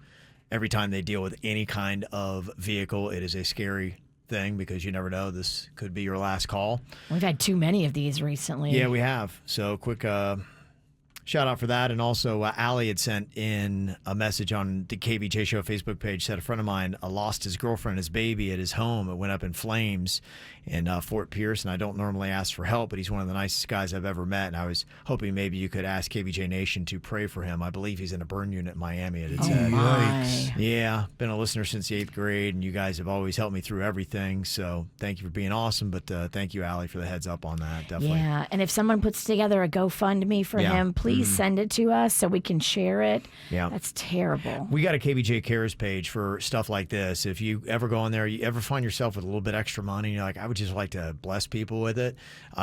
Every time they deal with any kind of vehicle, it is a scary thing because you never know. This could be your last call. We've had too many of these recently. Yeah, we have. So quick shout out for that. And also, Allie had sent in a message on the KVJ Show Facebook page. Said a friend of mine lost his girlfriend, his baby at his home. It went up in flames in Fort Pierce. And I don't normally ask for help, but he's one of the nicest guys I've ever met. And I was hoping maybe you could ask KVJ Nation to pray for him. I believe he's in a burn unit in Miami. It said. My. Yeah, been a listener since the 8th grade, and you guys have always helped me through everything. So thank you for being awesome. But thank you, Allie, for the heads up on that. Definitely. Yeah, and if someone puts together a GoFundMe for him, please send it to us so we can share it. Yeah. That's terrible. We got a KVJ Cares page for stuff like this. If you ever go on there, you ever find yourself with a little bit extra money, you're like, I would just like to bless people with it.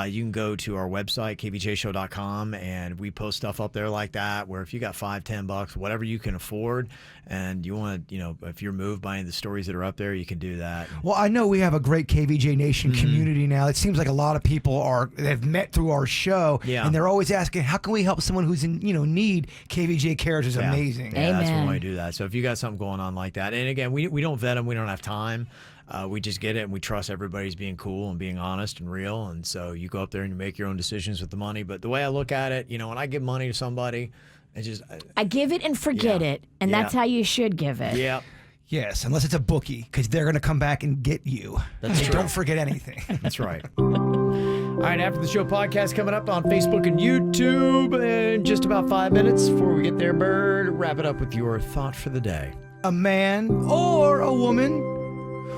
You can go to our website, kvjshow.com, and we post stuff up there like that, where if you got $5, $10, whatever you can afford, and you want to, if you're moved by any of the stories that are up there, you can do that. Well, I know we have a great KVJ Nation community now. It seems like a lot of people have met through our show, and they're always asking, how can we help someone who's in need? KVJ Cares is amazing. Yeah, that's when we do that. So if you got something going on like that, and again, we don't vet them, we don't have time. We just get it, and we trust everybody's being cool and being honest and real. And so you go up there and you make your own decisions with the money. But the way I look at it, when I give money to somebody, it's just I give it and forget it, and that's how you should give it. Yeah. Yes, unless it's a bookie, because they're going to come back and get you. That's true. Don't forget anything. That's right. All right, after the show podcast coming up on Facebook and YouTube in just about 5 minutes. Before we get there, Bird, wrap it up with your thought for the day. A man or a woman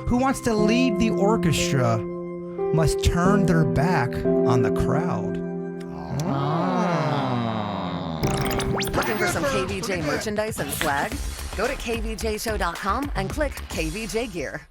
who wants to lead the orchestra must turn their back on the crowd. Looking for some KVJ merchandise and swag? Go to kvjshow.com and click KVJ Gear.